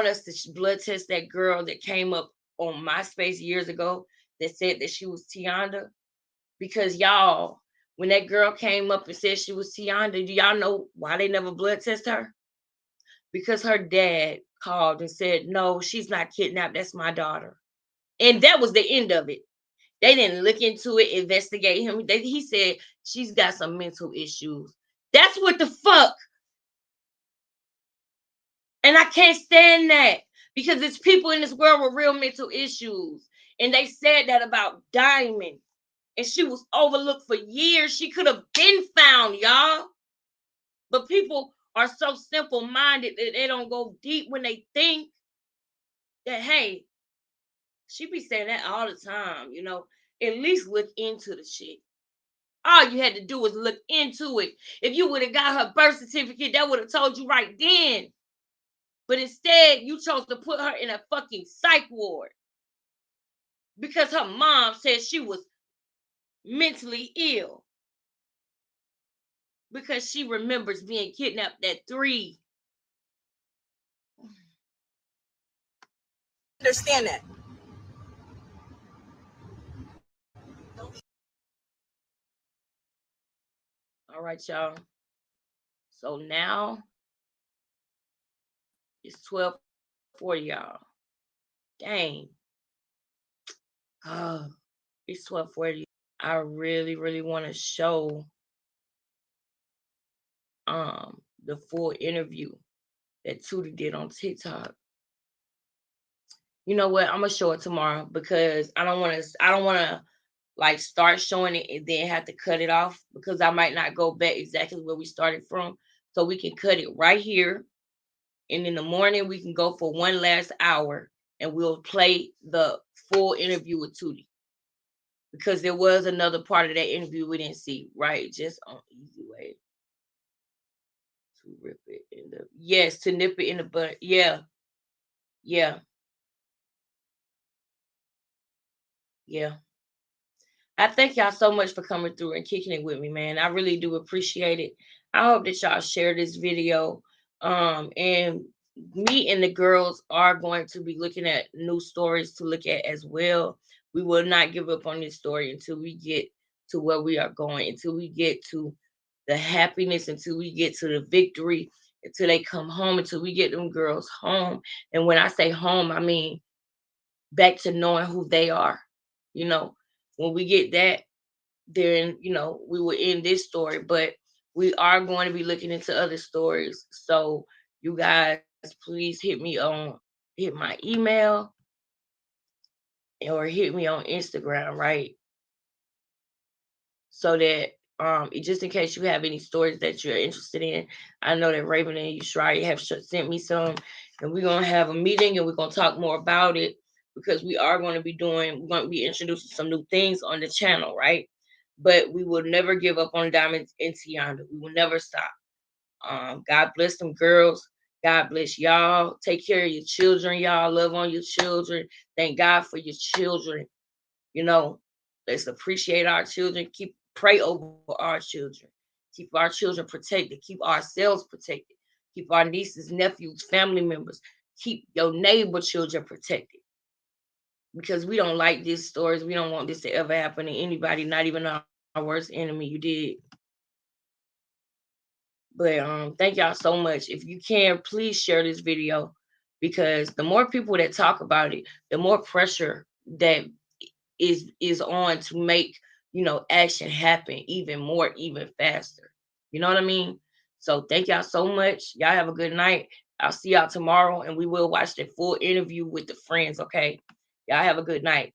Speaker 1: us to blood test that girl that came up on MySpace years ago that said that she was Tianda. Because y'all, when that girl came up and said she was Tianda, do y'all know why they never blood test her? because her dad called and said, no, she's not kidnapped. That's my daughter. And that was the end of it. They didn't look into it, investigate him. He said she's got some mental issues. That's what the fuck. And I can't stand that because it's people in this world with real mental issues. And they said that about Diamond. And she was overlooked for years. She could have been found, y'all. But people are so simple-minded that they don't go deep when they think that, hey, she be saying that all the time, you know. At least look into the shit. All you had to do was look into it. If you would have got her birth certificate, that would have told you right then. But instead, you chose to put her in a fucking psych ward because her mom said she was mentally ill because she remembers being kidnapped at 3.
Speaker 18: Understand that.
Speaker 1: All right, y'all. So now it's 12:40, y'all. Dang. Oh, it's 12:40. I really, really want to show the full interview that Tootie did on TikTok. You know what? I'm gonna show it tomorrow because I don't want to like start showing it and then have to cut it off because I might not go back exactly where we started from. So we can cut it right here. And in the morning we can go for one last hour and we'll play the full interview with Tootie. Because there was another part of that interview we didn't see, right? Just on easy way. To rip it in the to nip it in the butt. Yeah. I thank y'all so much for coming through and kicking it with me, man. I really do appreciate it. I hope that y'all share this video. And me and the girls are going to be looking at new stories to look at as well. We will not give up on this story until we get to where we are going, until we get to the happiness, until we get to the victory, until they come home, until we get them girls home. And when I say home, I mean back to knowing who they are. You know, when we get that, then, you know, we will end this story. But we are going to be looking into other stories. So you guys, please hit my email or hit me on Instagram, right? So that just in case you have any stories that you're interested in. I know that Raven and Yushraya have sent me some, and we're going to have a meeting and we're going to talk more about it because we're going to be introducing some new things on the channel, right? But we will never give up on Diamond and Tianda. We will never stop. God bless them girls. God bless y'all. Take care of your children, y'all. Love on your children. Thank God for your children. You know, let's appreciate our children. Pray over our children. Keep our children protected. Keep ourselves protected. Keep our nieces, nephews, family members. Keep your neighbor children protected. Because we don't like these stories. We don't want this to ever happen to anybody, not even our worst enemy. You did. But thank y'all so much. If you can, please share this video because the more people that talk about it, the more pressure that is on to make, you know, action happen even faster. You know what I mean? So thank y'all so much. Y'all have a good night. I'll see y'all tomorrow and we will watch the full interview with the friends, okay? Y'all have a good night.